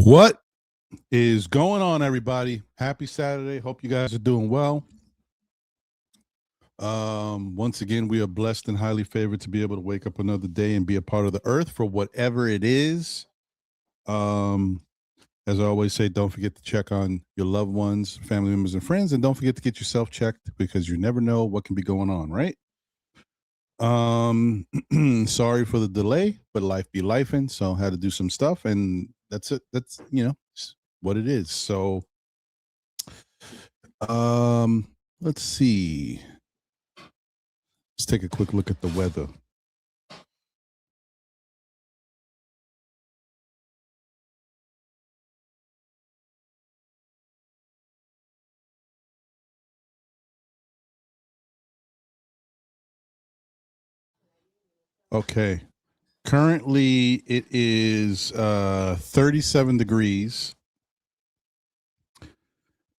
What is going on, everybody? Happy Saturday. Hope you guys are doing well. Once again, we are blessed and highly favored to be able to wake up another day and be a part of the earth for whatever it is. Um, as I always say, don't forget to check on your loved ones, family members, and friends, and don't forget to get yourself checked because you never know what can be going on, right? Sorry for the delay, but life be lifing, so I had to do some stuff, and that's it. That's what it is. So, let's see. Let's take a quick look at the weather. Okay. Currently it is 37 degrees.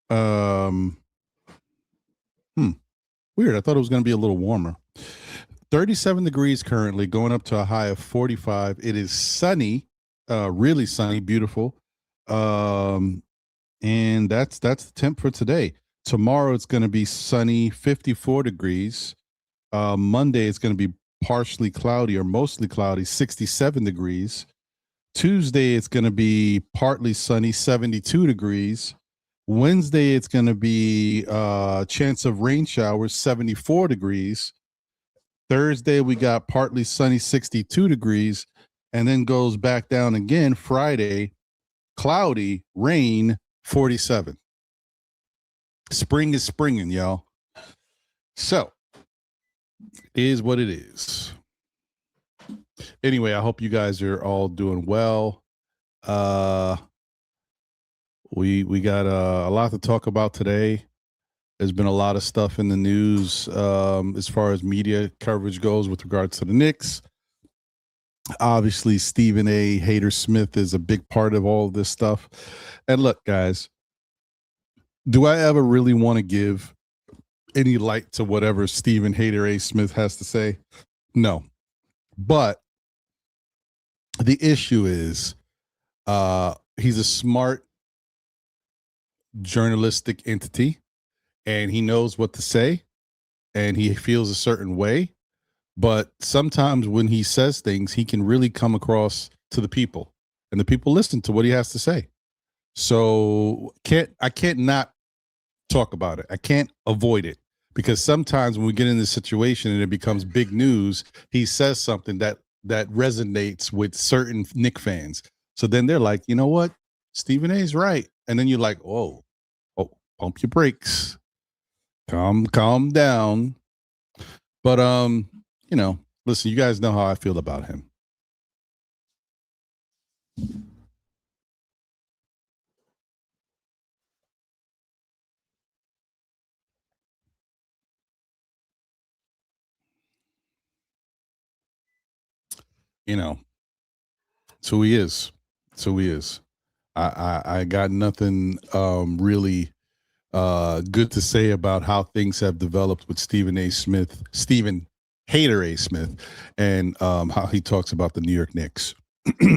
Um Weird. I thought it was going to be a little warmer. 37 degrees currently, going up to a high of 45. It is sunny, really sunny, beautiful. And that's the temp for today. Tomorrow it's going to be sunny, 54 degrees. Monday it's going to be partially cloudy or mostly cloudy, 67 degrees. Tuesday it's going to be partly sunny, 72 degrees. Wednesday it's going to be chance of rain showers, 74 degrees. Thursday we got partly sunny, 62 degrees, and then goes back down again. Friday, cloudy, rain, 47. Spring is springing, y'all. So, is what it is. Anyway, I hope you guys are all doing well. We got a lot to talk about today. There's been a lot of stuff in the news as far as media coverage goes with regards to the Knicks. Obviously, Stephen A. Hater Smith is a big part of all of this stuff. And look, guys, do I ever really want to give any light to whatever Stephen Hater A. Smith has to say? No. But the issue is he's a smart journalistic entity, and he knows what to say, and he feels a certain way. But sometimes when he says things, he can really come across to the people, and the people listen to what he has to say. So I can't not talk about it. I can't avoid it, because sometimes when we get in this situation and it becomes big news, he says something that resonates with certain Knick fans. So then they're like, you know what? Stephen A is right. And then you're like, oh, pump your brakes. Calm down. But listen, you guys know how I feel about him. So he is. I got nothing really good to say about how things have developed with Stephen Hater A. Smith, and how he talks about the New York Knicks.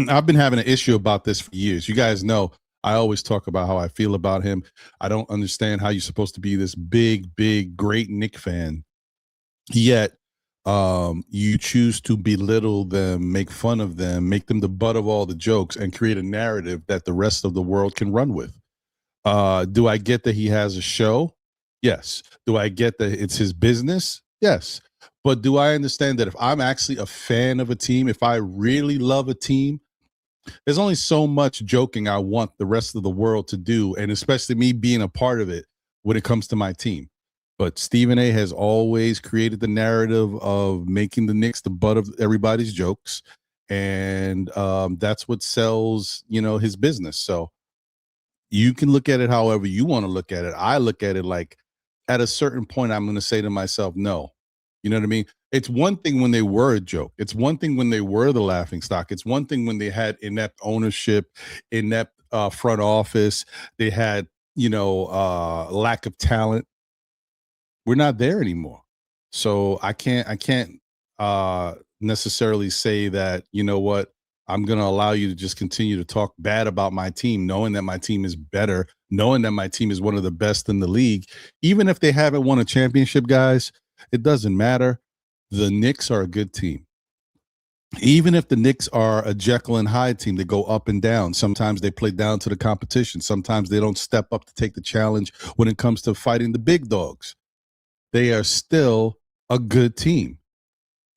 I've been having an issue about this for years. You guys know I always talk about how I feel about him. I don't understand how you're supposed to be this big, great Knick fan, yet you choose to belittle them, make fun of them, make them the butt of all the jokes, and create a narrative that the rest of the world can run with. Do I get that he has a show? Yes. Do I get that it's his business? Yes. But do I understand that if I'm actually a fan of a team, if I really love a team, there's only so much joking I want the rest of the world to do, and especially me being a part of it when it comes to my team. But Stephen A has always created the narrative of making the Knicks the butt of everybody's jokes, and that's what sells, his business. So you can look at it however you want to look at it. I look at it like, at a certain point, I'm going to say to myself, no. You know what I mean? It's one thing when they were a joke. It's one thing when they were the laughing stock. It's one thing when they had inept ownership, inept front office. They had, lack of talent. We're not there anymore. So I can't necessarily say that, you know what, I'm going to allow you to just continue to talk bad about my team, knowing that my team is better, knowing that my team is one of the best in the league. Even if they haven't won a championship, guys, it doesn't matter. The Knicks are a good team. Even if the Knicks are a Jekyll and Hyde team, they go up and down. Sometimes they play down to the competition. Sometimes they don't step up to take the challenge when it comes to fighting the big dogs. They are still a good team.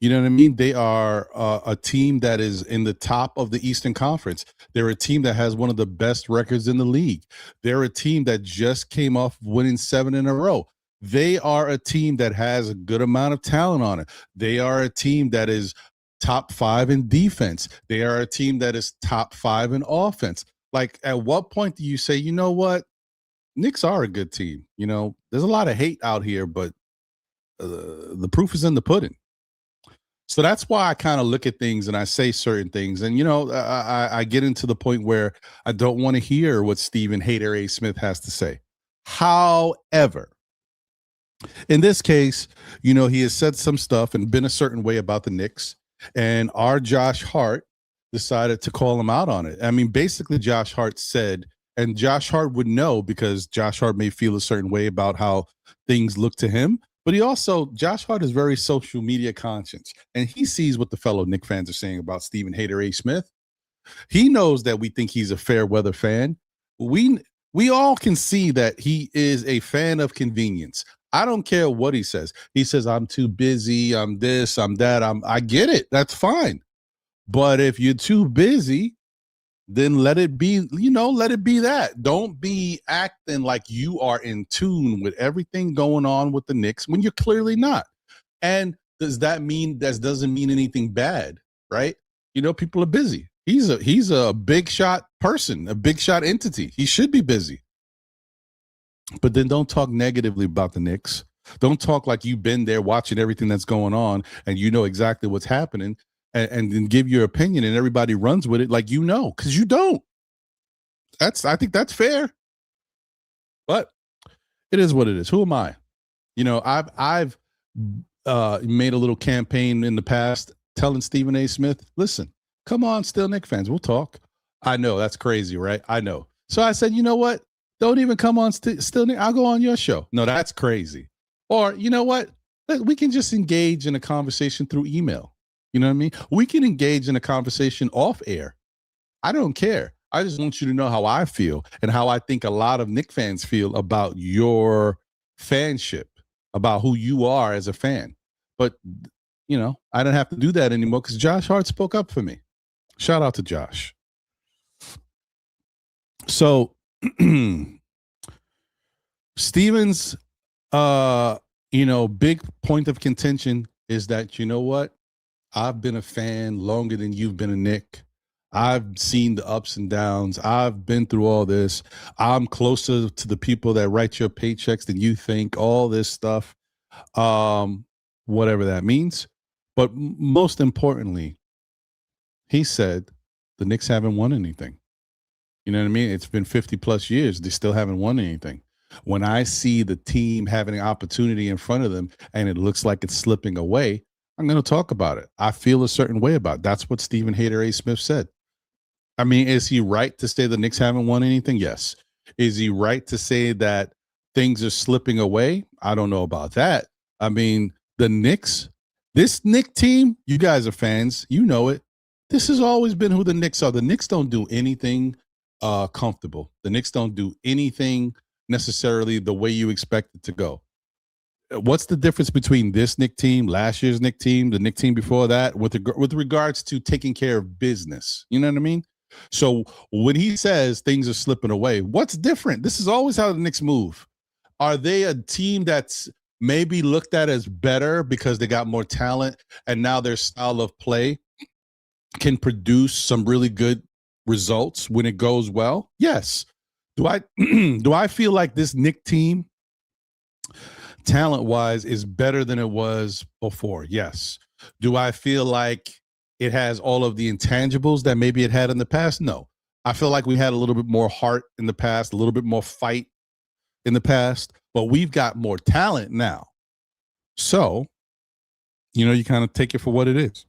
You know what I mean? They are a team that is in the top of the Eastern Conference. They're a team that has one of the best records in the league. They're a team that just came off winning 7 in a row. They are a team that has a good amount of talent on it. They are a team that is top 5 in defense. They are a team that is top 5 in offense. Like, at what point do you say, you know what? Knicks are a good team. You know, there's a lot of hate out here, but the proof is in the pudding. So that's why I kind of look at things and I say certain things. And, you know, I get into the point where I don't want to hear what Stephen Hater A. Smith has to say. However, in this case, you know, he has said some stuff and been a certain way about the Knicks. And our Josh Hart decided to call him out on it. I mean, basically, Josh Hart said, and Josh Hart would know because Josh Hart may feel a certain way about how things look to him. But he also, Josh Hart is very social media conscious, and he sees what the fellow Knicks fans are saying about Stephen Hater A. Smith. He knows that we think he's a fair weather fan. We all can see that he is a fan of convenience. I don't care what he says. He says, I'm too busy, I'm this, I'm that. I get it. That's fine. But if you're too busy, then let it be, you know, let it be that. Don't be acting like you are in tune with everything going on with the Knicks when you're clearly not. And does that mean that doesn't mean anything bad, right? You know, people are busy. He's a big shot person, a big shot entity. He should be busy. But then don't talk negatively about the Knicks. Don't talk like you've been there watching everything that's going on and you know exactly what's happening. And then give your opinion and everybody runs with it like you know, because you don't. I think that's fair. But it is what it is. Who am I? You know, I've made a little campaign in the past telling Stephen A. Smith, listen, come on, still Knicks fans, we'll talk. I know that's crazy, right? I know. So I said, you know what? Don't even come on still Nick. I'll go on your show. No, that's crazy. Or you know what? We can just engage in a conversation through email. You know what I mean? We can engage in a conversation off air. I don't care. I just want you to know how I feel and how I think a lot of Knicks fans feel about your fanship, about who you are as a fan. But, you know, I don't have to do that anymore because Josh Hart spoke up for me. Shout out to Josh. So, Stevens, you know, big point of contention is that, you know what? I've been a fan longer than you've been a Knick. I've seen the ups and downs. I've been through all this. I'm closer to the people that write your paychecks than you think, all this stuff, whatever that means. But most importantly, he said the Knicks haven't won anything. You know what I mean? It's been 50 plus years. They still haven't won anything. When I see the team having an opportunity in front of them and it looks like it's slipping away, I'm going to talk about it. I feel a certain way about it. That's what Stephen Hater A. Smith said. I mean, is he right to say the Knicks haven't won anything? Yes. Is he right to say that things are slipping away? I don't know about that. I mean, the Knicks, this Knicks team, you guys are fans. You know it. This has always been who the Knicks are. The Knicks don't do anything comfortable. The Knicks don't do anything necessarily the way you expect it to go. What's the difference between this Knicks team, last year's Knicks team, the Knicks team before that, with regards to taking care of business? You know what I mean? So when he says things are slipping away, what's different? This is always how the Knicks move. Are they a team that's maybe looked at as better because they got more talent and now their style of play can produce some really good results when it goes well? Yes. Do I feel like this Knicks team talent-wise is better than it was before? Yes. Do I feel like it has all of the intangibles that maybe it had in the past? No. I feel like we had a little bit more heart in the past, a little bit more fight in the past, but we've got more talent now. So, you know, you kind of take it for what it is.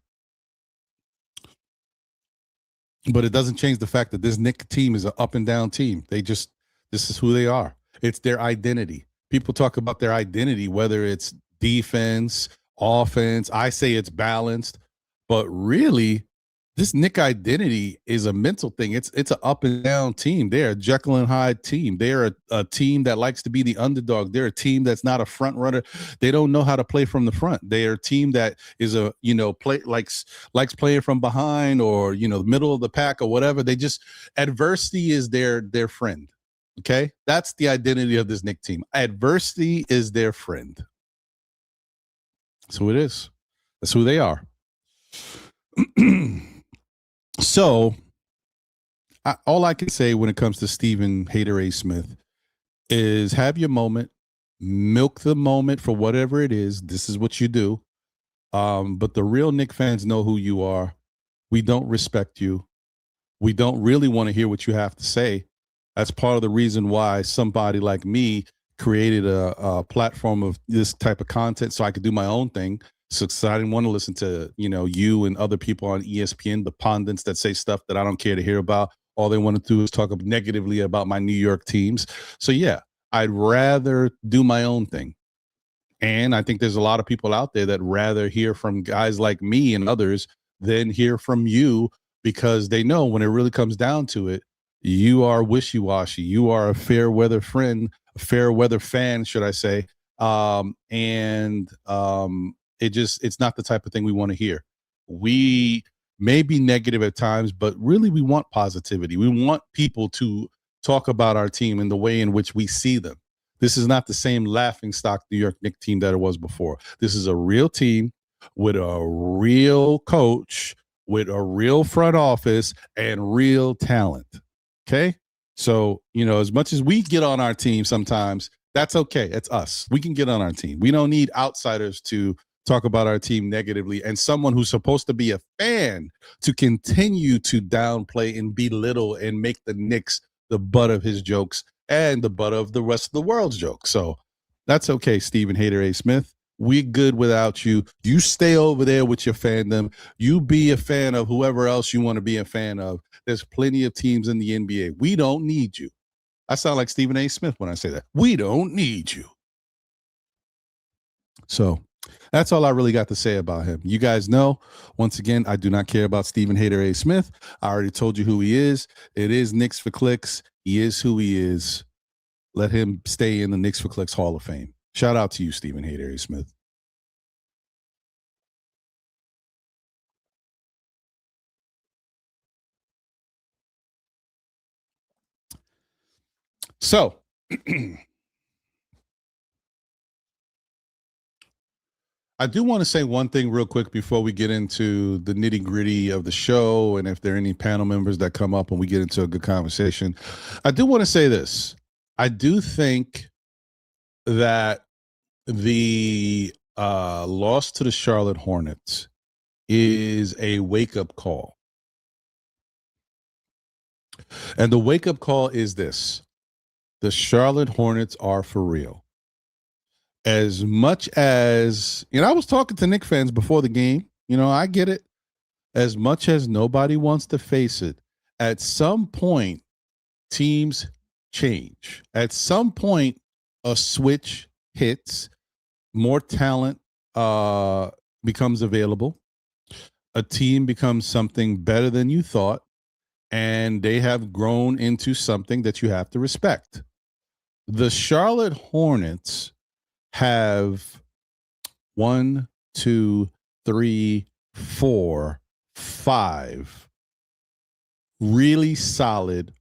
But it doesn't change the fact that this Knicks team is an up and down team. This is who they are. It's their identity. People talk about their identity, whether it's defense, offense. I say it's balanced, but really, this Knick identity is a mental thing. It's an up and down team. They're a Jekyll and Hyde team. They're a team that likes to be the underdog. They're a team that's not a front runner. They don't know how to play from the front. They're a team that is a play likes playing from behind, or middle of the pack, or whatever. They just adversity is their friend. Okay, that's the identity of this Knick team. Adversity is their friend. That's who it is. That's who they are. So, all I can say when it comes to Stephen Hater A. Smith is have your moment, milk the moment for whatever it is. This is what you do. But the real Knick fans know who you are. We don't respect you. We don't really want to hear what you have to say. That's part of the reason why somebody like me created a platform of this type of content so I could do my own thing. So I didn't want to listen to, you and other people on ESPN, the pundits that say stuff that I don't care to hear about. All they want to do is talk negatively about my New York teams. So, yeah, I'd rather do my own thing. And I think there's a lot of people out there that rather hear from guys like me and others than hear from you, because they know when it really comes down to it, you are wishy-washy. You are a fair weather friend, a fair weather fan, should I say. It's not the type of thing we want to hear. We may be negative at times, but really we want positivity. We want people to talk about our team in the way in which we see them. This is not the same laughingstock New York Knicks team that it was before. This is a real team with a real coach, with a real front office, and real talent. Okay? So, as much as we get on our team sometimes, that's okay. It's us. We can get on our team. We don't need outsiders to talk about our team negatively, and someone who's supposed to be a fan to continue to downplay and belittle and make the Knicks the butt of his jokes and the butt of the rest of the world's jokes. So that's okay, Stephen Hater A. Smith. We're good without you. You stay over there with your fandom. You be a fan of whoever else you want to be a fan of. There's plenty of teams in the NBA. We don't need you. I sound like Stephen A. Smith when I say that. We don't need you. So that's all I really got to say about him. You guys know, once again, I do not care about Stephen Hater A. Smith. I already told you who he is. It is Knicks for Clicks. He is who he is. Let him stay in the Knicks for Clicks Hall of Fame. Shout out to you, Stephen Hater A. Smith. So, I do want to say one thing real quick before we get into the nitty gritty of the show, and if there are any panel members that come up and we get into a good conversation. I do want to say this. I do think that the loss to the Charlotte Hornets is a wake-up call. And the wake-up call is this. The Charlotte Hornets are for real. As much as, I was talking to Knicks fans before the game, I get it. As much as nobody wants to face it, at some point, teams change. At some point, a switch hits, more talent becomes available, a team becomes something better than you thought, and they have grown into something that you have to respect. The Charlotte Hornets have 1, 2, 3, 4, 5 really solid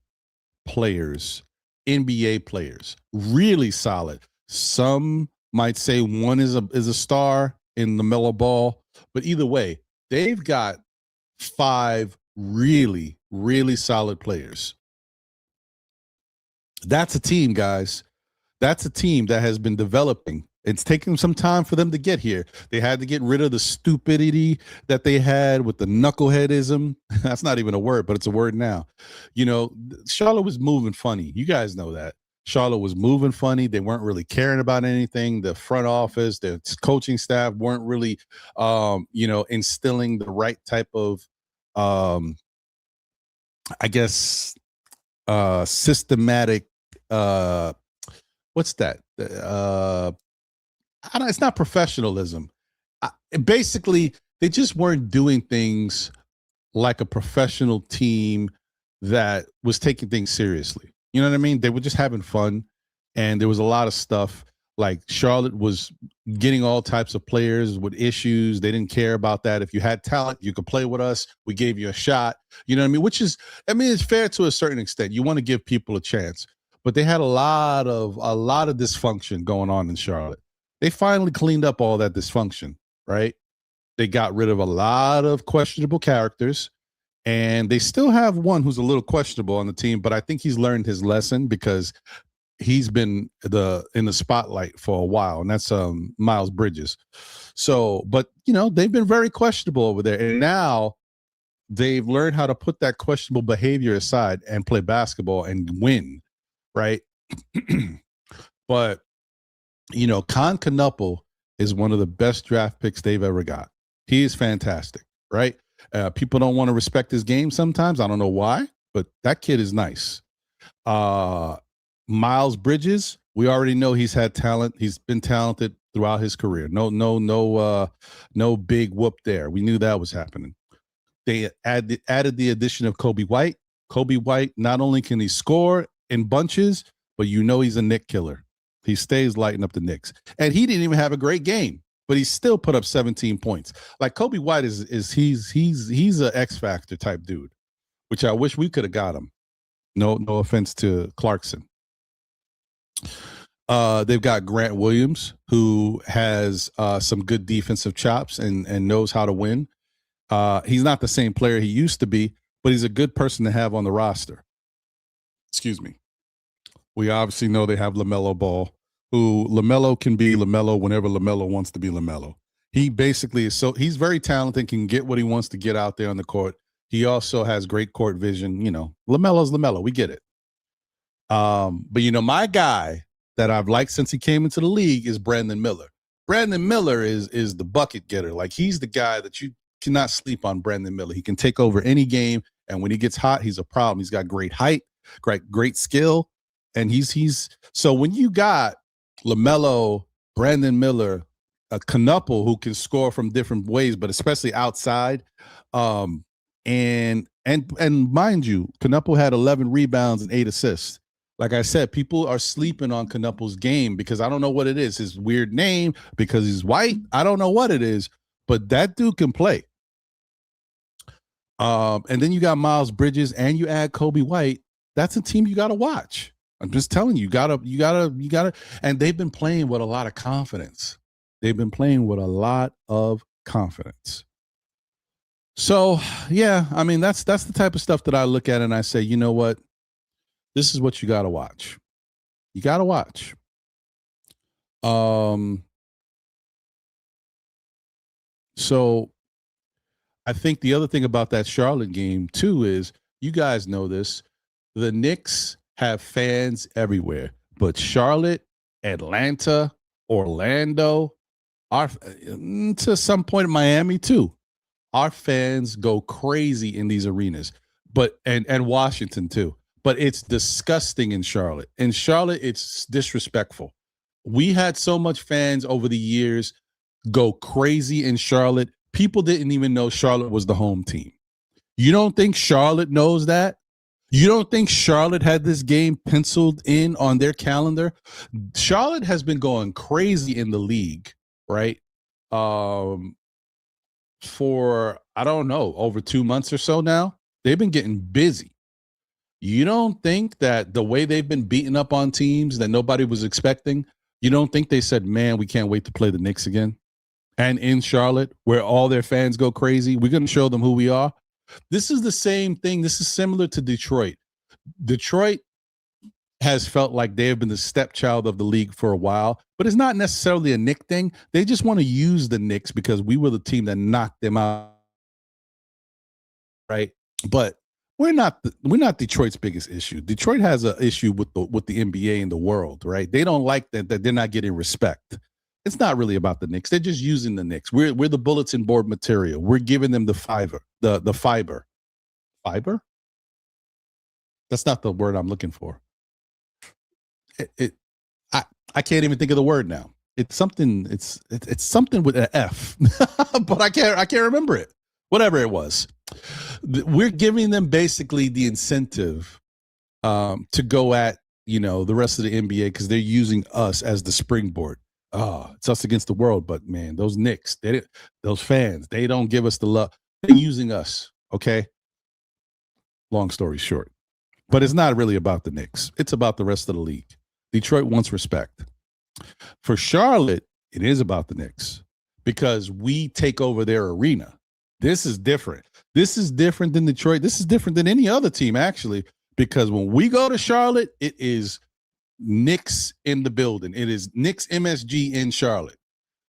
players, NBA players, really solid. Some might say one is a star in the Melo Ball, but either way, they've got 5 really, really solid players. That's a team, guys. That's a team that has been developing. It's taken some time for them to get here. They had to get rid of the stupidity that they had with the knuckleheadism. That's not even a word, but it's a word now. Charlotte was moving funny. You guys know that. Charlotte was moving funny. They weren't really caring about anything. The front office, the coaching staff weren't really, instilling the right type of I guess, systematic, uh, what's that? I don't, it's not professionalism. Basically, they just weren't doing things like a professional team that was taking things seriously. You know what I mean? They were just having fun, and there was a lot of stuff. Like Charlotte was getting all types of players with issues. They didn't care about that. If you had talent, you could play with us. We gave you a shot. You know what I mean? Which is, I mean, it's fair to a certain extent. You want to give people a chance, but they had a lot of dysfunction going on in Charlotte. They finally cleaned up all that dysfunction, right? They got rid of a lot of questionable characters, and they still have one who's a little questionable on the team, but I think he's learned his lesson because he's been in the spotlight for a while, and that's Miles Bridges. So, but they've been very questionable over there, and now they've learned how to put that questionable behavior aside and play basketball and win, right? But Con Knuppel is one of the best draft picks they've ever got. He is fantastic, right? People don't want to respect his game sometimes. I don't know why, but that kid is nice. Miles Bridges, we already know he's had talent. He's been talented throughout his career. No big whoop there. We knew that was happening. They added the addition of Kobe White. Kobe White, not only can he score in bunches, but he's a Knick killer. He stays lighting up the Knicks. And he didn't even have a great game, but he still put up 17 points. Like Kobe White he's an X Factor type dude, which I wish we could have got him. No offense to Clarkson. They've got Grant Williams, who has some good defensive chops and knows how to win. He's not the same player he used to be, but he's a good person to have on the roster. Excuse me. We obviously know they have LaMelo Ball, who LaMelo can be LaMelo whenever LaMelo wants to be LaMelo. He basically he's very talented, can get what he wants to get out there on the court. He also has great court vision. LaMelo's LaMelo. We get it. But my guy that I've liked since he came into the league is Brandon Miller. Brandon Miller is the bucket getter. Like, he's the guy that you cannot sleep on. Brandon Miller. He can take over any game, and when he gets hot, he's a problem. He's got great height, great skill, and he's so when you got LaMelo, Brandon Miller, a Knuppel who can score from different ways, but especially outside, and mind you, Knuppel had 11 rebounds and 8 assists. Like I said, people are sleeping on Knuppel's game because I don't know what it is. His weird name, because he's white. I don't know what it is, but that dude can play. And then you got Miles Bridges, and you add Kobe White. That's a team you got to watch. I'm just telling you, you gotta. And they've been playing with a lot of confidence. So yeah, I mean that's the type of stuff that I look at and I say, you know what? This is what you got to watch. You got to watch. So I think the other thing about that Charlotte game too is, you guys know this, the Knicks have fans everywhere, but Charlotte, Atlanta, Orlando, to some point in Miami too, our fans go crazy in these arenas, but and Washington too. But it's disgusting in Charlotte. In Charlotte, it's disrespectful. We had so much fans over the years go crazy in Charlotte. People didn't even know Charlotte was the home team. You don't think Charlotte knows that? You don't think Charlotte had this game penciled in on their calendar? Charlotte has been going crazy in the league, right? For, I don't know, over 2 months or so now. They've been getting busy. You don't think that the way they've been beating up on teams that nobody was expecting, you don't think they said, man, we can't wait to play the Knicks again? And in Charlotte, where all their fans go crazy, we're going to show them who we are. This is the same thing. This is similar to Detroit. Detroit has felt like they have been the stepchild of the league for a while, but it's not necessarily a Knick thing. They just want to use the Knicks because we were the team that knocked them out, right? But we're not Detroit's biggest issue. Detroit has an issue with the NBA and the world, right? They don't like that they're not getting respect. It's not really about the Knicks. They're just using the Knicks. We're the bulletin board material. We're giving them the fiber. The fiber. Fiber? That's not the word I'm looking for. It I I can't even think of the word now. It's something. It's something with an F, but I can't remember it. Whatever it was, we're giving them basically the incentive to go at the rest of the NBA because they're using us as the springboard. Oh, it's us against the world, but man, those Knicks, those fans, they don't give us the love. They're using us. Okay, long story short, but it's not really about the Knicks. It's about the rest of the league. Detroit wants respect. For Charlotte, it is about the Knicks because we take over their arena. This is different. This is different than Detroit. This is different than any other team, actually, because when we go to Charlotte, it is Knicks in the building. It is Knicks MSG in Charlotte.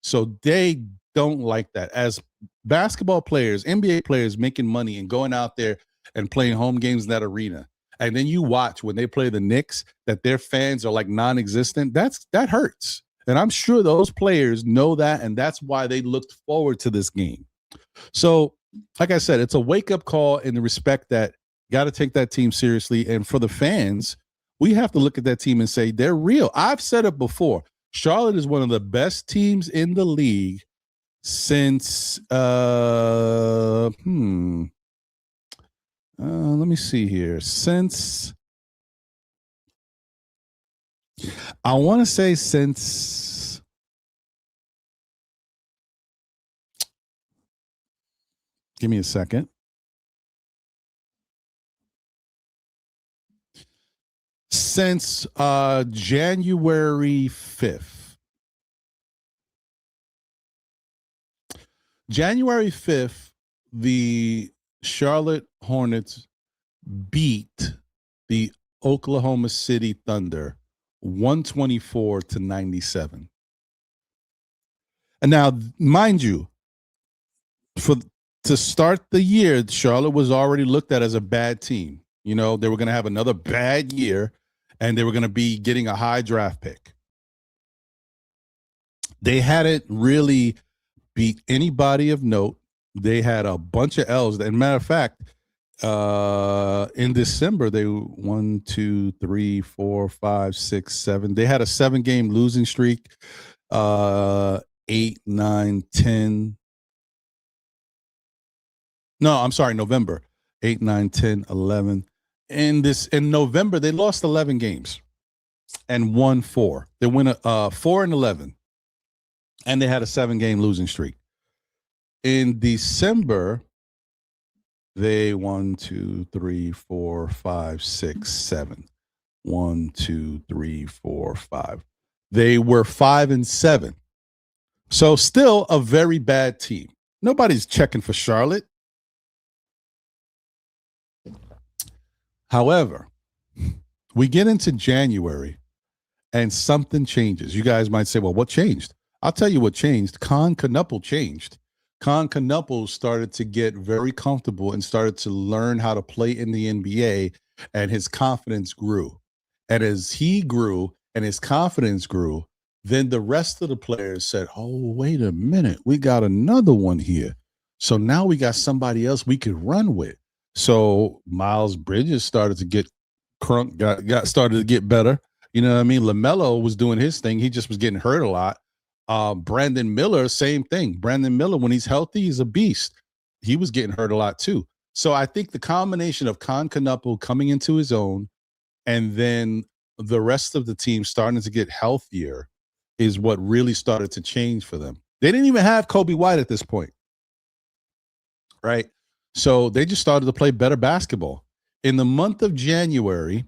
So they don't like that. As basketball players, NBA players making money and going out there and playing home games in that arena. And then you watch when they play the Knicks that their fans are like non-existent. That hurts. And I'm sure those players know that, and that's why they looked forward to this game. So, like I said, it's a wake-up call in the respect that got to take that team seriously. And for the fans, we have to look at that team and say they're real. I've said it before. Charlotte is one of the best teams in the league since let me see here. Since I want to say since give me a second. Since January 5th. January 5th, the Charlotte Hornets beat the Oklahoma City Thunder 124-97. And now, mind you, to start the year, Charlotte was already looked at as a bad team. They were going to have another bad year, and they were going to be getting a high draft pick. They hadn't really beat anybody of note. They had a bunch of L's. And matter of fact, in December, they 1, 2, 3, 4, 5, 6, 7. They had a 7-game losing streak. 8, 9, 10. No, I'm sorry, November. 8, 9, 10, 11. In November, they lost 11 games and won 4. They win 4-11. And they had a 7-game losing streak. In December, they 1, 2, 3, 4, 5, 6, 7. 1, 2, 3, 4, 5. They were 5-7. So still a very bad team. Nobody's checking for Charlotte. However, we get into January and something changes. You guys might say, well, what changed? I'll tell you what changed. Con Knuppel changed. Con Knuppel started to get very comfortable and started to learn how to play in the NBA, and his confidence grew. And as he grew and his confidence grew, then the rest of the players said, oh, wait a minute. We got another one here. So now we got somebody else we could run with. So Miles Bridges started to get crunk, started to get better. You know what I mean? LaMelo was doing his thing. He just was getting hurt a lot. Brandon Miller, same thing. Brandon Miller, when he's healthy, he's a beast. He was getting hurt a lot too. So I think the combination of Con Knuppel coming into his own and then the rest of the team starting to get healthier is what really started to change for them. They didn't even have Kobe White at this point, right? So they just started to play better basketball. In the month of January,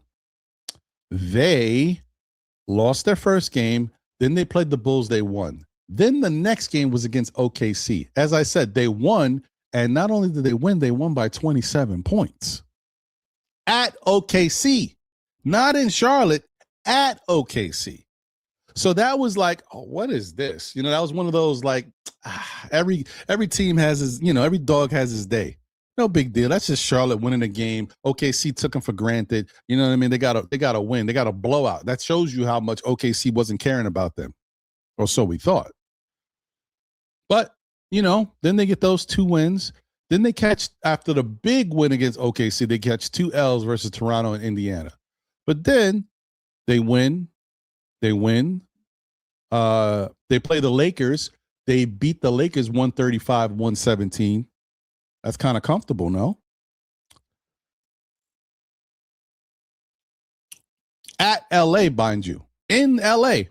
they lost their first game. Then they played the Bulls. They won. Then the next game was against OKC. As I said, they won. And not only did they won by 27 points at OKC, not in Charlotte, at OKC. So that was like, oh, what is this? That was one of those like every team has his, every dog has his day. No big deal. That's just Charlotte winning a game. OKC took them for granted. You know what I mean? They got a win. They got a blowout. That shows you how much OKC wasn't caring about them, or so we thought. But then they get those 2 wins. Then they catch, after the big win against OKC, they catch 2 L's versus Toronto and Indiana. But then they win. They win. They play the Lakers. They beat the Lakers 135-117. That's kind of comfortable, no? At LA, mind you. In LA.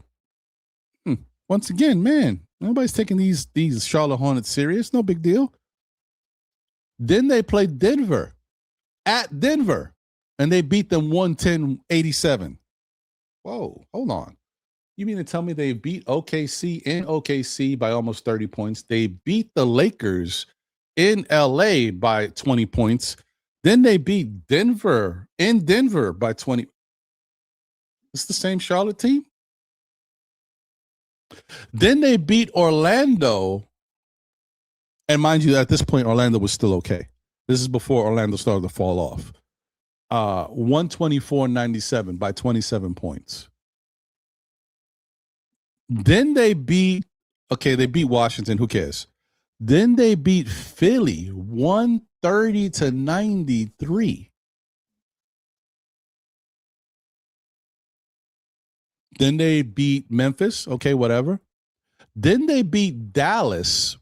Once again, man, nobody's taking these Charlotte Hornets serious. No big deal. Then they play Denver at Denver, and they beat them 110-87. Whoa, hold on. You mean to tell me they beat OKC in OKC by almost 30 points? They beat the Lakers in LA by 20 points. Then they beat Denver in Denver by 20. It's the same Charlotte team. Then they beat Orlando. And mind you, at this point, Orlando was still okay. This is before Orlando started to fall off. 124-97 by 27 points. Then they beat Washington. Who cares? Then they beat Philly 130-93. Then they beat Memphis. Okay, whatever. Then they beat Dallas.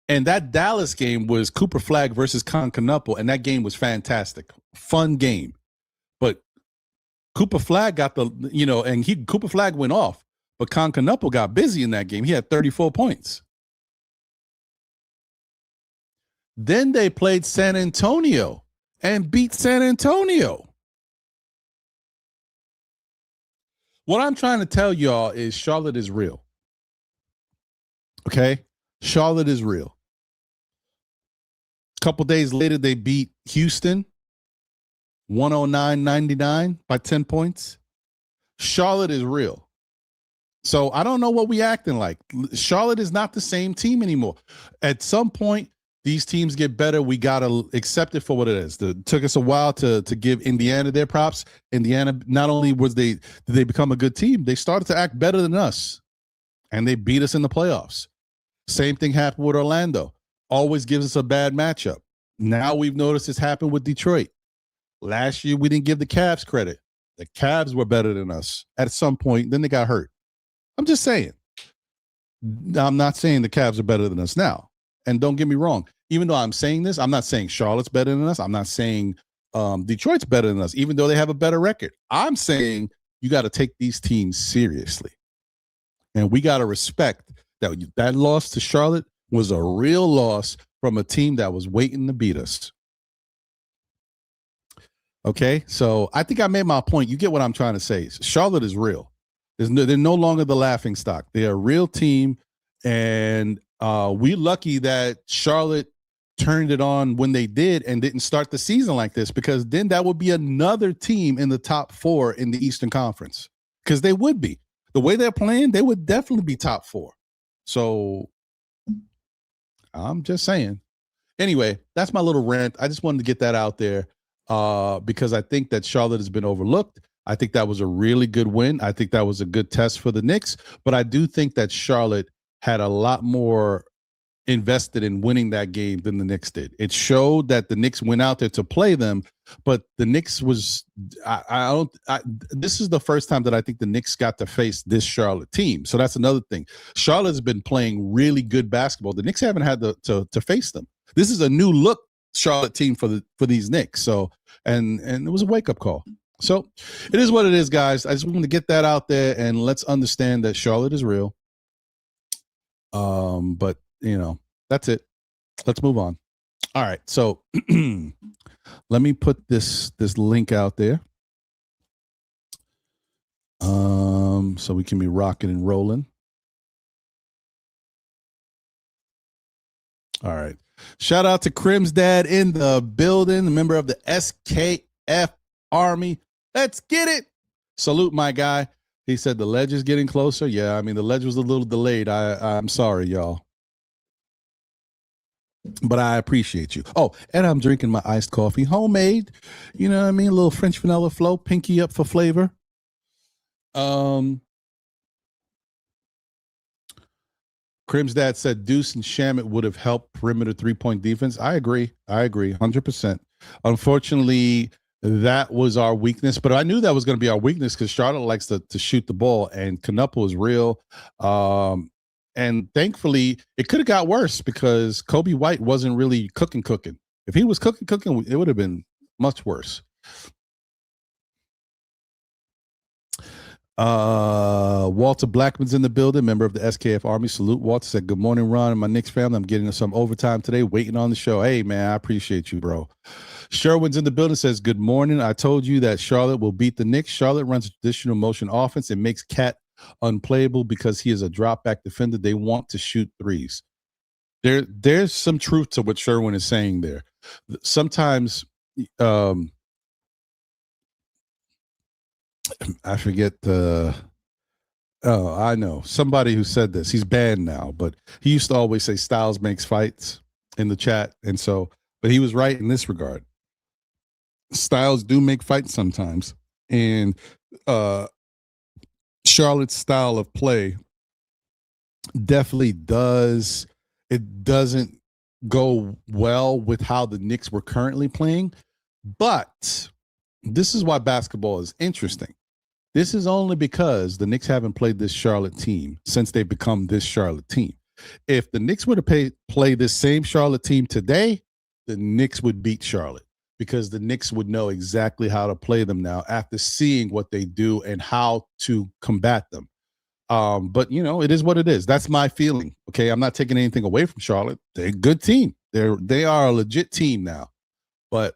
And that Dallas game was Cooper Flagg versus Concanupple, and that game was fantastic. Fun game. But Cooper Flagg got Cooper Flagg went off, but Concanupple got busy in that game. He had 34 points. Then they played San Antonio and beat San Antonio. What I'm trying to tell y'all is Charlotte is real. Okay? Charlotte is real. A couple days later, they beat Houston 109-99 by 10 points. Charlotte is real. So I don't know what we acting like. Charlotte is not the same team anymore. At some point, these teams get better. We got to accept it for what it is. It took us a while to give Indiana their props. Indiana, not only did they become a good team, they started to act better than us, and they beat us in the playoffs. Same thing happened with Orlando. Always gives us a bad matchup. Now we've noticed this happened with Detroit. Last year, we didn't give the Cavs credit. The Cavs were better than us at some point. Then they got hurt. I'm just saying. I'm not saying the Cavs are better than us now. And don't get me wrong. Even though I'm saying this, I'm not saying Charlotte's better than us. I'm not saying Detroit's better than us, even though they have a better record. I'm saying you got to take these teams seriously. And we got to respect that loss to Charlotte was a real loss from a team that was waiting to beat us. Okay, so I think I made my point. You get what I'm trying to say. Charlotte is real. They're no longer the laughing stock. They're a real team, and we're lucky that Charlotte turned it on when they did and didn't start the season like this, because then that would be another team in the top 4 in the Eastern Conference, because they would be. The way they're playing, they would definitely be top 4. So I'm just saying. Anyway, that's my little rant. I just wanted to get that out there because I think that Charlotte has been overlooked. I think that was a really good win. I think that was a good test for the Knicks. But I do think that Charlotte had a lot more invested in winning that game than the Knicks did. It showed that the Knicks went out there to play them, but the Knicks was this is the first time that I think the Knicks got to face this Charlotte team. So that's another thing. Charlotte's been playing really good basketball. The Knicks haven't had to face them. This is a new look Charlotte team for these Knicks. So and it was a wake-up call. So it is what it is, guys. I just wanted to get that out there, and let's understand that Charlotte is real. But that's it. Let's move on. All right. So let me put this link out there. So we can be rocking and rolling. All right. Shout out to Crim's dad in the building, a member of the SKF Army. Let's get it. Salute my guy. He said the ledge is getting closer. Yeah, I mean, the ledge was a little delayed. I'm sorry, y'all. But I appreciate you. Oh, and I'm drinking my iced coffee, homemade. You know what I mean? A little French vanilla flow, pinky up for flavor. Crim's dad said Deuce and Shamit would have helped perimeter 3-point defense. I agree. 100%. Unfortunately, that was our weakness, but I knew that was going to be our weakness because Charlotte likes to shoot the ball, and Knuppel is real. And thankfully, it could have got worse because Kobe White wasn't really cooking. If he was cooking, it would have been much worse. Walter Blackman's in the building, member of the SKF Army. Salute. Walter said, good morning, Ron and my Knicks family. I'm getting some overtime today, waiting on the show. Hey, man, I appreciate you, bro. Sherwin's in the building, says, good morning. I told you that Charlotte will beat the Knicks. Charlotte runs a traditional motion offense and makes Cat unplayable because he is a drop back defender. They want to shoot threes. There's some truth to what Sherwin is saying there. Sometimes I forget I know somebody who said this. He's banned now, but he used to always say Styles makes fights in the chat. And so, but he was right in this regard. Styles do make fights sometimes. And Charlotte's style of play definitely does. It doesn't go well with how the Knicks were currently playing. But this is why basketball is interesting. This is only because the Knicks haven't played this Charlotte team since they've become this Charlotte team. If the Knicks were to play this same Charlotte team today, the Knicks would beat Charlotte because the Knicks would know exactly how to play them now after seeing what they do and how to combat them. But, you know, it is what it is. That's my feeling. Okay, I'm not taking anything away from Charlotte. They're a good team. They are a legit team now. But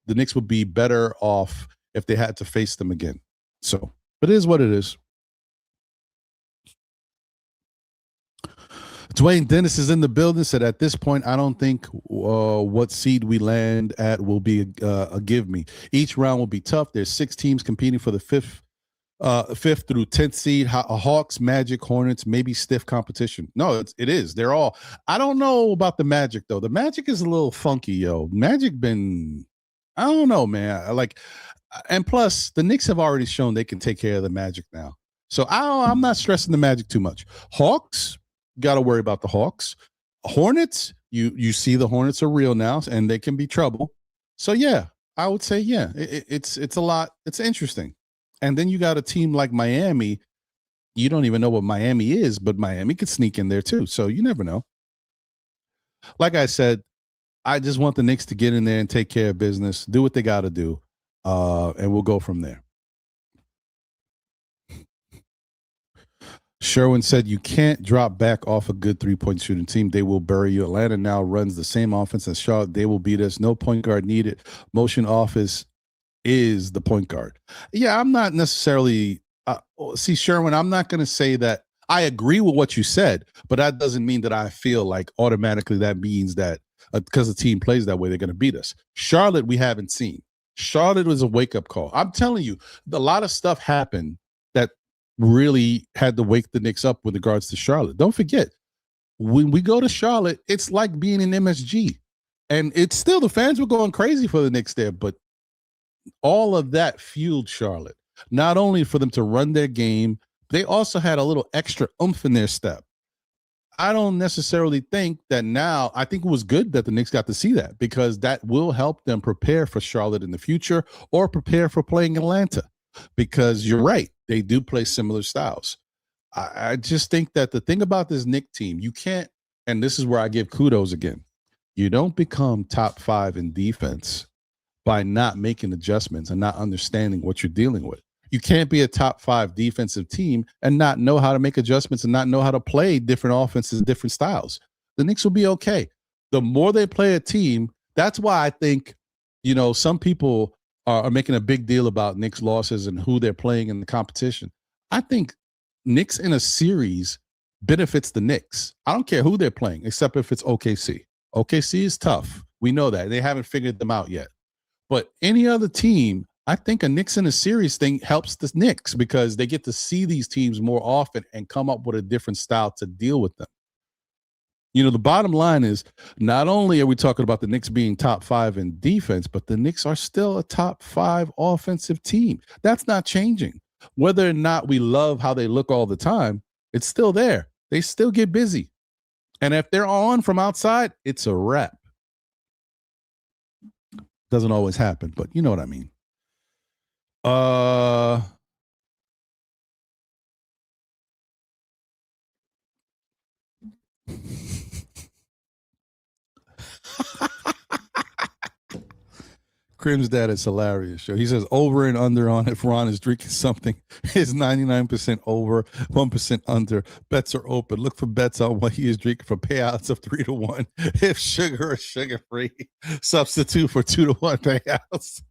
the Knicks would be better off if they had to face them again. So it is what it is. Dwayne Dennis is in the building, said at this point, I don't think what seed we land at will be a give me. Each round will be tough. There's 6 teams competing for the fifth through 10th seed. Hawks, Magic, Hornets, maybe stiff competition. No, it is. They're all. I don't know about the Magic, though. The Magic is a little funky, yo. Magic been, I don't know, man. And plus, the Knicks have already shown they can take care of the Magic now. So I'm not stressing the Magic too much. Hawks, got to worry about the Hawks. Hornets, you see the Hornets are real now, and they can be trouble. So, yeah, I would say, yeah, it's a lot. It's interesting. And then you got a team like Miami. You don't even know what Miami is, but Miami could sneak in there too. So you never know. Like I said, I just want the Knicks to get in there and take care of business, do what they got to do, and we'll go from there. Sherwin said, you can't drop back off a good three-point shooting team. They will bury you. Atlanta now runs the same offense as Charlotte. They will beat us. No point guard needed. Motion office is the point guard. Yeah, I'm not necessarily see, Sherwin, I'm not going to say that I agree with what you said, but that doesn't mean that I feel like automatically that means that because the team plays that way, they're going to beat us. Charlotte, we haven't seen. Charlotte was a wake-up call. I'm telling you, a lot of stuff happened that really had to wake the Knicks up with regards to Charlotte. Don't forget, when we go to Charlotte, it's like being in MSG. And it's still, the fans were going crazy for the Knicks there, but all of that fueled Charlotte. Not only for them to run their game, they also had a little extra oomph in their step. I don't necessarily think that now, I think it was good that the Knicks got to see that because that will help them prepare for Charlotte in the future or prepare for playing Atlanta. Because you're right, they do play similar styles. I just think that the thing about this Knicks team, you can't, and this is where I give kudos again, you don't become top 5 in defense by not making adjustments and not understanding what you're dealing with. You can't be a top 5 defensive team and not know how to make adjustments and not know how to play different offenses, different styles. The Knicks will be okay. The more they play a team, that's why I think, you know, some people are making a big deal about Knicks losses and who they're playing in the competition. I think Knicks in a series benefits the Knicks. I don't care who they're playing, except if it's OKC. OKC is tough. We know that. They haven't figured them out yet. But any other team, I think a Knicks in a series thing helps the Knicks because they get to see these teams more often and come up with a different style to deal with them. You know, the bottom line is not only are we talking about the Knicks being top 5 in defense, but the Knicks are still a top 5 offensive team. That's not changing. Whether or not we love how they look all the time, it's still there. They still get busy. And if they're on from outside, it's a wrap. Doesn't always happen, but you know what I mean. Crim's dad is hilarious. Show. He says over and under on if Ron is drinking something is 99% over, 1% under. Bets are open. Look for bets on what he is drinking for payouts of 3-1. If sugar is sugar free, substitute for 2-1 payouts.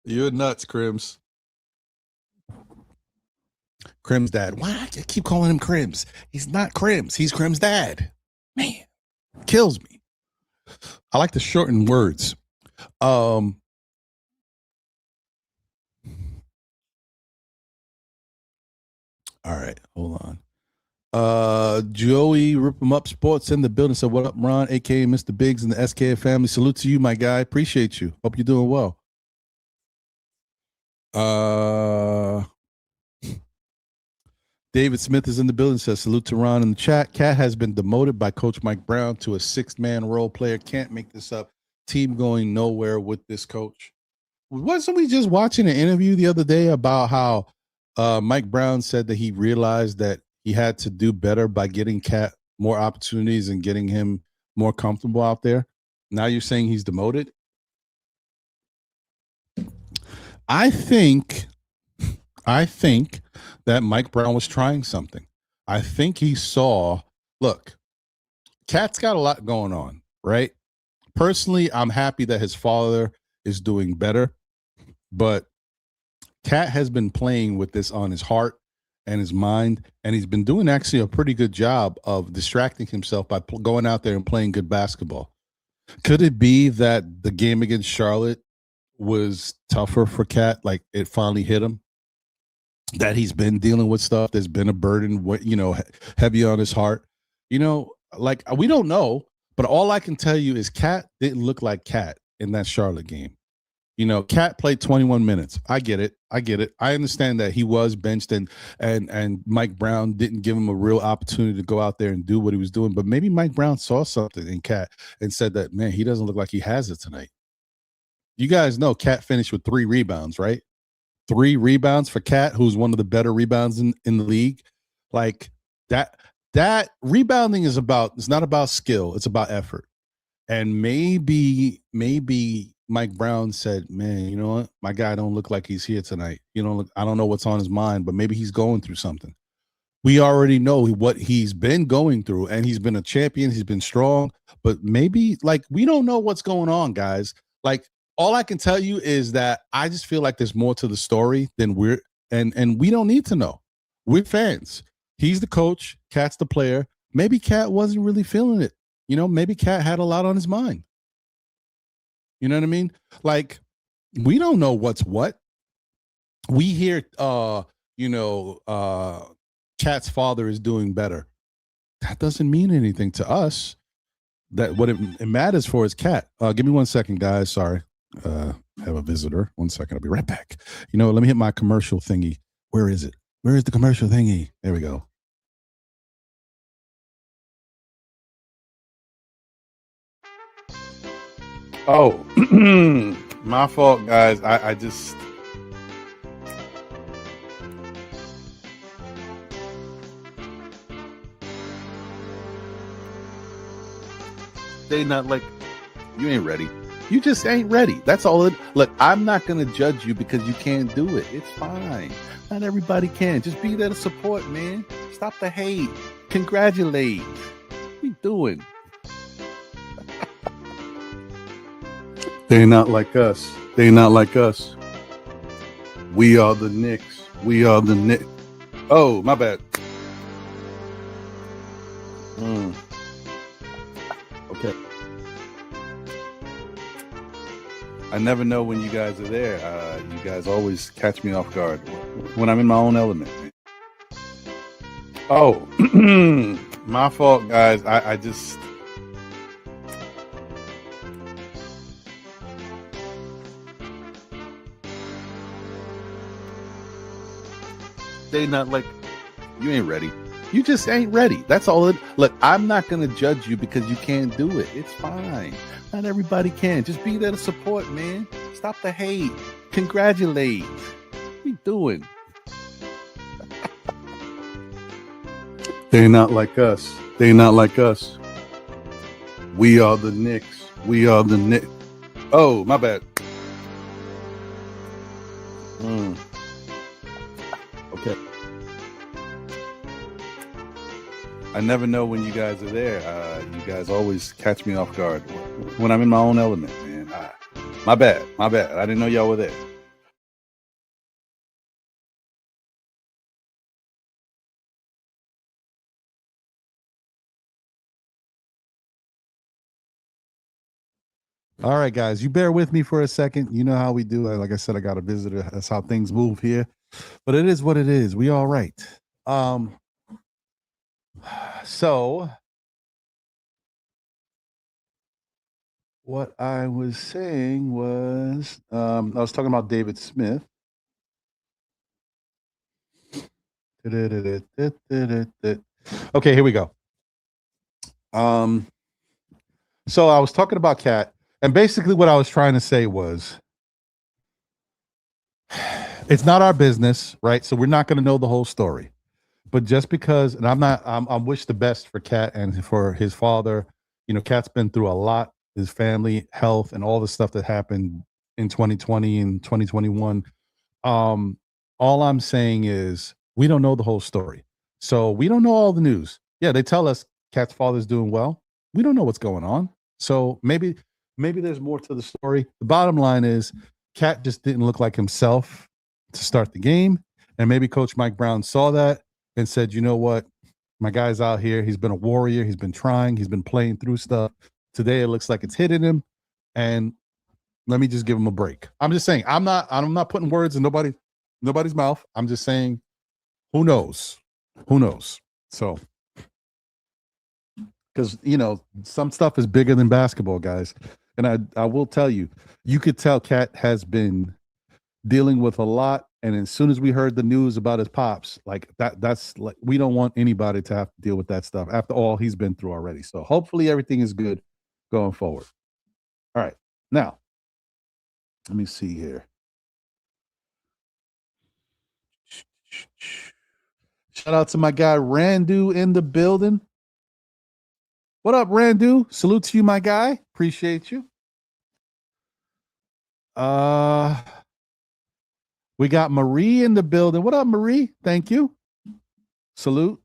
You're nuts, Crims. Crim's dad. Why I keep calling him Crims? He's not Crims. He's Crim's dad. Man, kills me. I like to shorten words. All right, hold on. Joey Rip 'em Up Sports in the building. So what up, Ron, aka Mr. Biggs and the SKF family? Salute to you, my guy. Appreciate you. Hope you're doing well. David Smith is in the building. Says salute to Ron in the chat. Cat has been demoted by Coach Mike Brown to a 6-man role player. Can't make this up. Team going nowhere with this coach. Wasn't we just watching an interview the other day about how Mike Brown said that he realized that he had to do better by getting Cat more opportunities and getting him more comfortable out there? Now you're saying he's demoted? I think that Mike Brown was trying something. I think he saw, look, Cat's got a lot going on, right? Personally, I'm happy that his father is doing better, but Cat has been playing with this on his heart and his mind, and he's been doing actually a pretty good job of distracting himself by going out there and playing good basketball. Could it be that the game against Charlotte was tougher for Cat? Like it finally hit him? That he's been dealing with stuff. There's been a burden, heavy on his heart. Like we don't know, but all I can tell you is Cat didn't look like Cat in that Charlotte game. Cat played 21 minutes. I get it. I understand that he was benched and Mike Brown didn't give him a real opportunity to go out there and do what he was doing. But maybe Mike Brown saw something in Cat and said that, man, he doesn't look like he has it tonight. You guys know Cat finished with 3 rebounds, right? 3 rebounds for Cat, who's one of the better rebounds in the league. Like that rebounding it's not about skill, it's about effort. And maybe Mike Brown said, man, you know what? My guy don't look like he's here tonight. I don't know what's on his mind, but maybe he's going through something. We already know what he's been going through, and he's been a champion. He's been strong, but maybe we don't know what's going on, guys. All I can tell you is that I just feel like there's more to the story than and we don't need to know. We're fans. He's the coach. Cat's the player. Maybe Cat wasn't really feeling it. Maybe Cat had a lot on his mind. You know what I mean? We don't know what's what. We hear, Cat's father is doing better. That doesn't mean anything to us. That what it matters for is Cat. Give me 1 second, guys. Sorry. Have a visitor. 1 second. I'll be right back. Let me hit my commercial thingy. Where is it? Where is the commercial thingy? There we go. Oh, my fault, guys. I just. They not like you ain't ready. You just ain't ready. That's all. Look, I'm not going to judge you because you can't do it. It's fine. Not everybody can. Just be there to support, man. Stop the hate. Congratulate. What are you doing? They're not like us. They're not like us. We are the Knicks. We are the Knicks. Oh, my bad. Okay. I never know when you guys are there. You guys always catch me off guard when I'm in my own element. Oh, my fault, guys. I just. They not like You ain't ready. You just ain't ready. That's all it. Look, I'm not going to judge you because you can't do it. It's fine. Not everybody can. Just be there to support, man. Stop the hate. Congratulate. What you doing? They're not like us. They're not like us. We are the Knicks. We are the Knicks. Oh, my bad. Okay. I never know when you guys are there. You guys always catch me off guard when I'm in my own element, man. My bad. I didn't know y'all were there. All right, guys, you bear with me for a second. You know how we do. Like I said, I got a visitor. That's how things move here. But it is what it is. We all right. So what I was saying was I was talking about David Smith. Okay, here we go. So I was talking about Cat, and basically what I was trying to say was it's not our business, right? So we're not going to know the whole story. But just because, and I wish the best for Cat and for his father. You know, Cat's been through a lot, his family, health, and all the stuff that happened in 2020 and 2021. All I'm saying is we don't know the whole story. So we don't know all the news. Yeah, they tell us Cat's father's doing well. We don't know what's going on. So maybe there's more to the story. The bottom line is Cat just didn't look like himself to start the game. And maybe Coach Mike Brown saw that and said, you know what? My guy's out here. He's been a warrior. He's been trying. He's been playing through stuff. Today it looks like it's hitting him. And let me just give him a break. I'm just saying, I'm not putting words in nobody's mouth. I'm just saying, who knows? Who knows? So, because you know, some stuff is bigger than basketball, guys. And I will tell you, you could tell Cat has been dealing with a lot. And as soon as we heard the news about his pops, like that's like we don't want anybody to have to deal with that stuff after all he's been through already. So hopefully everything is good going forward. All right. Now, let me see here. Shout out to my guy Randu in the building. What up, Randu? Salute to you, my guy. Appreciate you. We got Marie in the building. What up, Marie? Thank you. Salute.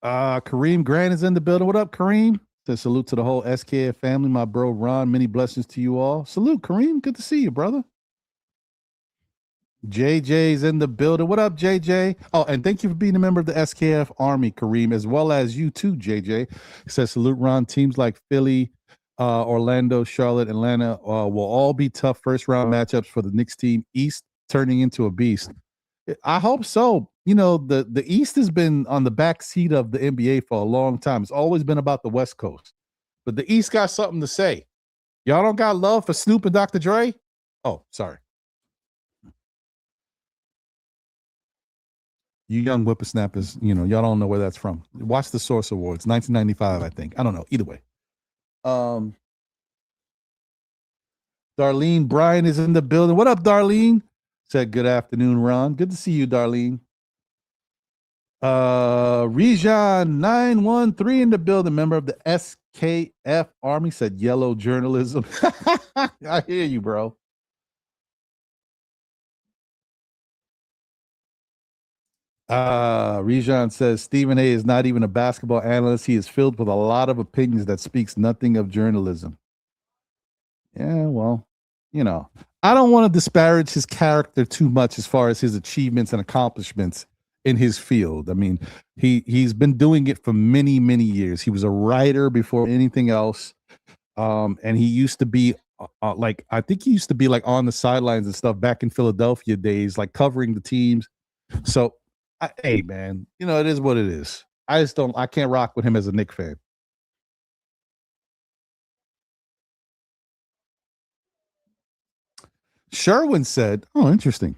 Kareem Grant is in the building. What up, Kareem? Says salute to the whole SKF family, my bro Ron. Many blessings to you all. Salute, Kareem. Good to see you, brother. JJ's in the building. What up, JJ? Oh, and thank you for being a member of the SKF Army, Kareem, as well as you too, JJ. He says salute, Ron. Teams like Philly, Orlando, Charlotte, Atlanta will all be tough first round matchups for the Knicks team. East turning into a beast. I hope so. You know, the East has been on the back seat of the NBA for a long time. It's always been about the West Coast. But the East got something to say. Y'all don't got love for Snoop and Dr. Dre? Oh, sorry. You young whippersnappers, you know, y'all don't know where that's from. Watch the Source Awards, 1995, I think. I don't know. Either way. Darlene Bryan is in the building. What up, Darlene? Said good afternoon, Ron. Good to see you, Darlene. Rejan 913 in the building, member of the SKF Army, said yellow journalism. I hear you, bro. Rejan says Stephen A is not even a basketball analyst. He is filled with a lot of opinions that speaks nothing of journalism. Yeah, well, you know, I don't want to disparage his character too much as far as his achievements and accomplishments in his field. I mean, he's been doing it for many, many years. He was a writer before anything else. And he used to be like, I think he used to be like on the sidelines and stuff back in Philadelphia days, like covering the teams. So, hey, man, you know, it is what it is. I can't rock with him as a Knicks fan. Sherwin said, oh, interesting.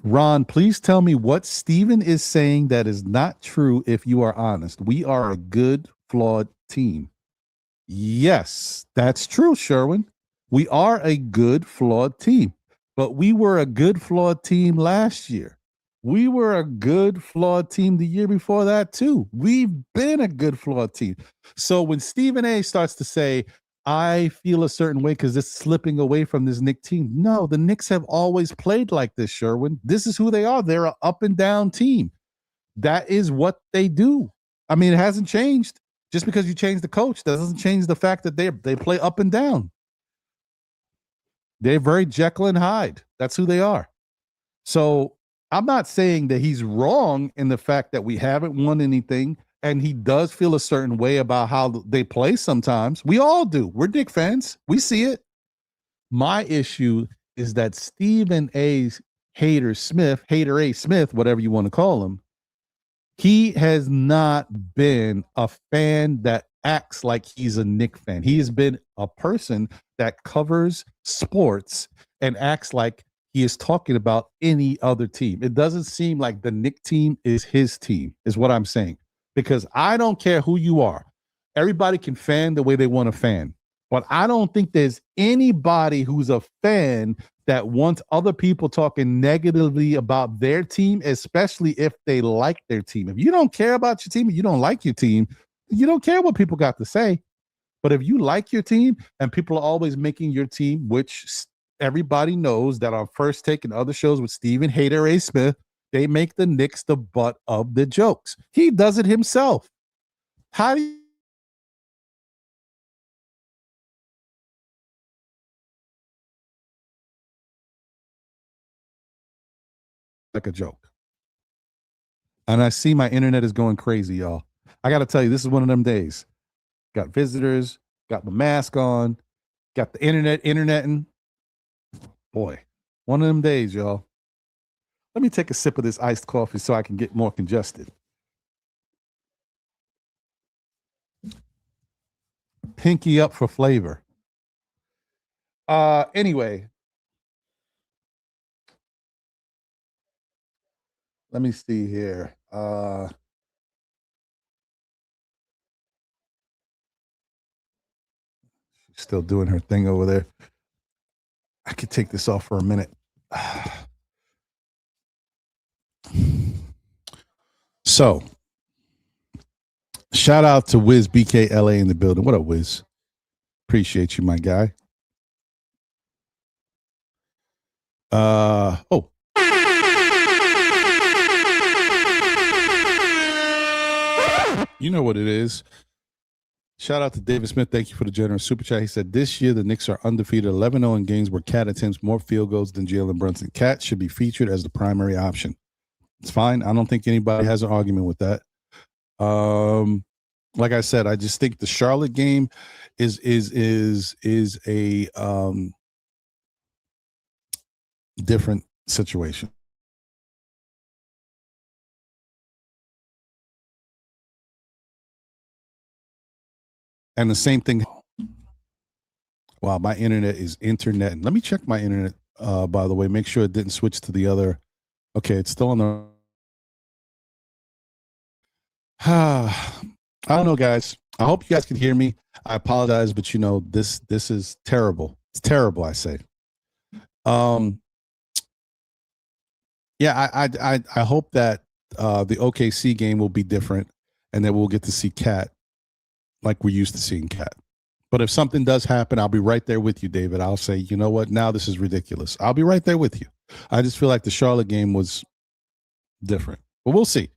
Ron, please tell me what Steven is saying that is not true if you are honest. We are a good, flawed team. Yes, that's true, Sherwin. We are a good, flawed team, but we were a good, flawed team last year. We were a good, flawed team the year before that, too. We've been a good, flawed team. So when Stephen A starts to say, I feel a certain way because it's slipping away from this Knicks team. No, the Knicks have always played like this, Sherwin. This is who they are. They're an up and down team. That is what they do. I mean, it hasn't changed. Just because you change the coach, that doesn't change the fact that they play up and down. They're very Jekyll and Hyde. That's who they are. So I'm not saying that he's wrong in the fact that we haven't won anything, and he does feel a certain way about how they play sometimes. We all do. We're Knicks fans. We see it. My issue is that Stephen A. Hater A. Smith, whatever you want to call him, he has not been a fan that acts like he's a Knicks fan. He has been a person that covers sports and acts like he is talking about any other team. It doesn't seem like the Knicks team is his team, is what I'm saying. Because I don't care who you are. Everybody can fan the way they want to fan. But I don't think there's anybody who's a fan that wants other people talking negatively about their team, especially if they like their team. If you don't care about your team, you don't like your team, you don't care what people got to say. But if you like your team and people are always making your team, which everybody knows that on First Take and other shows with Stephen Hater A. Smith, they make the Knicks the butt of the jokes. He does it himself. How do you like a joke? And I see my internet is going crazy, y'all. I got to tell you, this is one of them days. Got visitors, got the mask on, got the interneting. Boy, one of them days, y'all. Let me take a sip of this iced coffee so I can get more congested. Pinky up for flavor. Anyway, let me see here. She's still doing her thing over there. I could take this off for a minute. So, shout out to Wiz BKLA in the building. What up, Wiz? Appreciate you, my guy. Oh. You know what it is. Shout out to David Smith. Thank you for the generous super chat. He said, this year the Knicks are undefeated 11-0 in games where Cat attempts more field goals than Jalen Brunson. Cat should be featured as the primary option. It's fine. I don't think anybody has an argument with that. Like I said, I just think the Charlotte game is a different situation. And the same thing. Wow, my internet is internet. Let me check my internet, by the way. Make sure it didn't switch to the other. Okay, it's still on the. I don't know, guys. I hope you guys can hear me. I apologize, but you know, this is terrible. It's terrible, I say. Yeah, I hope that the OKC game will be different and that we'll get to see Cat like we're used to seeing Cat. But if something does happen, I'll be right there with you, David. I'll say, you know what? Now this is ridiculous. I'll be right there with you. I just feel like the Charlotte game was different. But we'll see.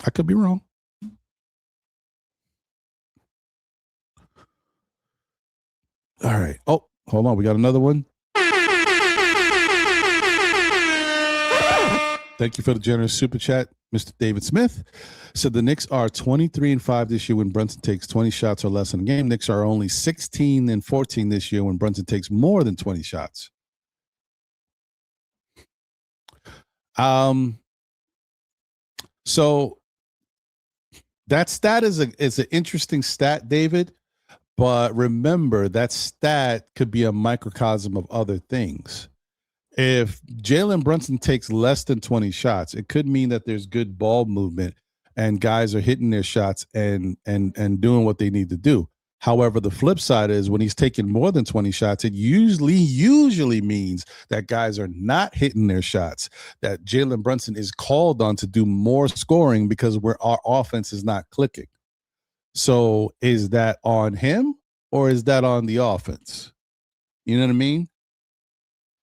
I could be wrong. All right. Oh, hold on. We got another one. Thank you for the generous super chat, Mr. David Smith. Said the Knicks are 23-5 this year when Brunson takes 20 shots or less in a game. Knicks are only 16-14 this year when Brunson takes more than 20 shots. So that stat is an interesting stat, David. But remember, that stat could be a microcosm of other things. If Jalen Brunson takes less than 20 shots, it could mean that there's good ball movement and guys are hitting their shots and doing what they need to do. However, the flip side is when he's taking more than 20 shots, it usually means that guys are not hitting their shots, that Jalen Brunson is called on to do more scoring because our offense is not clicking. So is that on him or is that on the offense? You know what I mean?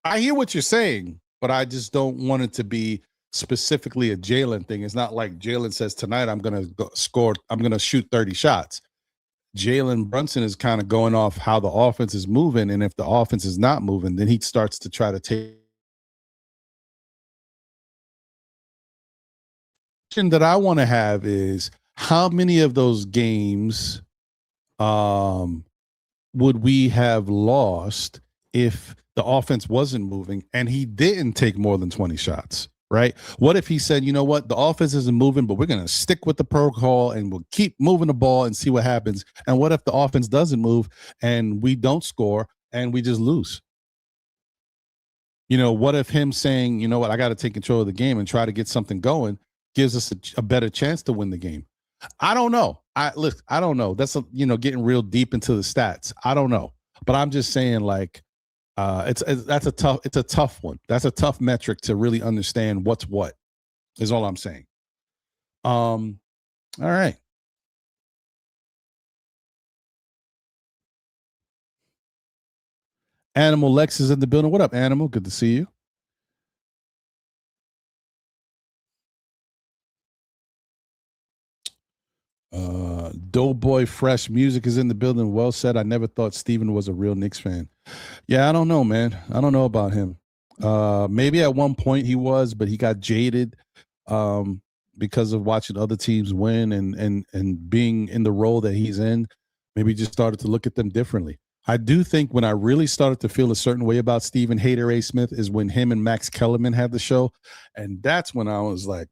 I hear what you're saying, but I just don't want it to be specifically a Jalen thing. It's not like Jalen says tonight I'm going to score, I'm going to shoot 30 shots. Jalen Brunson is kind of going off how the offense is moving, and if the offense is not moving, then he starts to try to take. That I want to have is how many of those games would we have lost if the offense wasn't moving and he didn't take more than 20 shots, right? What if he said, you know what, the offense isn't moving, but we're going to stick with the protocol and we'll keep moving the ball and see what happens? And what if the offense doesn't move and we don't score and we just lose? You know, what if him saying, you know what, I got to take control of the game and try to get something going gives us a better chance to win the game? I don't know. I don't know. That's getting real deep into the stats. I don't know, but I'm just saying, like, it's a tough one. That's a tough metric to really understand what's what. Is all I'm saying. All right. Animal Lex is in the building. What up, Animal? Good to see you. Doughboy Fresh Music is in the building. Well said. I never thought Steven was a real Knicks fan. Yeah, I don't know, man. I don't know about him. Maybe at one point he was, but he got jaded because of watching other teams win and being in the role that he's in. Maybe he just started to look at them differently. I do think when I really started to feel a certain way about Stephen Hader A. Smith is when him and Max Kellerman had the show. And that's when I was like,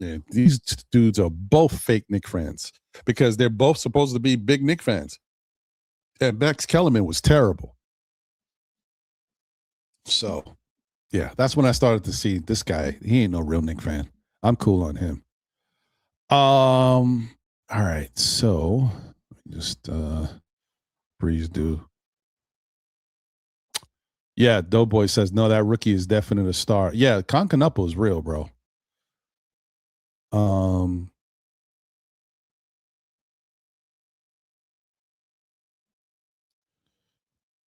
yeah, these dudes are both fake Knick fans because they're both supposed to be big Knick fans. And Max Kellerman was terrible. So, yeah, that's when I started to see this guy. He ain't no real Knick fan. I'm cool on him. All right. So, just breeze do. Yeah, Doughboy says, no, that rookie is definitely a star. Yeah, Concanupo is real, bro.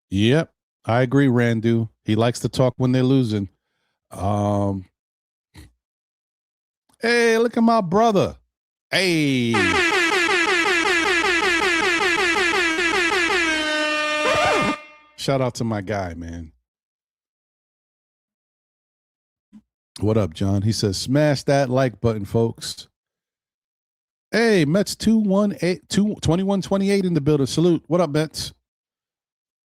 Yep, I agree, Randu. He likes to talk when they're losing. Hey, look at my brother. Hey. Shout out to my guy, man. What up, John? He says, smash that like button, folks. Hey, Mets 2128 in the building. Salute. What up, Mets?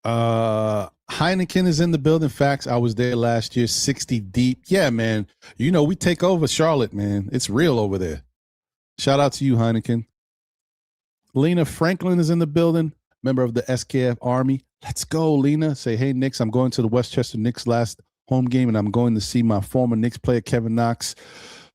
Heineken is in the building. Facts. I was there last year, 60 deep. Yeah, man. You know, we take over Charlotte, man. It's real over there. Shout out to you, Heineken. Lena Franklin is in the building, member of the SKF Army. Let's go, Lena. Say, hey, Knicks, I'm going to the Westchester Knicks last home game, and I'm going to see my former Knicks player, Kevin Knox.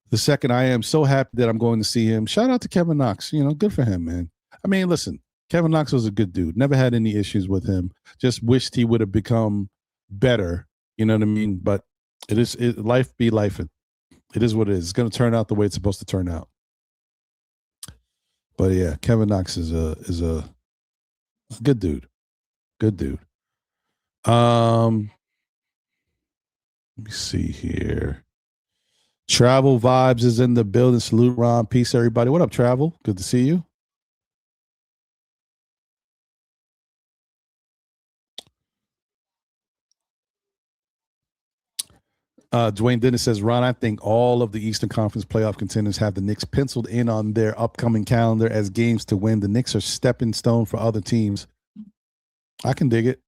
The second, I am so happy that I'm going to see him. Shout out to Kevin Knox. You know, good for him, man. I mean, listen, Kevin Knox was a good dude. Never had any issues with him. Just wished he would have become better. You know what I mean? But life be life. It is what it is. It's going to turn out the way it's supposed to turn out. But yeah, Kevin Knox is a good dude. Good dude. Let me see here. Travel Vibes is in the building. Salute, Ron. Peace, everybody. What up, Travel? Good to see you. Dwayne Dennis says, Ron, I think all of the Eastern Conference playoff contenders have the Knicks penciled in on their upcoming calendar as games to win. The Knicks are stepping stone for other teams. I can dig it.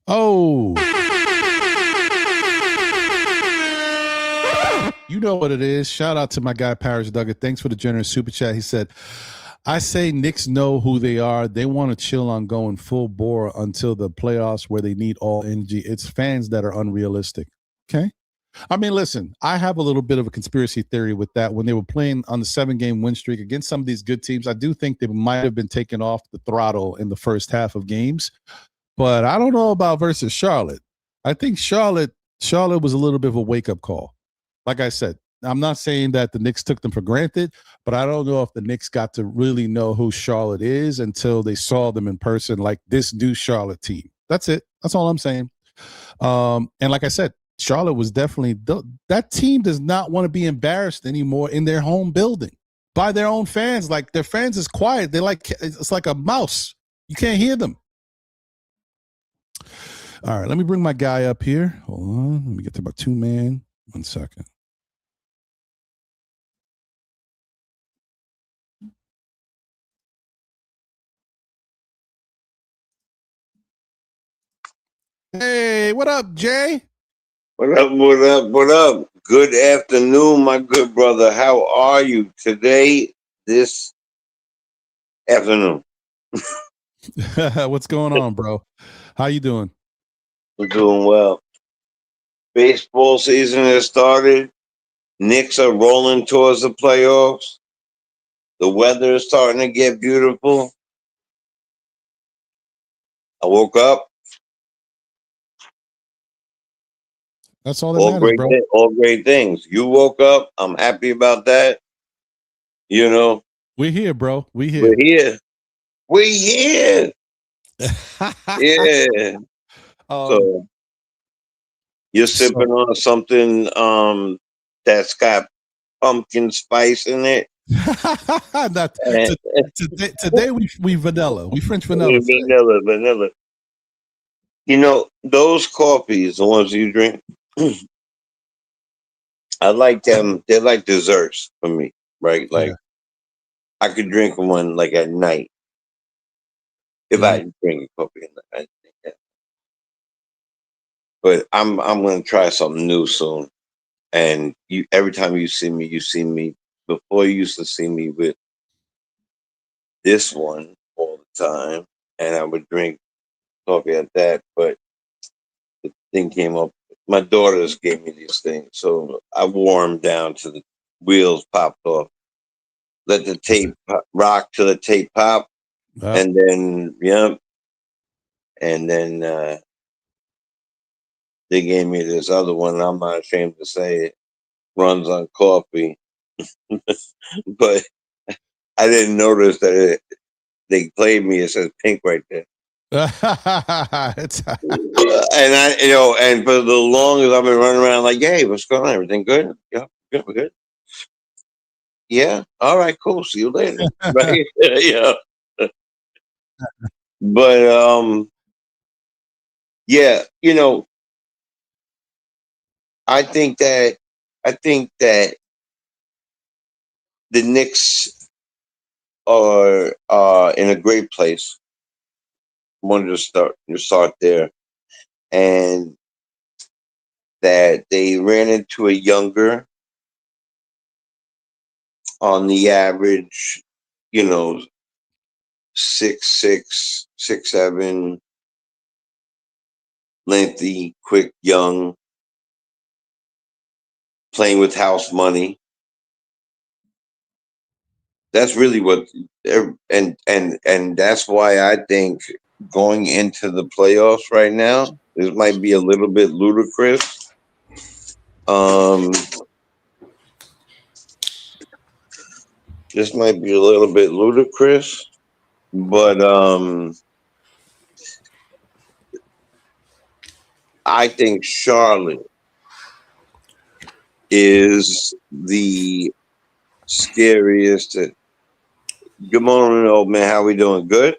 Oh. You You know what it is. Shout out to my guy, Paris Duggar. Thanks for the generous super chat. He said, I say Knicks know who they are. They want to chill on going full bore until the playoffs where they need all energy. It's fans that are unrealistic. Okay. I mean, listen, I have a little bit of a conspiracy theory with that. When they were playing on the 7-game win streak against some of these good teams, I do think they might have been taken off the throttle in the first half of games. But I don't know about versus Charlotte. I think Charlotte was a little bit of a wake-up call. Like I said, I'm not saying that the Knicks took them for granted, but I don't know if the Knicks got to really know who Charlotte is until they saw them in person, like this new Charlotte team. That's it. That's all I'm saying. And like I said, Charlotte was definitely that team does not want to be embarrassed anymore in their home building by their own fans. Like their fans is quiet. It's like a mouse. You can't hear them. All right, let me bring my guy up here. Hold on. Let me get to my 2-man. 1 second. Hey, what up, Jay? What up, what up, what up? Good afternoon, my good brother. How are you today, this afternoon? What's going on, bro? How you doing? I'm doing well. Baseball season has started. Knicks are rolling towards the playoffs. The weather is starting to get beautiful. I woke up. That's all that matters, bro. All great things. You woke up. I'm happy about that. You know. We're here, bro. We're here. We're here. Yeah. So you're sipping on something that's got pumpkin spice in it. Today we vanilla. We French vanilla. Vanilla. You know, those coffees, the ones you drink, I like them. They're like desserts for me, right? Like I could drink one like at night if I drink coffee at night. But I'm gonna try something new soon. And every time you see me. Before you used to see me with this one all the time, and I would drink coffee at that. But the thing came up. My daughters gave me these things, so I wore them down to the wheels popped off. Let the tape rock till the tape pop, and then and then they gave me this other one. I'm not ashamed to say it runs on coffee, but I didn't notice that they played me. It says pink right there. And I, and for the longest I've been running around like, hey, what's going on? Everything good? Yeah, good, we're good. Yeah, all right, cool. See you later. Right? Yeah. But yeah, I think that the Knicks are in a great place. I wanted to start there, and that they ran into a younger, on the average, 6'6", 6'7", lengthy, quick, young, playing with house money. That's really what, and that's why I think going into the playoffs right now, this might be a little bit ludicrous. This might be a little bit ludicrous, but I think Charlotte is the scariest. Good morning, old man. How we doing? Good?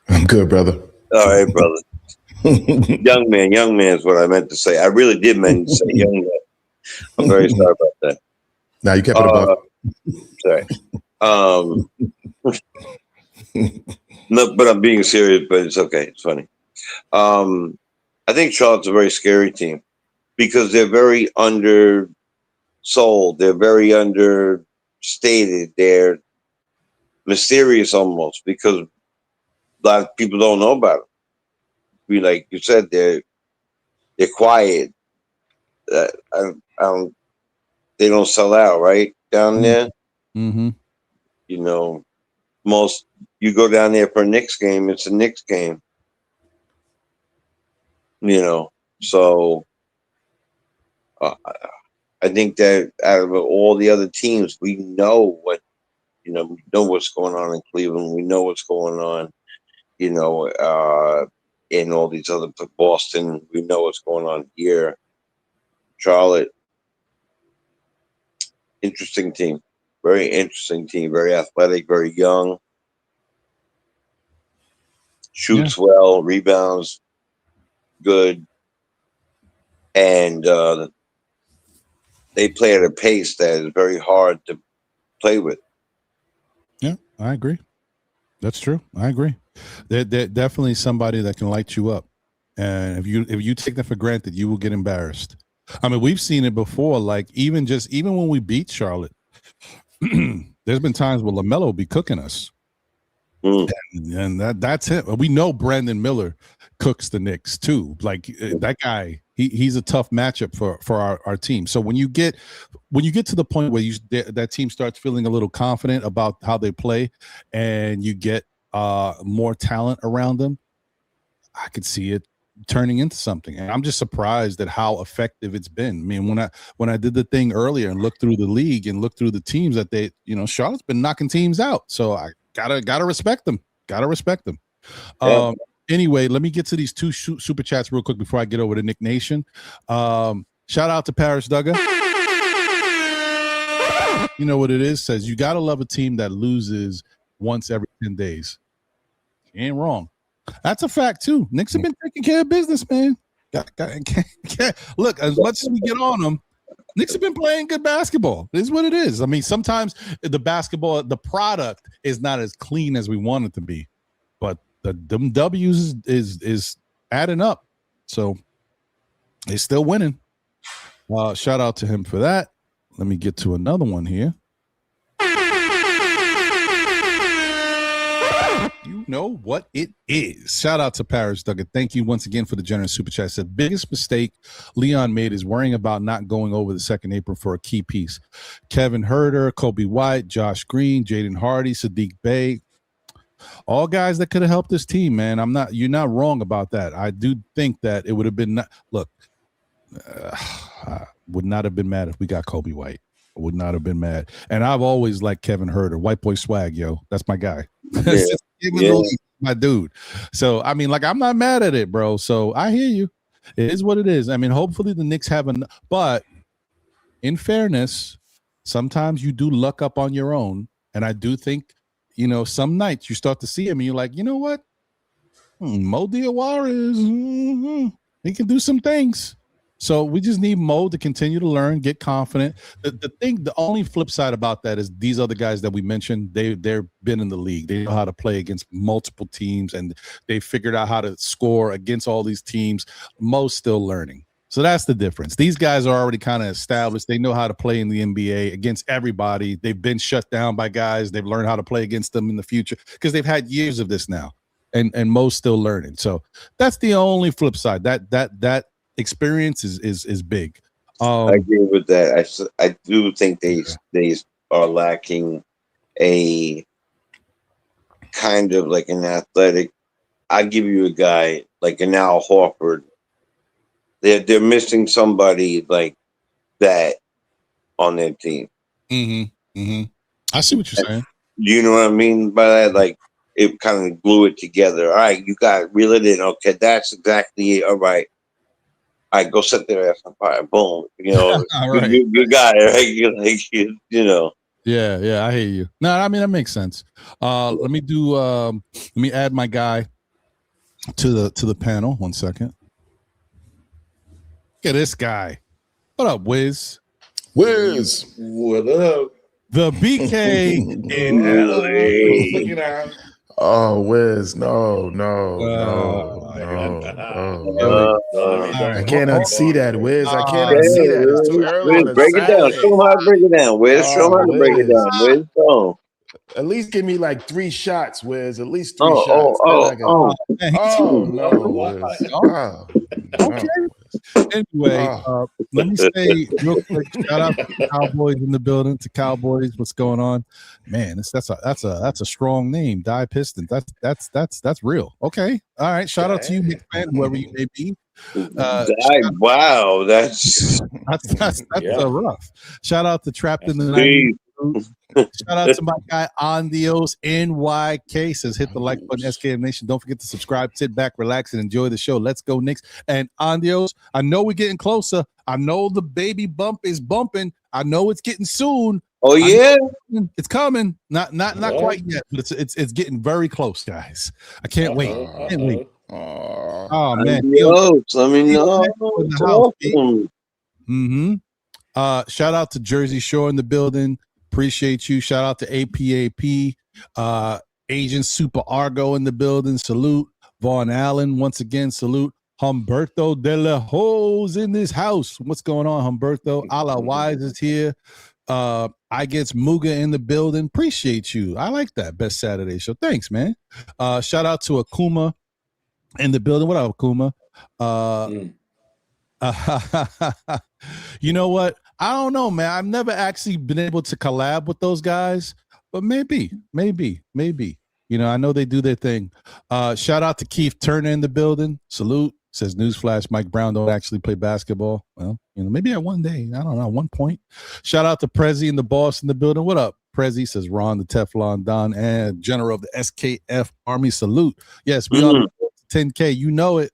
I'm good, brother. All right, brother. Young man is what I meant to say. I really did mean to say young man. I'm very sorry about that. Now you kept it above. Sorry. No, but I'm being serious, but it's okay. It's funny. I think Charlotte's a very scary team because they're very undersized sold. They're very understated. They're mysterious almost because a lot of people don't know about them. Like you said, they're quiet. I don't, they don't sell out right down there. Mm-hmm. You know, most you go down there for a Knicks game, it's a Knicks game. You know, so I think that out of all the other teams, we know what we know what's going on in Cleveland. We know what's going on, in all these other Boston. We know what's going on here. Charlotte, interesting team, very interesting team, very athletic, very young, shoots well, rebounds good, and they play at a pace that is very hard to play with. Yeah, I agree. That's true. I agree. They're definitely somebody that can light you up, and if you take that for granted, you will get embarrassed. I mean, we've seen it before. Like even when we beat Charlotte, there's been times where LaMelo will be cooking us, and that's it. We know Brandon Miller cooks the Knicks too. Like that guy, he's a tough matchup for our team. So when you get to the point where that team starts feeling a little confident about how they play, and you get more talent around them, I could see it turning into something. And I'm just surprised at how effective it's been. I mean, when I did the thing earlier and looked through the league and looked through the teams that Charlotte's been knocking teams out. So I gotta respect them. Yeah. Anyway, let me get to these two super chats real quick before I get over to Nick Nation. Shout out to Paris Duggar. You know what it is? Says you gotta love a team that loses once every 10 days. You ain't wrong. That's a fact too. Knicks have been taking care of business, man. Look, as much as we get on them, Knicks have been playing good basketball. It is what it is. I mean, sometimes the product is not as clean as we want it to be, but them W's is adding up. So they're still winning. Shout out to him for that. Let me get to another one here. You know what it is. Shout out to Paris Duggar. Thank you once again for the generous super chat. Said biggest mistake Leon made is worrying about not going over the second apron for a key piece. Kevin Herter, Kobe White, Josh Green, Jaden Hardy, Sadiq Bey, all guys that could have helped this team, man. You're not wrong about that. I do think that it would have been I would not have been mad if we got Kobe White. I would not have been mad. And I've always liked Kevin Herter, white boy swag, yo. That's my guy. Yeah. My dude. So I mean, like, I'm not mad at it, bro. So I hear you. It is what it is. I mean, hopefully the Knicks have but in fairness, sometimes you do luck up on your own. And I do think, some nights you start to see him and you're like, you know what? Mo Diawara he can do some things. So we just need Mo to continue to learn, get confident. The only flip side about that is these other guys that we mentioned, they've been in the league. They know how to play against multiple teams, and they figured out how to score against all these teams. Mo's still learning. So that's the difference. These guys are already kind of established. They know how to play in the NBA against everybody. They've been shut down by guys. They've learned how to play against them in the future because they've had years of this now. And Mo's still learning. So that's the only flip side. That experience is big. I agree with that. I do think they are lacking a kind of like an athletic. I give you a guy like an Al Horford. They're missing somebody like that on their team. Mm-hmm. Mm-hmm. I see what you're saying. You know what I mean by that? Like it kind of glue it together. All right, you got to reel it in. Okay, that's exactly it. All right, go sit there ass on fire. Boom. Right. You got it. Right? Yeah, I hear you. No, I mean that makes sense. Let me add my guy to the panel. 1 second. Look at this guy. What up, Wiz? Wiz, what up? The BK in LA. Oh, Wiz, no. I can't unsee that, Wiz. I can't Yeah, unsee that. It's too Wiz. early Wiz, on a break it down. Show Saturday. him how to break it down, Wiz. Show him Oh, how to break it Wiz. down, Wiz. Go. At least give me like 3 shots, Wiz. At least 3 Oh, shots. Then I can. Man, Oh no, Wiz. Oh, okay. Anyway, Oh. let me say real quick, shout out to the Cowboys in the building. To Cowboys, what's going on? Man, that's a strong name, Die Pistons. That's real. Okay, all right. Shout out to you, Knicks fan, whoever you may be. Wow, that's That's rough. Shout out to Trapped in the 90s. Shout out to my guy Andios NYK says hit the like button, SKM Nation. Don't forget to subscribe, sit back, relax, and enjoy the show. Let's go, Knicks. And Andios, I know we're getting closer. I know the baby bump is bumping. I know it's getting soon. Oh yeah, it's coming. Not quite yet, but it's getting very close, guys. I can't wait. Can't wait. Oh man. Let me know. Shout out to Jersey Shore in the building. Appreciate you. Shout out to APAP. Agent Super Argo in the building. Salute. Vaughn Allen, once again, salute. Humberto de la Hose in this house. What's going on, Humberto? Ala Wise is here. I gets Muga in the building. Appreciate you. I like that. Best Saturday show. Thanks, man. Shout out to Akuma in the building. What up, Akuma? You know what? I don't know, man. I've never actually been able to collab with those guys, but maybe. You know, I know they do their thing. Shout out to Keith Turner in the building. Salute. Says newsflash, Mike Brown don't actually play basketball. Well, you know, maybe at one day. I don't know, 1 point. Shout out to Prezi and the boss in the building. What up, Prezi? Says Ron, the Teflon Don, and General of the SKF Army. Salute. Yes, we on 10K. You know it.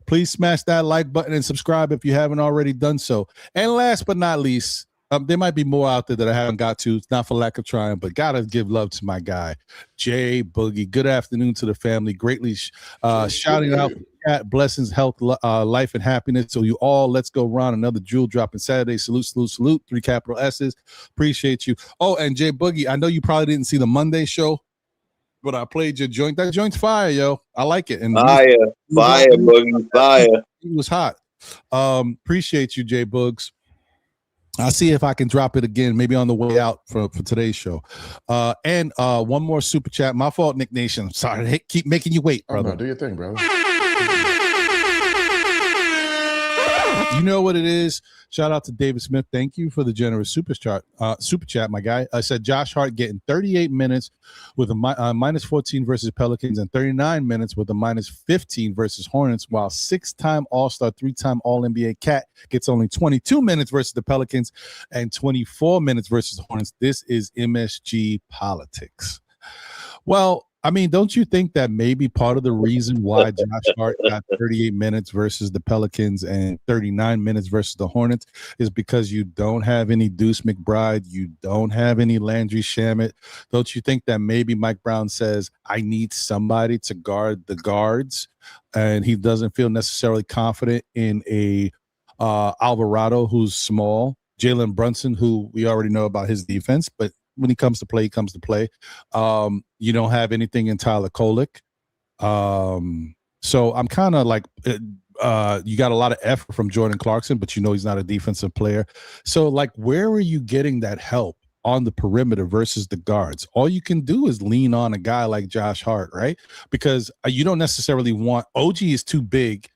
Please smash that like button and subscribe if you haven't already done so. And last but not least, there might be more out there that I haven't got to. It's not for lack of trying, but gotta give love to my guy, Jay Boogie. Good afternoon to the family. Greatly shouting out cat blessings, health, life, and happiness. So you all, let's go, Ron. Another jewel dropping Saturday. Salute. 3 capital S's. Appreciate you. Oh, and Jay Boogie, I know you probably didn't see the Monday show, but I played your joint. That joint's fire, yo. I like it. And fire, Boogie, fire. It was hot. Appreciate you, Jay Boogs. I'll see if I can drop it again, maybe on the way out for today's show. And one more super chat. My fault, Nick Nation. I'm sorry to keep making you wait, brother. No, do your thing, brother. You know what it is. Shout out to David Smith. Thank you for the generous super chat, my guy. I said Josh Hart getting 38 minutes with a minus 14 versus Pelicans and 39 minutes with a minus 15 versus Hornets, while 6-time All-Star, 3-time All-NBA Cat gets only 22 minutes versus the Pelicans and 24 minutes versus Hornets. This is MSG politics. Well, I mean, don't you think that maybe part of the reason why Josh Hart got 38 minutes versus the Pelicans and 39 minutes versus the Hornets is because you don't have any Deuce McBride, you don't have any Landry Shamet? Don't you think that maybe Mike Brown says, I need somebody to guard the guards, and he doesn't feel necessarily confident in a Alvarado who's small, Jalen Brunson, who we already know about his defense, but when he comes to play, he comes to play. You don't have anything in Tyler Kolek. So I'm kind of like, you got a lot of effort from Jordan Clarkson, but you know he's not a defensive player. So, like, where are you getting that help on the perimeter versus the guards? All you can do is lean on a guy like Josh Hart, right? Because you don't necessarily want – OG is too big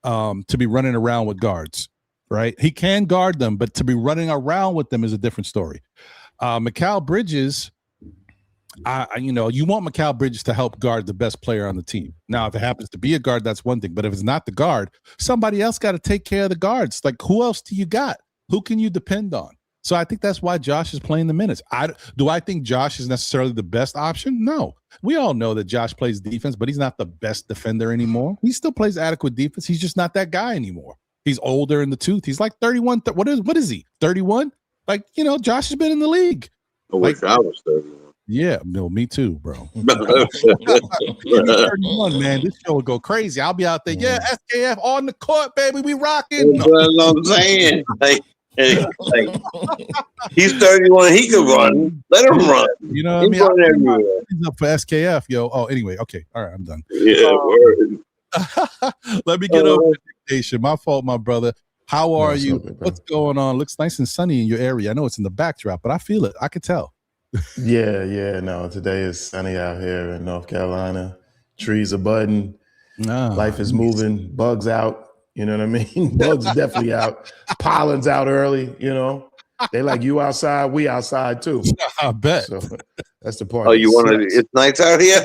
to be running around with guards, right? He can guard them, but to be running around with them is a different story. Mikal Bridges, you want Mikal Bridges to help guard the best player on the team. Now, if it happens to be a guard, that's one thing. But if it's not the guard, somebody else got to take care of the guards. Like, who else do you got? Who can you depend on? So I think that's why Josh is playing the minutes. Do I think Josh is necessarily the best option? No. We all know that Josh plays defense, but he's not the best defender anymore. He still plays adequate defense. He's just not that guy anymore. He's older in the tooth. He's like 31. What is he? 31? Like, Josh has been in the league. I wish I was 31. Yeah, no, me too, bro. 31, man. This show would go crazy. I'll be out there. Yeah, SKF on the court, baby. We rocking. That's what I'm saying. Like, Like, he's 31. He can run. Let him run. You know what I He's mean? running everywhere. He's up for SKF, yo. Oh, anyway, okay. All right, I'm done. Yeah, word. Let me get over the dictation. My fault, my brother. How are you? Good, What's going on? Looks nice and sunny in your area. I know it's in the backdrop, but I feel it. I can tell. No. Today is sunny out here in North Carolina. Trees are budding. Life is moving. Bugs out. You know what I mean? Bugs definitely out. Pollen's out early. You know, they like you outside. We outside too. I bet. So that's the part. Oh, you want to? It's nice out here.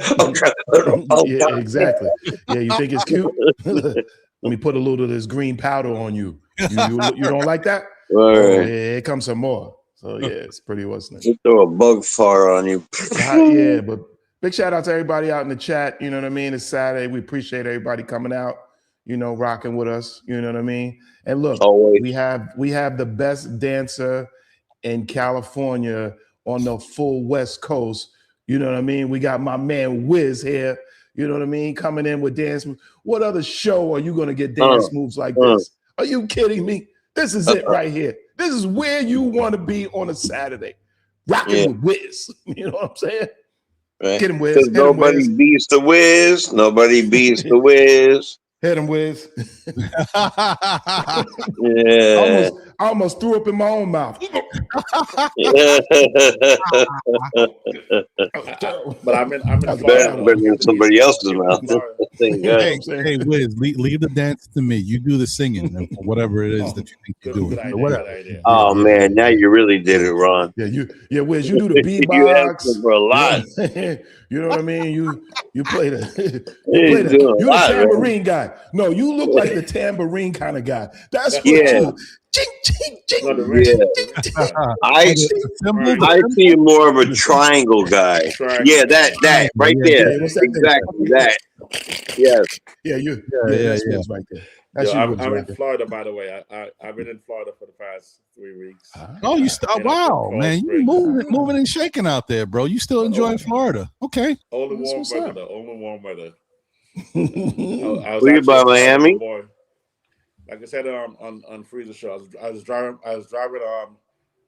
Yeah, exactly. Yeah, you think it's cute? Let me put a little of this green powder on you. You don't like that? Oh, yeah, here comes some more. So yeah, it's pretty what's next. Just throw a bug fart on you. Yeah, but big shout out to everybody out in the chat. You know what I mean? It's Saturday. We appreciate everybody coming out, you know, rocking with us. You know what I mean? And look, we have the best dancer in California on the full West Coast. You know what I mean? We got my man Wiz here. You know what I mean? Coming in with dance moves. What other show are you going to get dance moves like this? Are you kidding me? This is it right here. This is where you want to be on a Saturday. Rocking with Wiz. You know what I'm saying? Right. Get him, Wiz. Nobody beats the Wiz. Nobody beats the Wiz. Hit him, Wiz. Yeah. I almost threw up in my own mouth. But I'm in better than somebody else's mouth. Hey, Wiz, leave the dance to me. You do the singing and whatever it is that you think you're doing. Good idea. Oh man, now you really did it, Ron. Yeah, Wiz, you do the beatbox. For a lot. You know what I mean? You play you're the tambourine guy. No, you look like the tambourine kind of guy. That's what you. Ching, ching, ching. I see you more of a triangle guy. Yeah, that right there. Exactly that. Yes. Yeah, that's right there. That's I'm in Florida, by the way. I've been in Florida for the past 3 weeks. Oh, wow, man, you moving and shaking out there, bro. You still enjoying Florida? Okay. Only warm weather. I Were you by Miami? Like I said on Freezer Show, I was driving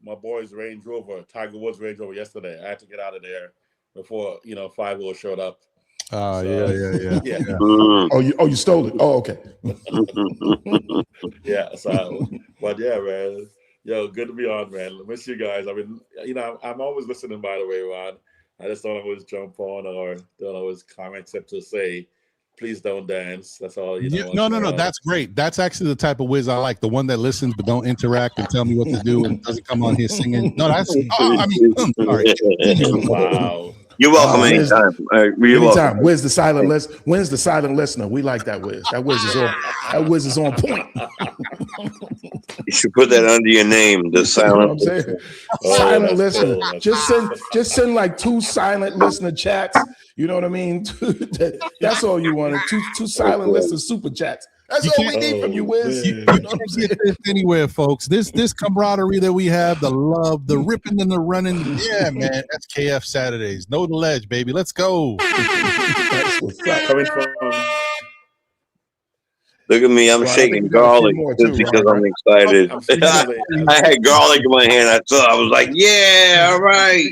my boy's Range Rover, Tiger Woods Range Rover yesterday. I had to get out of there before 5-0 showed up. Oh, yeah. Oh, you stole it. Oh, okay. Yeah. So, but yeah, man. Yo, good to be on, man. Miss you guys. I mean, I'm always listening. By the way, Ron. I just don't always jump on or don't always comment except to say, please don't dance. That's all. No. That's great. That's actually the type of Wiz I like. The one that listens but don't interact and tell me what to do and doesn't come on here singing. No, that's. Sorry. Wow. You're welcome anytime. Anytime. Where's the silent listener? When's the silent listener? We like that Wiz. That Wiz is on point. You should put that under your name, the silent listener. Silent listener. Just send like 2 silent listener chats. You know what I mean? That's all you wanted. Two silent listener super chats. That's all we need from you, Wiz. You know what I'm saying? Anywhere, folks. This camaraderie that we have, the love, the ripping and the running. Yeah, man. That's KF Saturdays. Know the ledge, baby. Let's go. That's what's up. Coming from. Look at me. I'm shaking garlic just because I'm excited. I had garlic in my hand. I was like, yeah, all right.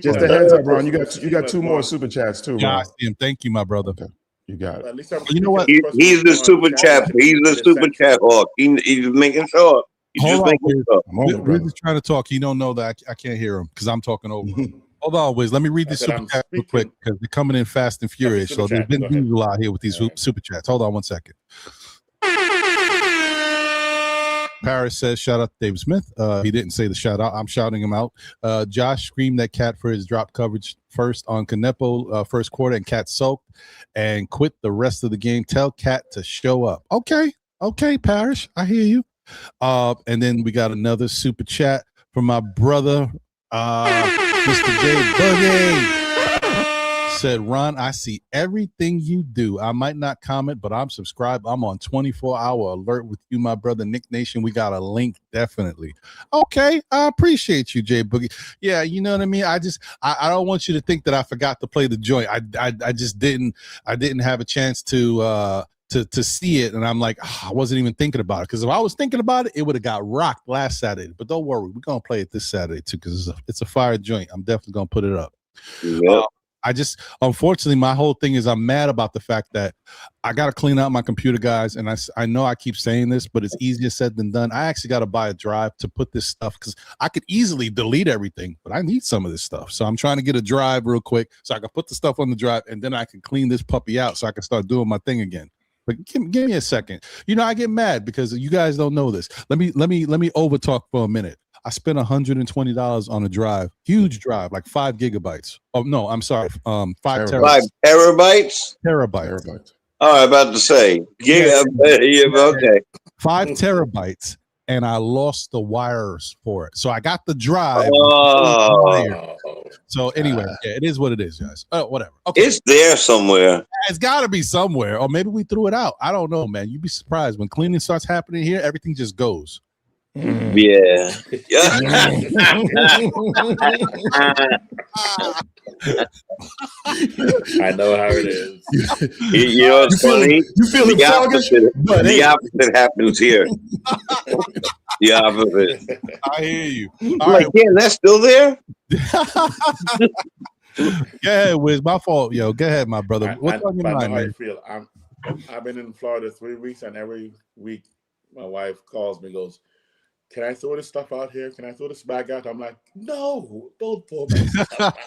Just a heads up, Ron. You got 2 more super chats too. Yeah, I see him. Thank you, my brother. Okay. You got it. You know what? He's the super chat. He's the super chat hawk. He's making sure. We're just trying to talk. He don't know that I can't hear him because I'm talking over him. Hold on, Wiz. Let me read this super chat real quick because they're coming in fast and furious. So there's been news a lot here with these super chats. Hold on 1 second. Paris says, shout out to David Smith. He didn't say the shout out. I'm shouting him out. Josh screamed at Cat for his drop coverage first on Canepo first quarter, and Cat soaked and quit the rest of the game. Tell Cat to show up. Okay, Parrish. I hear you. And then we got another super chat from my brother, Mr. J Boogie. Said, Ron, I see everything you do. I might not comment, but I'm subscribed. I'm on 24-hour alert with you, my brother. Nick Nation, we got a link, definitely. Okay, I appreciate you, Jay Boogie. Yeah, you know what I mean? I don't want you to think that I forgot to play the joint. I just didn't have a chance to to see it, and I'm like, I wasn't even thinking about it, because if I was thinking about it, it would have got rocked last Saturday. But don't worry, we're gonna play it this Saturday too, because it's a fire joint. I'm definitely gonna put it up. Yep. I just, unfortunately, my whole thing is I'm mad about the fact that I got to clean out my computer, guys. And I know I keep saying this, but it's easier said than done. I actually got to buy a drive to put this stuff, because I could easily delete everything, but I need some of this stuff. So I'm trying to get a drive real quick so I can put the stuff on the drive, and then I can clean this puppy out so I can start doing my thing again. But give me a second. I get mad because you guys don't know this. Let me over talk for a minute. I spent $120 on a drive, huge drive, like 5 gigabytes. Oh no, I'm sorry, 5 5 terabytes. Terabytes. Oh, I'm about to say, okay. 5 terabytes, and I lost the wires for it. So I got the drive. Oh. So anyway, yeah, it is what it is, guys. Whatever. Okay. It's there somewhere. It's got to be somewhere, or maybe we threw it out. I don't know, man. You'd be surprised when cleaning starts happening here. Everything just goes. Yeah. I know how it is. You know what's funny? You feel the opposite happens here. The opposite. I hear you. All right. Yeah, that's still there? Go ahead, Wiz. My fault, yo. Go ahead, my brother. What's on your mind, man? I feel I've been in Florida 3 weeks, and every week my wife calls me, goes, "Can I throw this stuff out here? Can I throw this bag out?" I'm like, "No, don't throw my stuff out."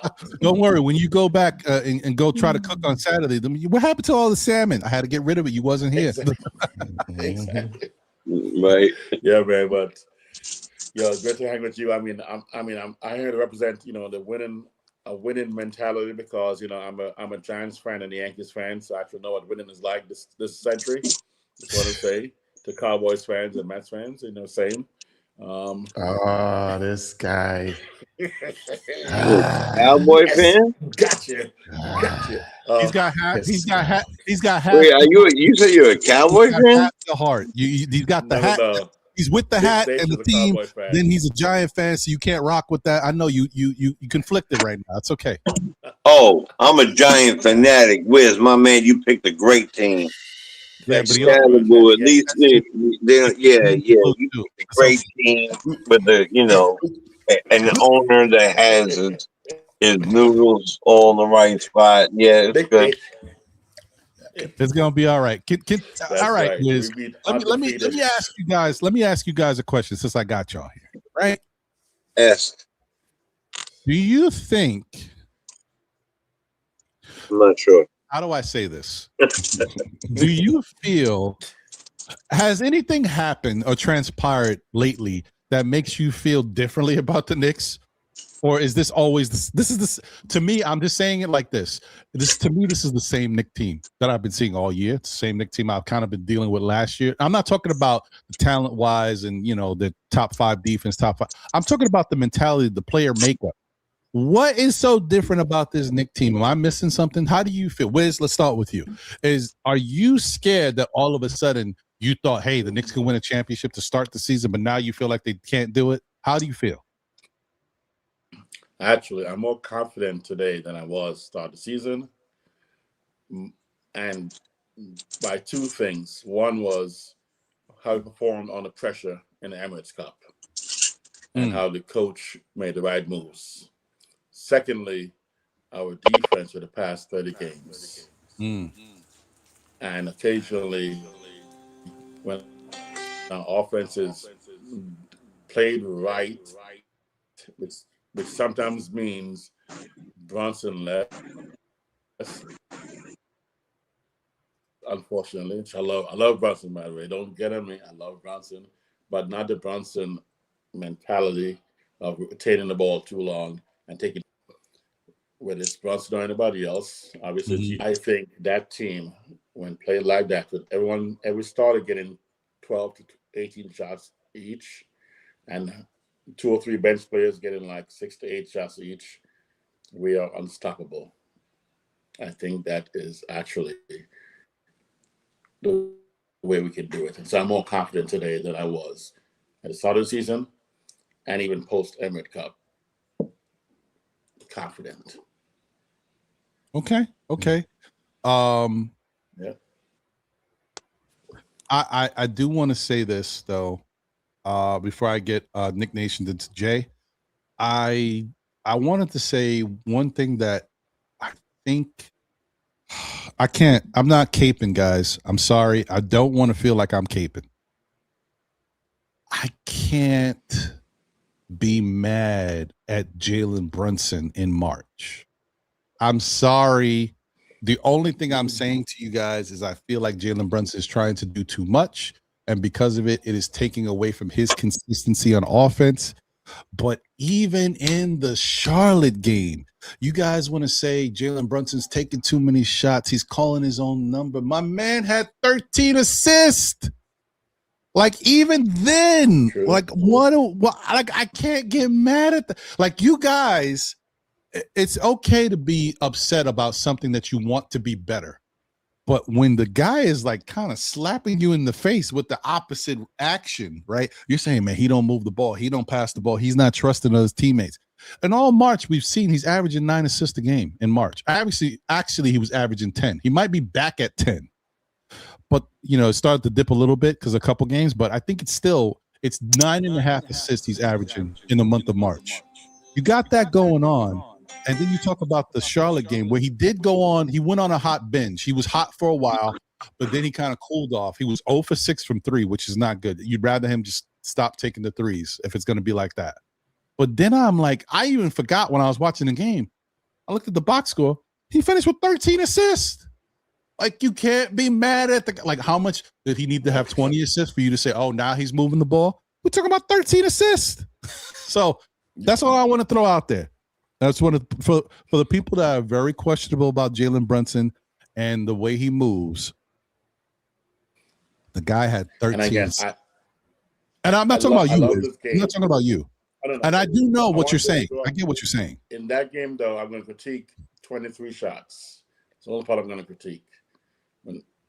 Don't worry. When you go back and go try to cook on Saturday, what happened to all the salmon? I had to get rid of it. You wasn't here. Exactly. Right. Yeah, man. But great to hang with you. I here to represent a winning mentality, because I'm a Giants fan and a Yankees fan, so I actually know what winning is like this century. Just want to say to Cowboys fans and Mets fans, same. This guy. Cowboy fan? Gotcha. He's got hat. He's got hat. Wait, you said you're a Cowboy fan? The heart. He's got the hat. No. He's with the hat and the team. Then he's a Giant fan, so you can't rock with that. I know you conflicted right now. It's okay. Oh, I'm a Giant fanatic. Where's my man? You picked a great team. Yeah, but at least, you picked a great team with an owner that has his noodles all in the right spot. Yeah, it's good. It's gonna be all right. All right, Liz. Let me ask you guys. Let me ask you guys a question, since I got y'all here. Right? Yes. Do you think? I'm not sure. How do I say this? Do you feel? Has anything happened or transpired lately that makes you feel differently about the Knicks? Or is this always this is this to me? I'm just saying it like this. This is the same Knicks team that I've been seeing all year. It's the same Knicks team I've kind of been dealing with last year. I'm not talking about the talent wise and the top 5 defense, top 5. I'm talking about the mentality, the player makeup. What is so different about this Knicks team? Am I missing something? How do you feel? Wiz, let's start with you. Are you scared that all of a sudden you thought, hey, the Knicks can win a championship to start the season, but now you feel like they can't do it? How do you feel? Actually, I'm more confident today than I was start the season. And by 2 things. One was how we performed under pressure in the Emirates Cup and how the coach made the right moves. Secondly, our defense for the past 30 games. And occasionally, when our offense is played right, which sometimes means Brunson left. Unfortunately, which I love Brunson, by the way. Don't get at me. I love Brunson, but not the Brunson mentality of retaining the ball too long and taking, whether it's Brunson or anybody else. Obviously, I think that team, when played like that, with every starter getting 12 to 18 shots each, and 2 or 3 bench players getting like 6 to 8 shots each, we are unstoppable. I think that is actually the way we can do it. And so I'm more confident today than I was at the start of the season and even post Emirates Cup. Confident. Okay. Yeah. I do want to say this though, before I get Nick Nation to Jay. I wanted to say one thing that I think I can't. I'm not caping, guys. I'm sorry. I don't want to feel like I'm caping. I can't be mad at Jalen Brunson in March. I'm sorry. The only thing I'm saying to you guys is I feel like Jalen Brunson is trying to do too much. And because of it, it is taking away from his consistency on offense. But even in the Charlotte game, you guys want to say Jalen Brunson's taking too many shots. He's calling his own number. My man had 13 assists. Like even then, True. like what? Like I can't get mad at like you guys. It's okay to be upset about something that you want to be better. But when the guy is like kind of slapping you in the face with the opposite action, right? You're saying, man, he don't move the ball. He don't pass the ball. He's not trusting his teammates. And all March, we've seen he's averaging 9 assists a game in March. Actually, he was averaging 10. He might be back at 10. But, you know, it started to dip a little bit because a couple games. But I think it's 9.5 assists he's averaging in the month of March. You got that going on. And then you talk about the Charlotte game where he went on a hot binge. He was hot for a while, but then he kind of cooled off. He was 0 for 6 from 3, which is not good. You'd rather him just stop taking the threes if it's going to be like that. But then I'm like, I even forgot when I was watching the game. I looked at the box score. He finished with 13 assists. Like, you can't be mad at like, how much did he need to have 20 assists for you to say, oh, now he's moving the ball? We're talking about 13 assists. So that's all I want to throw out there. That's for the people that are very questionable about Jalen Brunson and the way he moves. The guy had 13. And again, I'm not talking about you. I'm not talking about you. And I do know what you're saying. I get what you're saying. In that game, though, I'm going to critique 23 shots. It's the only part I'm going to critique.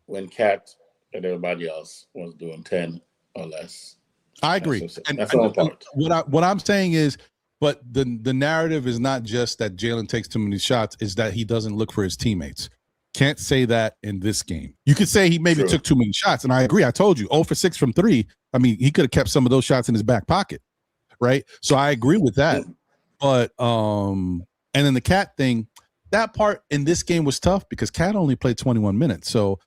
When Cat and everybody else was doing 10 or less. I agree. That's the only part. What I'm saying is, but the narrative is not just that Jalen takes too many shots, is that he doesn't look for his teammates. Can't say that in this game. You could say he maybe took too many shots, and I agree. I told you, 0 for 6 from 3. I mean, he could have kept some of those shots in his back pocket, right? So I agree with that. But and then the Cat thing, that part in this game was tough because Cat only played 21 minutes. So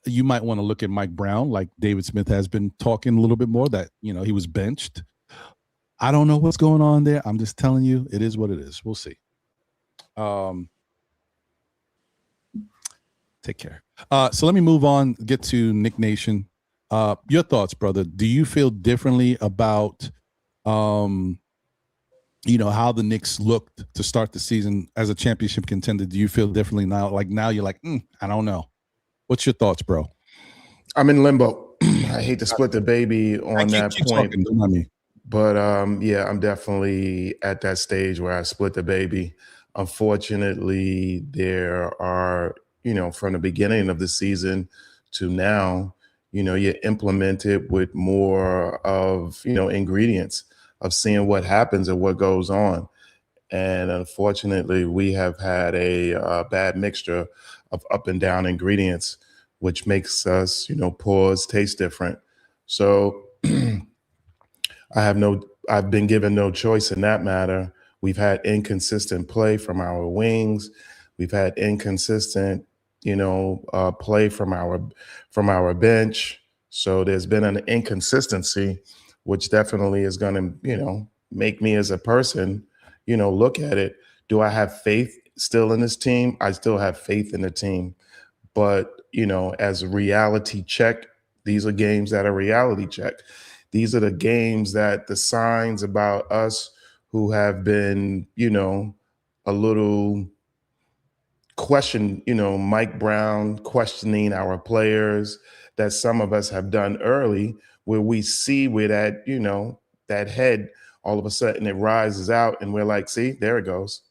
you might want to look at Mike Brown, like David Smith has been talking a little bit more, that, you know, he was benched. I don't know what's going on there. I'm just telling you, it is what it is. We'll see. Take care. So let me move on, get to Nick Nation. Your thoughts, brother. Do you feel differently about, you know, how the Knicks looked to start the season as a championship contender? Do you feel differently now? Like now you're like, I don't know. What's your thoughts, bro? I'm in limbo. I hate to split the baby on that point. But yeah, I'm definitely at that stage where I split the baby. Unfortunately, there are, you know, from the beginning of the season to now, you know, you implement it with more of, you know, ingredients of seeing what happens and what goes on. And unfortunately, we have had a bad mixture of up and down ingredients, which makes us, you know, pause, taste different. So I've been given no choice in that matter. We've had inconsistent play from our wings. We've had inconsistent, you know, play from our bench. So there's been an inconsistency, which definitely is going to, you know, make me as a person, you know, look at it. Do I have faith still in this team? I still have faith in the team. But, you know, as a reality check, these are games that are reality check. These are the games that the signs about us who have been, you know, a little question, you know, Mike Brown questioning our players, that some of us have done early, where we see where that, you know, that head, all of a sudden it rises out and we're like, see, there it goes.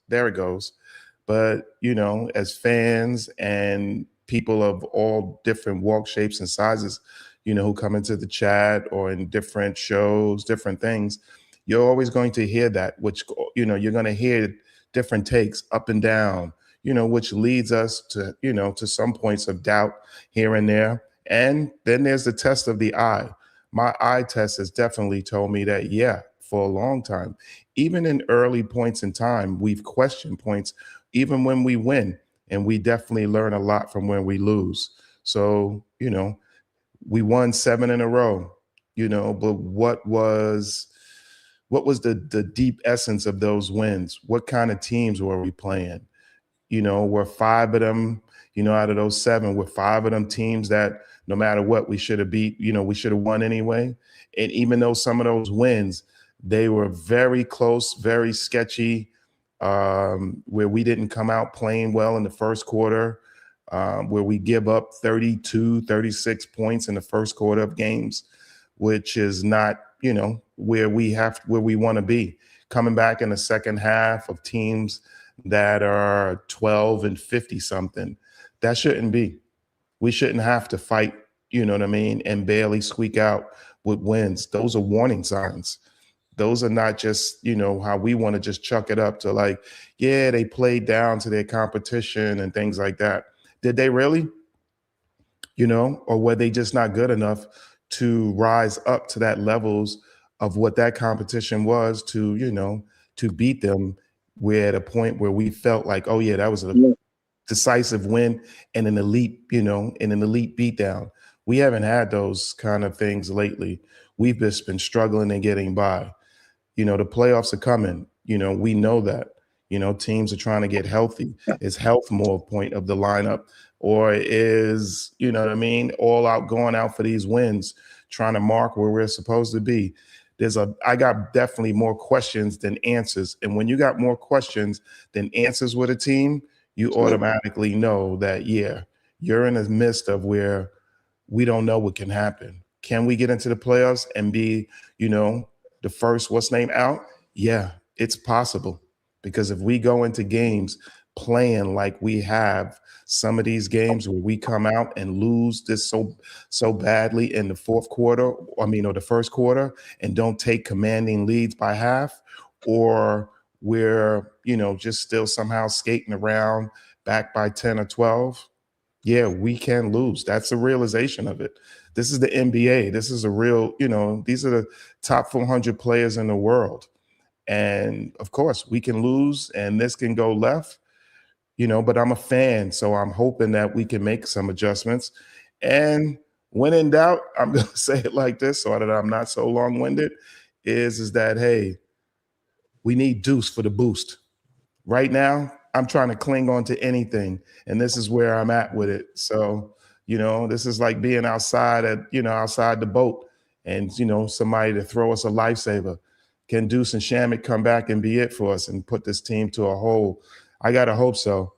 But, you know, as fans and people of all different walks, shapes, and sizes, you know, who come into the chat or in different shows, different things, you're always going to hear that, which, you know, you're going to hear different takes up and down, you know, which leads us to, you know, to some points of doubt here and there. And then there's the test of the eye. My eye test has definitely told me that, yeah, for a long time, even in early points in time, we've questioned points, even when we win. And we definitely learn a lot from when we lose. So, we won 7 in a row, but what was the deep essence of those wins? What kind of teams were we playing? Were 5 of them, out of those 7, were 5 of them teams that no matter what we should have beat, we should have won anyway. And even though some of those wins, they were very close, very sketchy, where we didn't come out playing well in the first quarter, where we give up 32, 36 points in the first quarter of games, which is not, where we want to be. Coming back in the second half of teams that are 12 and 50 something, that shouldn't be. We shouldn't have to fight, and barely squeak out with wins. Those are warning signs. Those are not just, how we want to just chuck it up to like, yeah, they played down to their competition and things like that. Did they really? Or were they just not good enough to rise up to that levels of what that competition was to, to beat them? We're at a point where we felt like, oh yeah, that was a decisive win and an elite, and an elite beatdown. We haven't had those kind of things lately. We've just been struggling and getting by. The playoffs are coming. We know that. Teams are trying to get healthy. Is health more point of the lineup, or is, all out going out for these wins, trying to mark where we're supposed to be? I got definitely more questions than answers. And when you got more questions than answers with a team, you automatically know that, yeah, you're in the midst of where we don't know what can happen. Can we get into the playoffs and be, the first what's name out? Yeah, it's possible. Because if we go into games playing like we have some of these games where we come out and lose this so badly in the fourth quarter, or the first quarter, and don't take commanding leads by half, or we're, just still somehow skating around back by 10 or 12, yeah, we can lose. That's the realization of it. This is the NBA. This is a real, these are the top 400 players in the world. And of course, we can lose and this can go left, but I'm a fan. So I'm hoping that we can make some adjustments. And when in doubt, I'm going to say it like this so that I'm not so long-winded, is that, hey, we need Deuce for the boost. Right now, I'm trying to cling on to anything. And this is where I'm at with it. So, this is like being outside outside the boat and, somebody to throw us a lifesaver. Can Deuce and Shamit come back and be it for us and put this team to a whole? I got to hope so.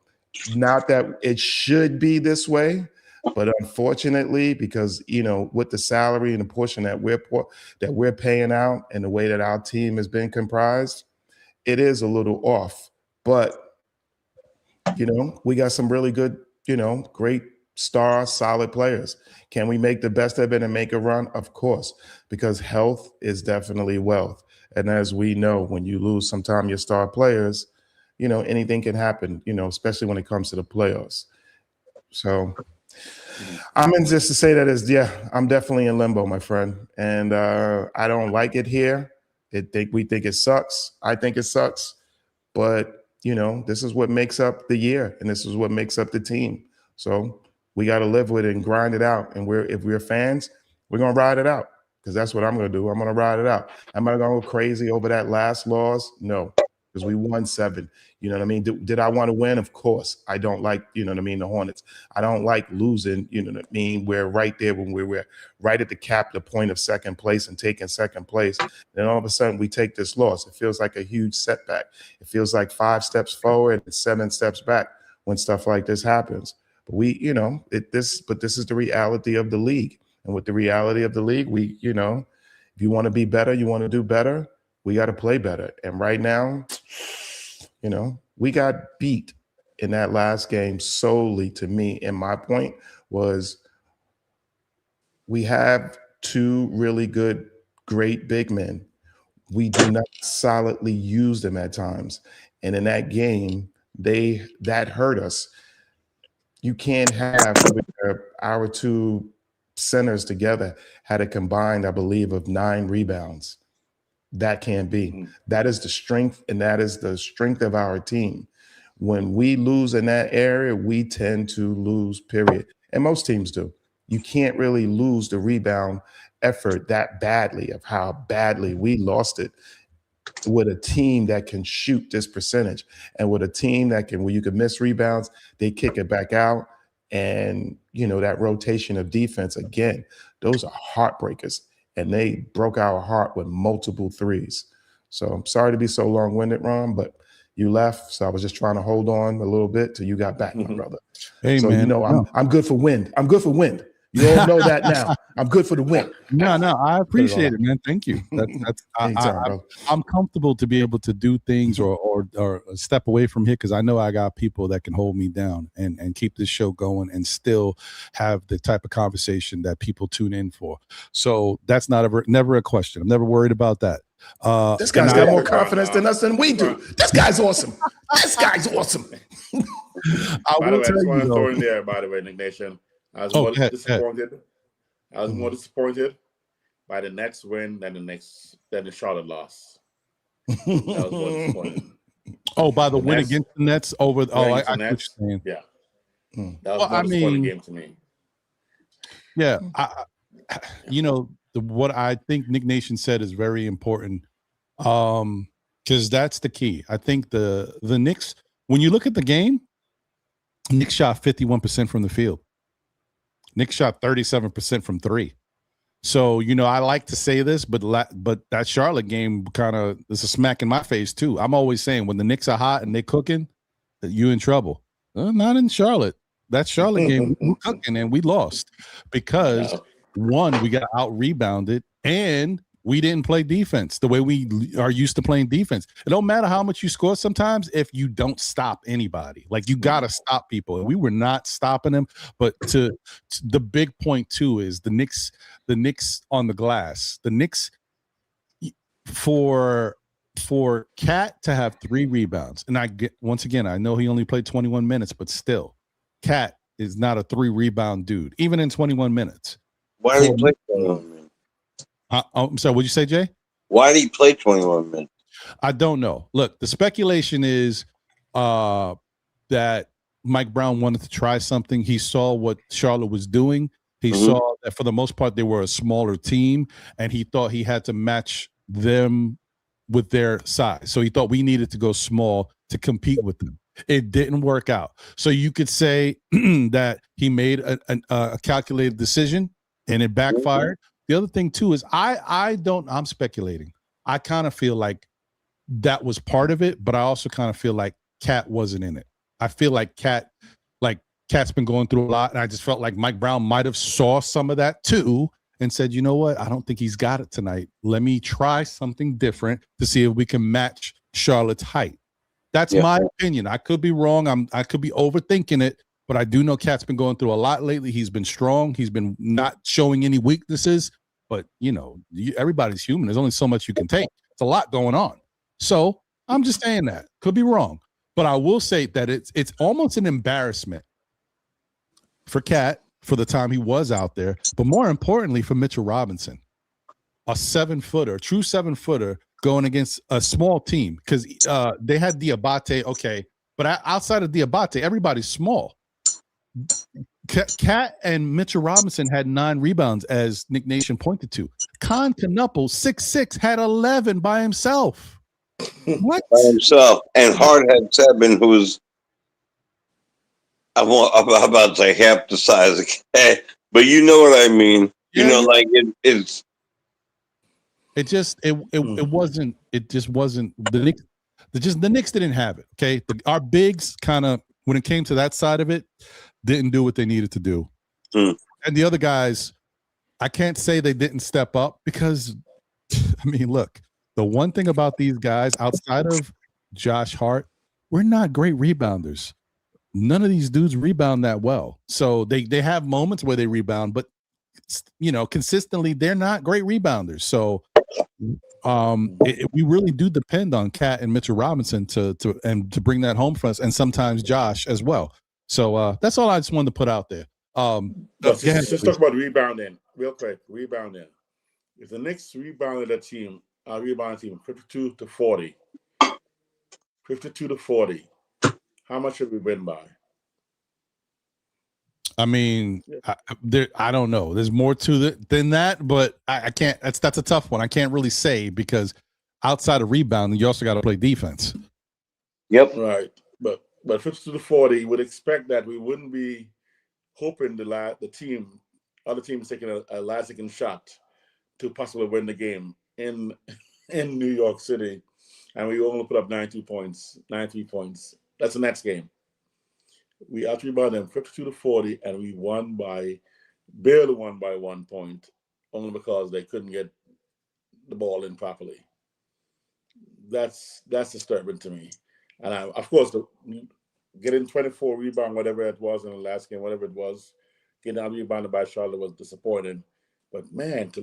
Not that it should be this way, but unfortunately, because, with the salary and the portion that we're paying out and the way that our team has been comprised, it is a little off. But, we got some really good, great star, solid players. Can we make the best of it and make a run? Of course, because health is definitely wealth. And as we know, when you lose sometime your star players, anything can happen, especially when it comes to the playoffs. So I'm in just to say that I'm definitely in limbo, my friend. And I don't like it here. We think it sucks. I think it sucks. But, this is what makes up the year and this is what makes up the team. So we got to live with it and grind it out. And if we're fans, we're going to ride it out. Because that's what I'm going to do. I'm going to ride it out. Am I going to go crazy over that last loss? No, because we won 7. You know what I mean? Did I want to win? Of course. I don't like, the Hornets. I don't like losing, We're right there when we're right at the point of second place and taking second place. Then all of a sudden we take this loss. It feels like a huge setback. It feels like 5 steps forward and 7 steps back when stuff like this happens. But this is the reality of the league. And with the reality of the league, if you want to be better, you want to do better, we got to play better. And right now, we got beat in that last game solely to me. And my point was we have 2 really good, great big men. We do not solidly use them at times. And in that game, that hurt us. You can't have our 2 centers together had a combined, I believe, of 9 rebounds. That can't be. That is the strength, and that is the strength of our team. When we lose in that area, we tend to lose, period. And most teams do. You can't really lose the rebound effort that badly, of how badly we lost it with a team that can shoot this percentage, and with a team that can, where you can miss rebounds, they kick it back out. And, that rotation of defense, again, those are heartbreakers. And they broke our heart with multiple threes. So I'm sorry to be so long-winded, Ron, but you left. So I was just trying to hold on a little bit till you got back, my brother. Hey, so, man. I'm good for wind. I'm good for wind. You all know that now. I'm good for the win. No, I appreciate it, man. Thank you. I'm comfortable to be able to do things or step away from here, because I know I got people that can hold me down and keep this show going and still have the type of conversation that people tune in for. So that's never a question. I'm never worried about that. This guy's got more confidence than us than we do. This guy's awesome. This guy's awesome. I will tell you, throw in there, by the way, Nick Nation. I was more disappointed. I was more disappointed by the Nets win than the Charlotte loss. That was more disappointing. Oh, by the win against the Nets over. I Nets, yeah. That was more disappointing game to me. Yeah, what I think Nick Nation said is very important, because that's the key. I think the Knicks, when you look at the game, Knicks shot 51% from the field. Knicks shot 37% from 3. So, I like to say this, but that Charlotte game kind of is a smack in my face too. I'm always saying when the Knicks are hot and they're cooking, that you in trouble. Not in Charlotte. That Charlotte game, we were cooking and we lost because one, we got out rebounded, and we didn't play defense the way we are used to playing defense. It don't matter how much you score sometimes if you don't stop anybody. Like, you got to stop people, and we were not stopping them. But to the big point too is the Knicks on the glass. The Knicks, for Cat to have 3 rebounds, and once again, I know he only played 21 minutes, but still, Cat is not a 3 rebound dude, even in 21 minutes. Why did he play 21 minutes? I'm sorry, what'd you say, Jay? Why did he play 21 minutes? I don't know. Look, the speculation is that Mike Brown wanted to try something. He saw what Charlotte was doing. He saw that for the most part they were a smaller team, and he thought he had to match them with their size. So he thought we needed to go small to compete with them. It didn't work out. So you could say that he made a calculated decision and it backfired. The other thing too is I'm speculating. I kind of feel like that was part of it, but I also kind of feel like Cat wasn't in it. I feel like Cat's been going through a lot, and I just felt like Mike Brown might have saw some of that too and said, you know what? I don't think he's got it tonight. Let me try something different to see if we can match Charlotte's height. That's my opinion. I could be wrong. I could be overthinking it, but I do know Cat's been going through a lot lately. He's been strong. He's been not showing any weaknesses. But, everybody's human. There's only so much you can take. It's a lot going on. So I'm just saying that. Could be wrong. But I will say that it's almost an embarrassment for Cat for the time he was out there. But more importantly, for Mitchell Robinson, a 7-footer, true 7-footer, going against a small team. Because they had Diabate, okay. But outside of Diabate, everybody's small. Cat and Mitchell Robinson had 9 rebounds, as Nick Nation pointed to. Constantinople, 6'6", had 11 by himself. What? By himself. And Hart had 7, who's I'm about to say half the size of Cat, but you know what I mean. Like it's. It just wasn't the Knicks. The Knicks didn't have it. Okay, our bigs kind of, when it came to that side of it, didn't do what they needed to do. And the other guys, I can't say they didn't step up, because, I mean, look, the one thing about these guys outside of Josh Hart, we're not great rebounders. None of these dudes rebound that well. So they have moments where they rebound, but, consistently, they're not great rebounders. So we really do depend on Cat and Mitchell Robinson to bring that home for us, and sometimes Josh as well. So that's all I just wanted to put out there. But just talk about rebounding real quick. Rebounding. If the Knicks rebounded that team, our rebound team, 52 to 40, 52 to 40, how much should we win by? I mean, I don't know. There's more to it than that, but I can't. That's a tough one. I can't really say because outside of rebounding, you also got to play defense. Yep. Right. But 52 to 40, you would expect that we wouldn't be hoping other team is taking a last-second shot to possibly win the game in New York City, and we only put up 93 points. That's the next game. We out-rebounded them 52 to 40, and we barely won by 1 point, only because they couldn't get the ball in properly. That's disturbing to me. And of course, getting 24 rebound, whatever it was in the last game, whatever it was, getting out-rebounded by Charlotte was disappointing. But man, to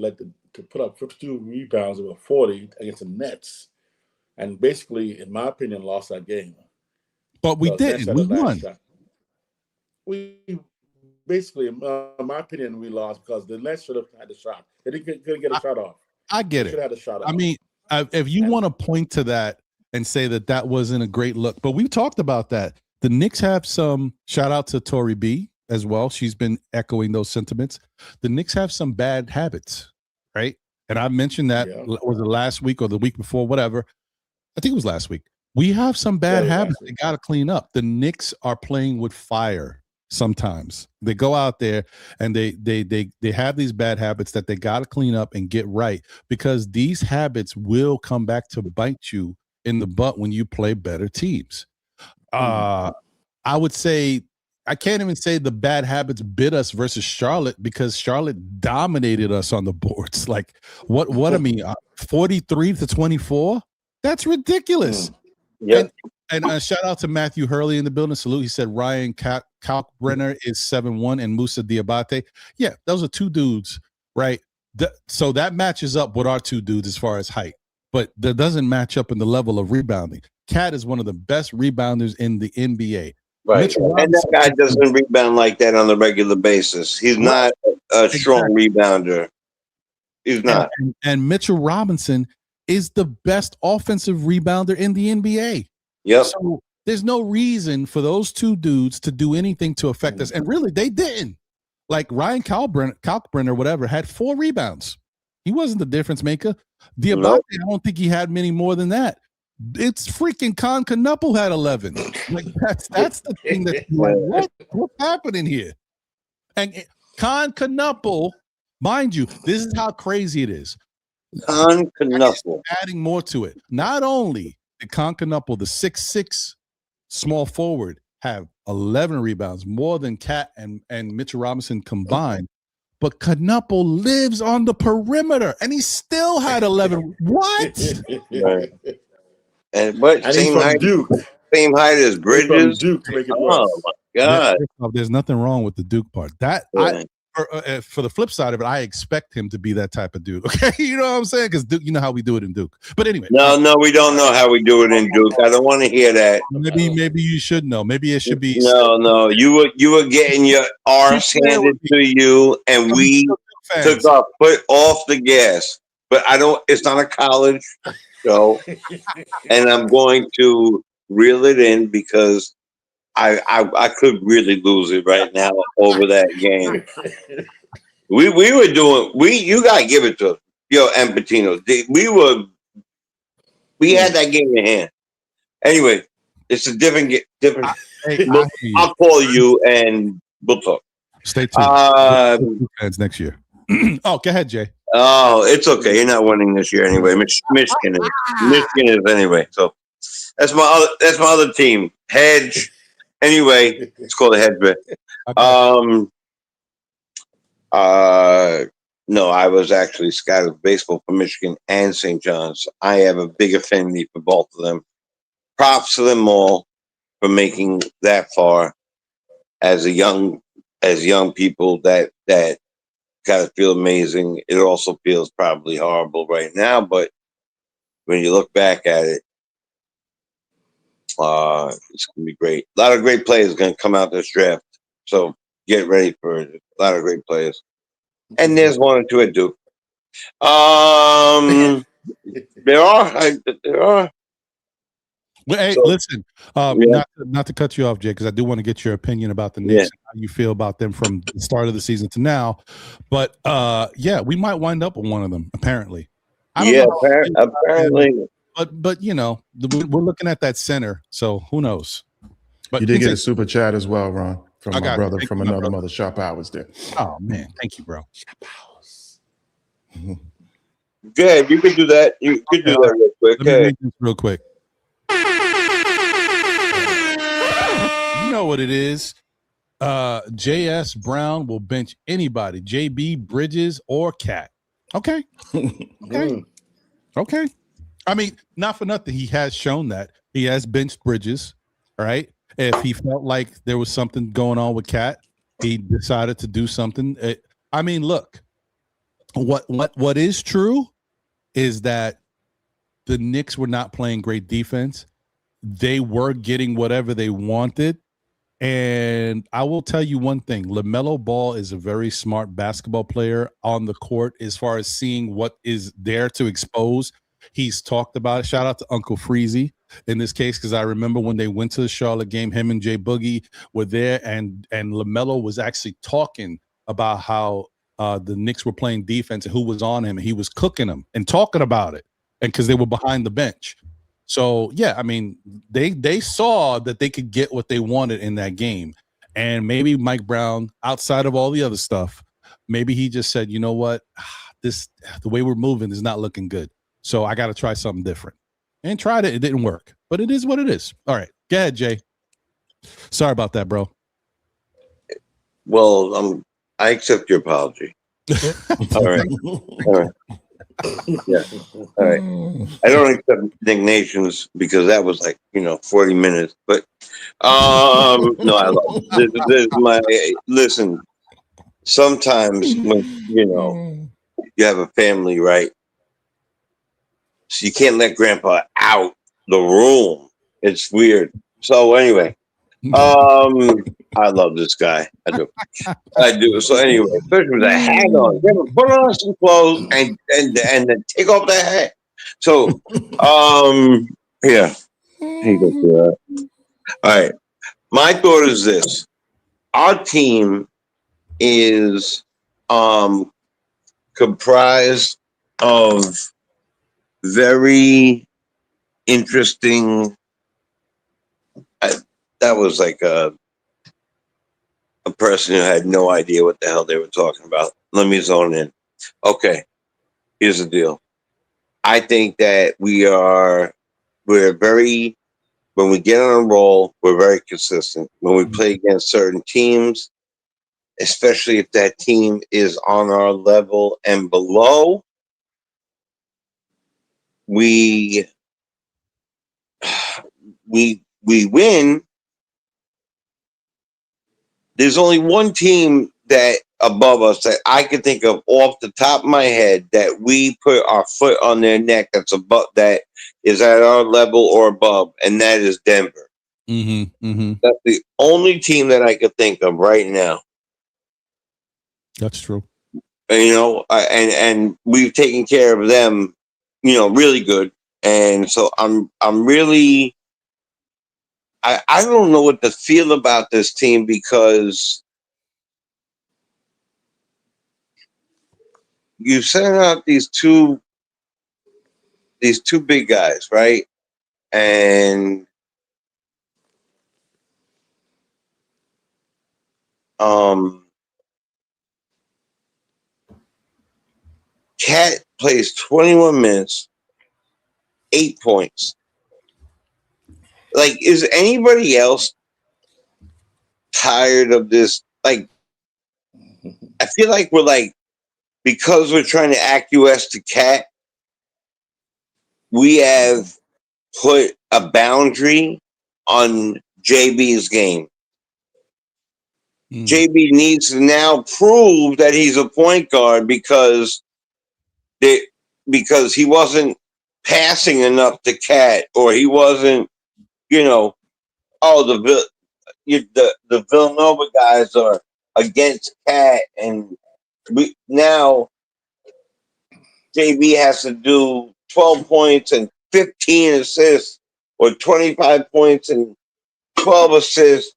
put up 52 rebounds over 40 against the Nets, and basically, in my opinion, lost that game. But we didn't. We won. We basically, in my opinion, we lost because the Nets should have had the shot. They couldn't get a shot off. I get it. Should have had a shot off. I mean, if you want to point to that and say that wasn't a great look, but we've talked about that. The Knicks have some. Shout out to Tori B as well. She's been echoing those sentiments. The Knicks have some bad habits, right? And I mentioned that was it last week or the week before, whatever. I think it was last week. We have some bad habits they got to clean up. The Knicks are playing with fire sometimes. They go out there and they have these bad habits that they got to clean up and get right, because these habits will come back to bite you in the butt when you play better teams. I would say I can't even say the bad habits bit us versus Charlotte, because Charlotte dominated us on the boards. Like what I mean, 43 to 24. That's ridiculous. Yep. And shout out to Matthew Hurley in the building. Salute. He said Ryan Kalkbrenner is 7'1" and Musa Diabate. Yeah, those are two dudes, right? So that matches up with our two dudes as far as height, but that doesn't match up in the level of rebounding. Cat is one of the best rebounders in the NBA. Right. And that guy doesn't rebound like that on a regular basis. He's not a strong rebounder. He's not. And Mitchell Robinson is the best offensive rebounder in the NBA. Yep. So there's no reason for those two dudes to do anything to affect us. And really, they didn't. Like Kalkbrenner, whatever, had 4 rebounds. He wasn't the difference maker. Diabate, I don't think he had many more than that. It's freaking Con Knuppel had 11. Like that's the thing that like, what's happening here? And Con Knuppel, mind you, this is how crazy it is. Con Knuppel. Adding more to it. Not only did Con Knuppel, the 6'6" small forward, have 11 rebounds, more than Cat and Mitchell Robinson combined, but Knuppel lives on the perimeter and he still had 11. What? Right. And same height, Duke. Same height as Bridges. Duke to make it worse. Oh my God! There's nothing wrong with the Duke part. For the flip side of it, I expect him to be that type of dude. Okay, you know what I'm saying? Because Duke, you know how we do it in Duke. But anyway, no, we don't know how we do it in Duke. I don't want to hear that. Maybe you should know. Maybe it should be. No. You were getting your arse handed to you, and we took our foot off the gas. But I don't. It's not a college show, and I'm going to reel it in because I could really lose it right now over that game. We were doing you gotta give it to and Patino. We had that game in hand. Anyway, it's a different. I'll call you and we'll talk. Stay tuned. Fans next year. Oh, go ahead, Jay. Oh, it's okay. You're not winning this year anyway. Michigan is anyway. So that's my other team. Hedge. Anyway, it's called a hedge bet. No, I was actually scouted for baseball for Michigan and St. John's. I have a big affinity for both of them. Props to them all for making that far as young people. That gotta feel amazing. It also feels probably horrible right now, but when you look back at it, it's gonna be great. A lot of great players gonna come out this draft. So get ready for a lot of great players. And there's one or two at Duke. There are. Well, hey, So, listen, yeah. not to cut you off, Jay, because I do want to get your opinion about the Knicks and how you feel about them from the start of the season to now. But yeah, we might wind up with one of them. Apparently, I don't know. Apparently. But you know, we're looking at that center, so who knows? But you did get a super chat as well, Ron, from my brother from another mother, Shop Powers. There. Oh man, thank you, bro. Shop Powers. Good, you could do that. You could do that real quick. Let me read this real quick. You know what it is. J.S. Brown will bench anybody, J.B. Bridges or Cat. Okay. Okay. I mean, not for nothing. He has shown that. He has benched Bridges, right? If he felt like there was something going on with Cat, he decided to do something. I mean, look, what is true is that the Knicks were not playing great defense. They were getting whatever they wanted. And I will tell you one thing. LaMelo Ball is a very smart basketball player on the court as far as seeing what is there to expose. He's talked about it. Shout out to Uncle Freezy in this case, because I remember when they went to the Charlotte game, him and Jay Boogie were there, and LaMelo was actually talking about how the Knicks were playing defense and who was on him, and he was cooking them and talking about it, and because they were behind the bench. So, yeah, I mean, they saw that they could get what they wanted in that game. And maybe Mike Brown, outside of all the other stuff, maybe he just said, you know what, the way we're moving is not looking good. So I got to try something different. And tried it. It didn't work. But it is what it is. All right. Go ahead, Jay. Sorry about that, bro. Well, I accept your apology. All right. Yeah. All right. I don't accept Nick Nations because that was 40 minutes. But no, I love it. This is my listen. Sometimes when you have a family, right? So you can't let Grandpa out the room. It's weird. So anyway, I love this guy. I do. So anyway, especially with a hat on, put on some clothes and then take off that hat. So, yeah. All right. My thought is this: our team is comprised of very interesting. That was like a person who had no idea what the hell they were talking about. Let me zone in. Okay, here's the deal. I think that we're very, when we get on a roll, we're very consistent. When we play against certain teams, especially if that team is on our level and below, we win. There's only one team that above us that I can think of off the top of my head that we put our foot on their neck that is at our level or above, and that is Denver. That's the only team that I could think of right now. That's true. And, and we've taken care of them, really good. And so I'm really. I don't know what to feel about this team because you sent out these two big guys, right? And Cat plays 21 minutes, 8 points. Like, is anybody else tired of this? Like, I feel like we're because we're trying to acquiesce to Cat, we have put a boundary on JB's game. JB needs to now prove that he's a point guard because he wasn't passing enough to Cat, or he wasn't, the Villanova guys are against Cat, and now JB has to do 12 points and 15 assists, or 25 points and 12 assists.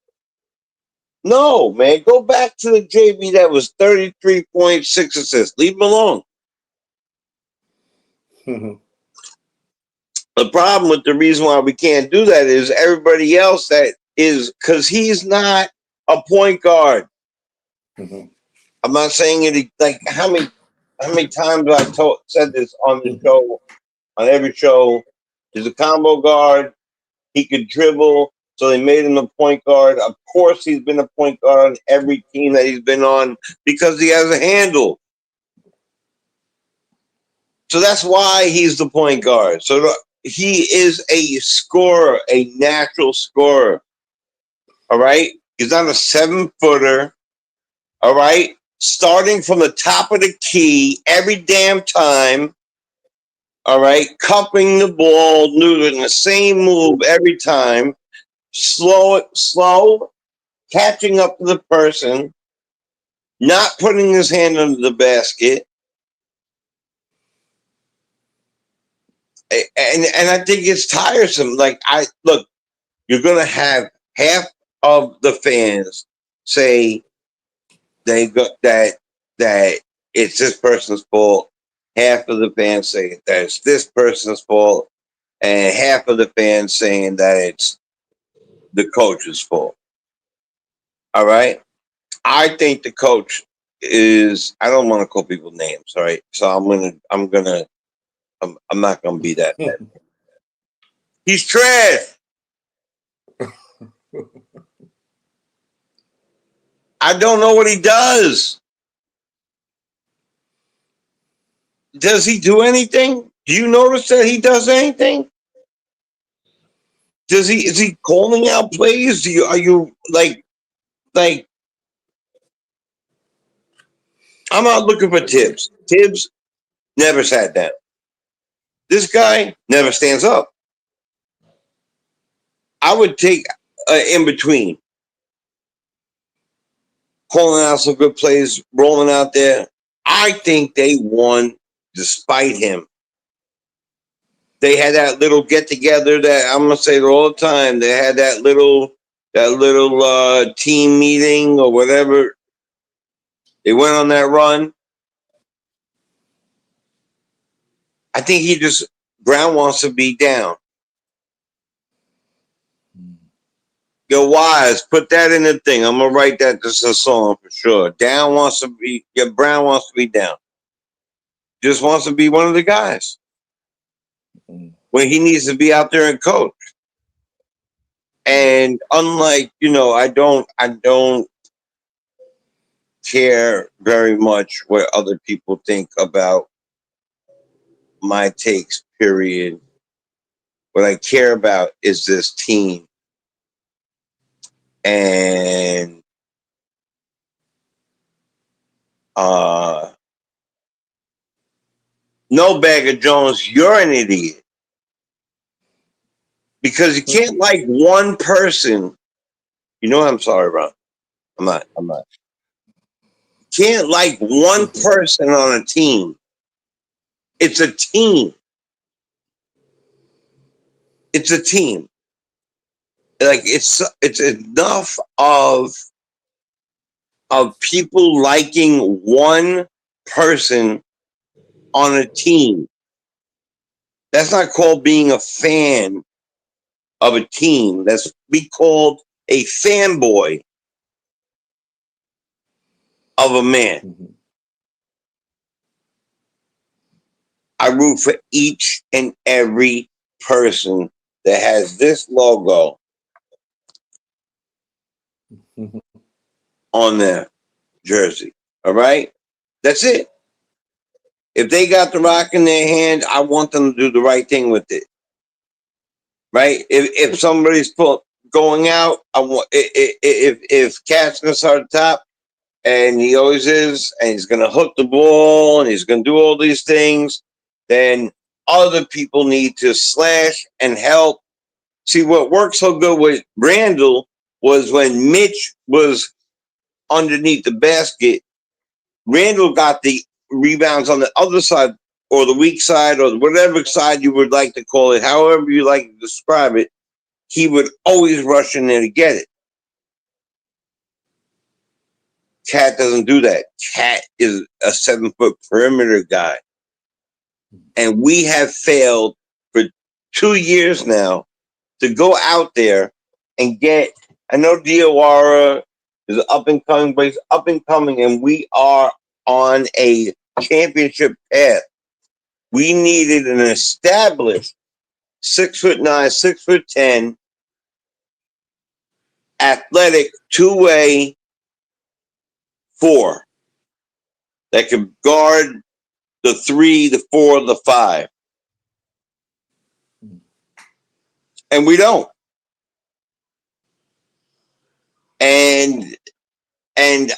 No, man, go back to the JB that was 33.6 assists. Leave him alone. The problem with the reason why we can't do that is everybody else that is, because he's not a point guard. I'm not saying it like how many times I said this on the show, on every show. He's a combo guard. He could dribble, so they made him a point guard. Of course, he's been a point guard on every team that he's been on because he has a handle. So that's why he's the point guard. So he is a scorer, a natural scorer. All right? He's not a 7-footer. All right? Starting from the top of the key every damn time. All right? Cupping the ball, doing the same move every time. Slow, catching up to the person, not putting his hand under the basket. And I think it's tiresome. Like, you're gonna have half of the fans say they got that it's this person's fault. Half of the fans say that it's this person's fault, and half of the fans saying that it's the coach's fault. All right, I think the coach is. I don't want to call people names. All right, so I'm not gonna be that bad. He's trash. I don't know what he does. Does he do anything? Do you notice that he does anything? Is he calling out plays? Are you like I'm not looking for Tibbs. Tibbs never sat down. This guy never stands up. I would take in between. Calling out some good plays, rolling out there. I think they won despite him. They had that little get together that I'm gonna say it all the time. They had that little team meeting or whatever. They went on that run. I think Brown wants to be down. Yo, Wise, put that in the thing. I'm gonna write that as a song for sure. Brown wants to be down. Just wants to be one of the guys. When he needs to be out there and coach. And unlike, I don't care very much what other people think about my takes, period. What I care about is this team. And no Bagger Jones, you're an idiot. Because you can't like one person. I'm sorry, Ron. I'm not. You can't like one person on a team. It's a team. It's a team. Like it's enough of people liking one person on a team. That's not called being a fan of a team. That's be called a fanboy of a man. I root for each and every person that has this logo on their jersey. All right? That's it. If they got the rock in their hand, I want them to do the right thing with it. Right? If somebody's going out, I want if Cat's gonna start at the top, and he always is, and he's gonna hook the ball, and he's gonna do all these things, then other people need to slash and help. See, what worked so good with Randall was when Mitch was underneath the basket. Randall got the rebounds on the other side, or the weak side, or whatever side you would like to call it, however you like to describe it. He would always rush in there to get it. Cat doesn't do that. Cat is a 7-foot perimeter guy. And we have failed for 2 years now to go out there and get, I know Diawara is up and coming, but he's up and coming, and we are on a championship path. We needed an established 6'9", 6'10", athletic 2-way 4 that could guard the 3, the 4, the 5. And we don't. And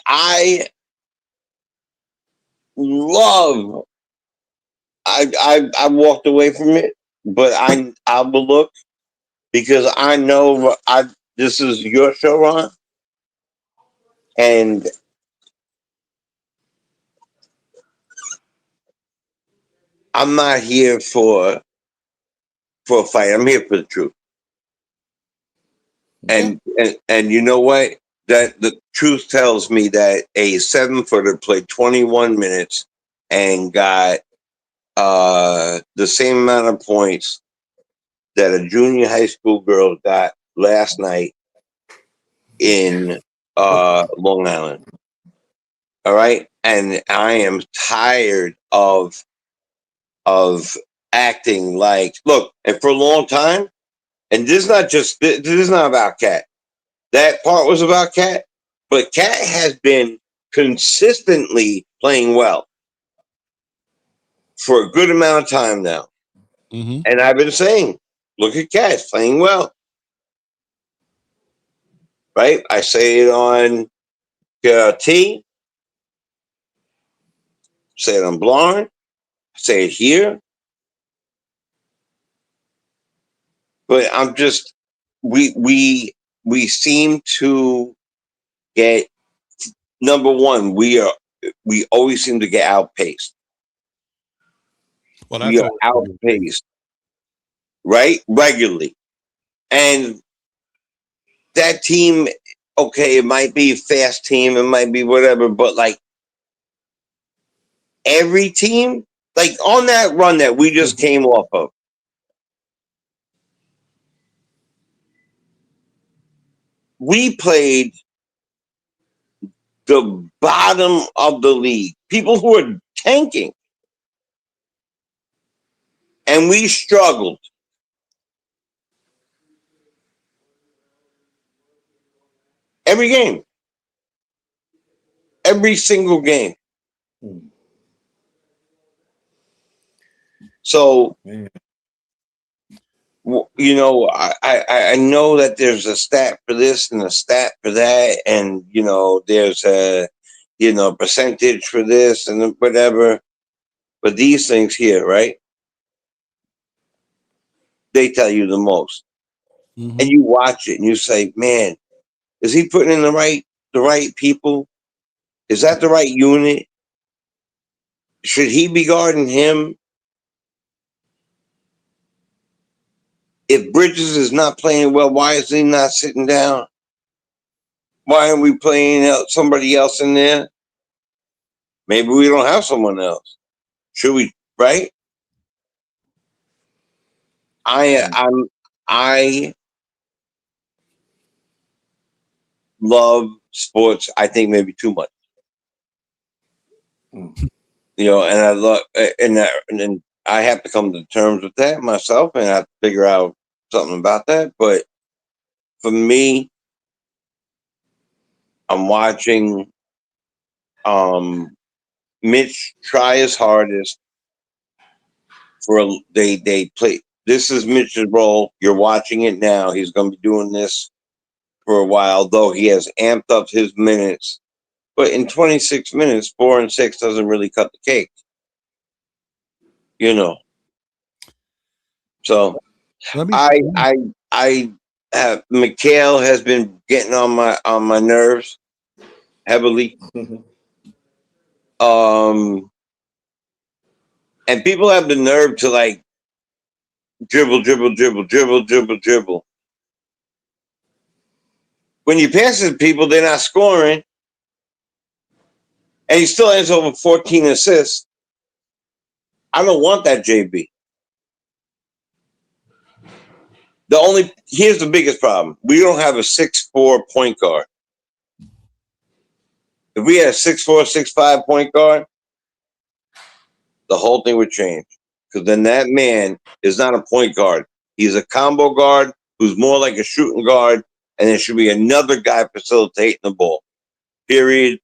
I love, I walked away from it, but I will look, because I know this is your show, Ron, and I'm not here for a fight. I'm here for the truth. And you know what? That the truth tells me that a 7-footer played 21 minutes and got the same amount of points that a junior high school girl got last night in Long Island. All right, and I am tired of acting like, look, and for a long time, and this is not about Cat. That part was about Cat, but Cat has been consistently playing well for a good amount of time now. Mm-hmm. And I've been saying, look at Cat playing well. Right? I say it on T, say it on Blonde, say it here. But I'm just, we seem to get, number one, we always seem to get outpaced. Well, we are outpaced, right? Regularly. And that team, okay, it might be a fast team, it might be whatever, but like every team, like on that run that we just came off of, we played the bottom of the league, people who are tanking, and we struggled. Every game. Every single game. So, you know, I know that there's a stat for this and a stat for that, and, you know, there's a, you know, percentage for this and whatever. But these things here, right? They tell you the most. Mm-hmm. And you watch it and you say, man, is he putting in the right people? Is that the right unit? Should he be guarding him? If Bridges is not playing well, why is he not sitting down? Why aren't we playing somebody else in there? Maybe we don't have someone else. Should we, right? I love sports, I think maybe too much. You know, and I love, and I have to come to terms with that myself, and I have to figure out something about that. But for me, I'm watching Mitch try his hardest they play. This is Mitch's role. You're watching it now. He's going to be doing this for a while, though he has amped up his minutes. But in 26 minutes, 4 and 6 doesn't really cut the cake. You know. So Mikhail has been getting on my nerves. heavily. And people have the nerve to like dribble. When you pass it to people, they're not scoring, and he still ends over 14 assists. I don't want that, JB. Here's the biggest problem. We don't have a 6'4" point guard. If we had a 6'4", 6'5" point guard, the whole thing would change. Because then that man is not a point guard. He's a combo guard who's more like a shooting guard, and there should be another guy facilitating the ball. Period.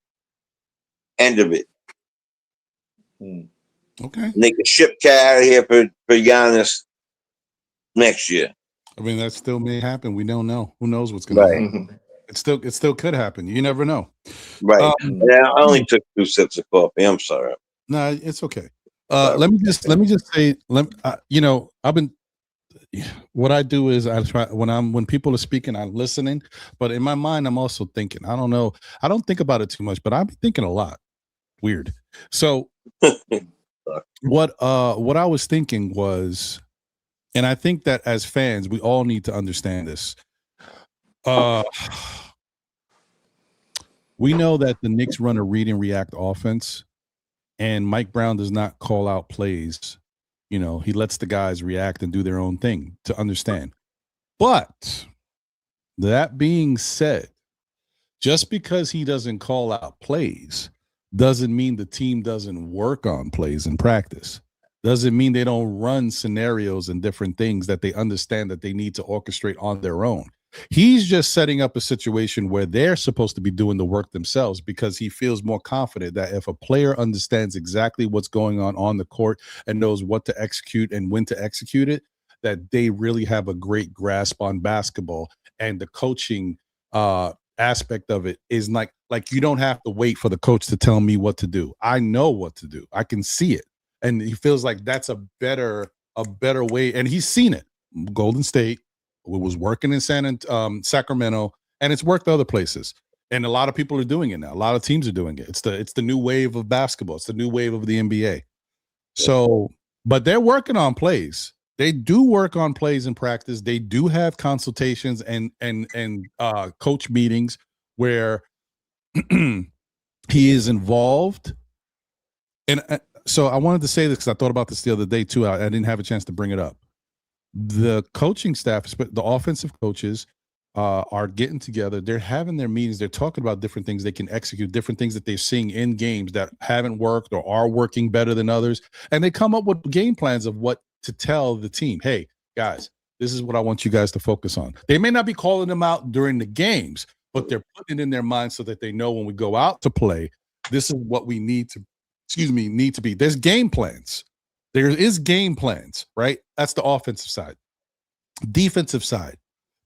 End of it. Okay. And they can ship Cat out of here for Giannis next year. I mean, that still may happen. We don't know. Who knows what's going to happen? It still could happen. You never know. Right. I only took 2 sips of coffee. I'm sorry. No, it's okay. Let me just say, you know, what I do is I try when people are speaking, I'm listening, but in my mind, I'm also thinking. I don't know. I don't think about it too much, but I'm thinking a lot. Weird. So what I was thinking was, and I think that as fans, we all need to understand this. We know that the Knicks run a read and react offense, and Mike Brown does not call out plays. You know, he lets the guys react and do their own thing to understand. But that being said, just because he doesn't call out plays doesn't mean the team doesn't work on plays in practice. Doesn't mean they don't run scenarios and different things that they understand that they need to orchestrate on their own. He's just setting up a situation where they're supposed to be doing the work themselves because he feels more confident that if a player understands exactly what's going on the court and knows what to execute and when to execute it, that they really have a great grasp on basketball. And the coaching aspect of it is like you don't have to wait for the coach to tell me what to do. I know what to do. I can see it. And he feels like that's a better way. And he's seen it. Golden State. It was working in Sacramento, and it's worked other places. And a lot of people are doing it now. A lot of teams are doing it. It's the new wave of basketball. It's the new wave of the NBA. So, but they're working on plays. They do work on plays in practice. They do have consultations and coach meetings where he is involved. And so I wanted to say this because I thought about this the other day too. I didn't have a chance to bring it up. The coaching staff, the offensive coaches, are getting together. They're having their meetings. They're talking about different things they can execute, different things that they're seeing in games that haven't worked or are working better than others. And they come up with game plans of what to tell the team. Hey, guys, this is what I want you guys to focus on. They may not be calling them out during the games, but they're putting it in their minds so that they know when we go out to play, this is what we need to be. There's game plans. There is game plans, right? That's the offensive side. Defensive side,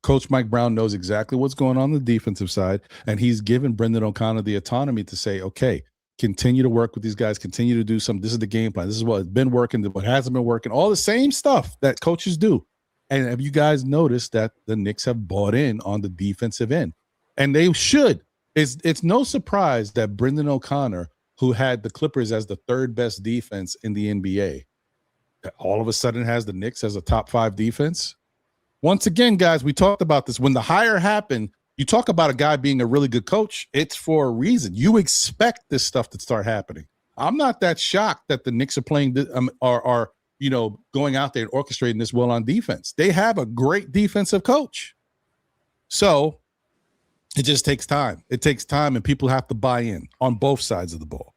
Coach Mike Brown knows exactly what's going on the defensive side, and he's given Brendan O'Connor the autonomy to say, okay, continue to work with these guys, continue to do something. This is the game plan. This is what's been working, what hasn't been working, all the same stuff that coaches do. And have you guys noticed that the Knicks have bought in on the defensive end? And they should. It's no surprise that Brendan O'Connor, who had the Clippers as the third best defense in the NBA, all of a sudden has the Knicks as a top 5 defense. Once again, guys, we talked about this. When the hire happened, you talk about a guy being a really good coach, it's for a reason. You expect this stuff to start happening. I'm not that shocked that the Knicks are playing are going out there and orchestrating this well on defense. They have a great defensive coach. So it just takes time. It takes time, and people have to buy in on both sides of the ball.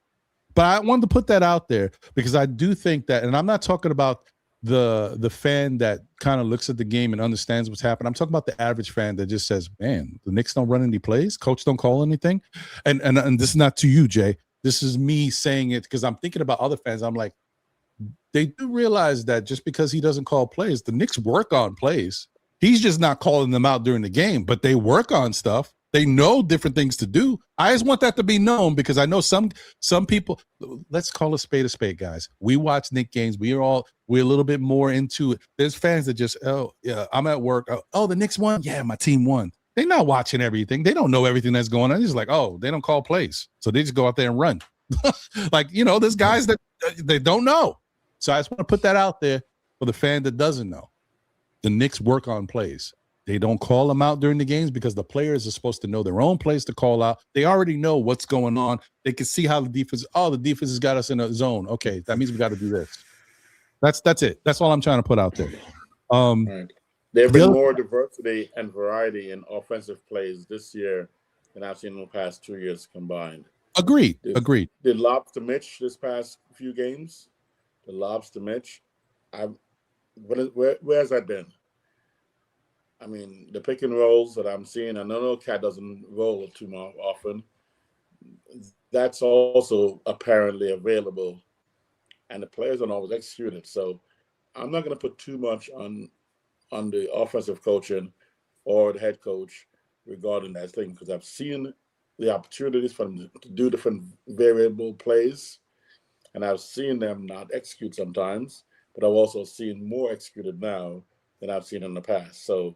But I wanted to put that out there because I do think that, and I'm not talking about the fan that kind of looks at the game and understands what's happening. I'm talking about the average fan that just says, man, the Knicks don't run any plays. Coach don't call anything. And this is not to you, Jay. This is me saying it because I'm thinking about other fans. I'm like, they do realize that just because he doesn't call plays, the Knicks work on plays. He's just not calling them out during the game, but they work on stuff. They know different things to do. I just want that to be known because I know some people, let's call a spade, guys. We watch Knicks games. We're a little bit more into it. There's fans that just, oh, yeah, I'm at work. Oh, the Knicks won? Yeah, my team won. They're not watching everything. They don't know everything that's going on. It's like, oh, they don't call plays, so they just go out there and run. Like, there's guys that they don't know. So I just want to put that out there for the fan that doesn't know. The Knicks work on plays. They don't call them out during the games because the players are supposed to know their own plays to call out. They already know what's going on. They can see how the defense has got us in a zone. Okay, that means we got to do this. That's it. That's all I'm trying to put out there. Right. There have been more diversity and variety in offensive plays this year than I've seen in the past 2 years combined. Agreed. The lobs to Mitch this past few games, the lobs to Mitch, where has that been? I mean, the pick and rolls that I'm seeing, I know Cat doesn't roll too much often. That's also apparently available, and the players don't always execute it. So I'm not going to put too much on the offensive coaching or the head coach regarding that thing, because I've seen the opportunities for them to do different variable plays, and I've seen them not execute sometimes, but I've also seen more executed now than I've seen in the past. So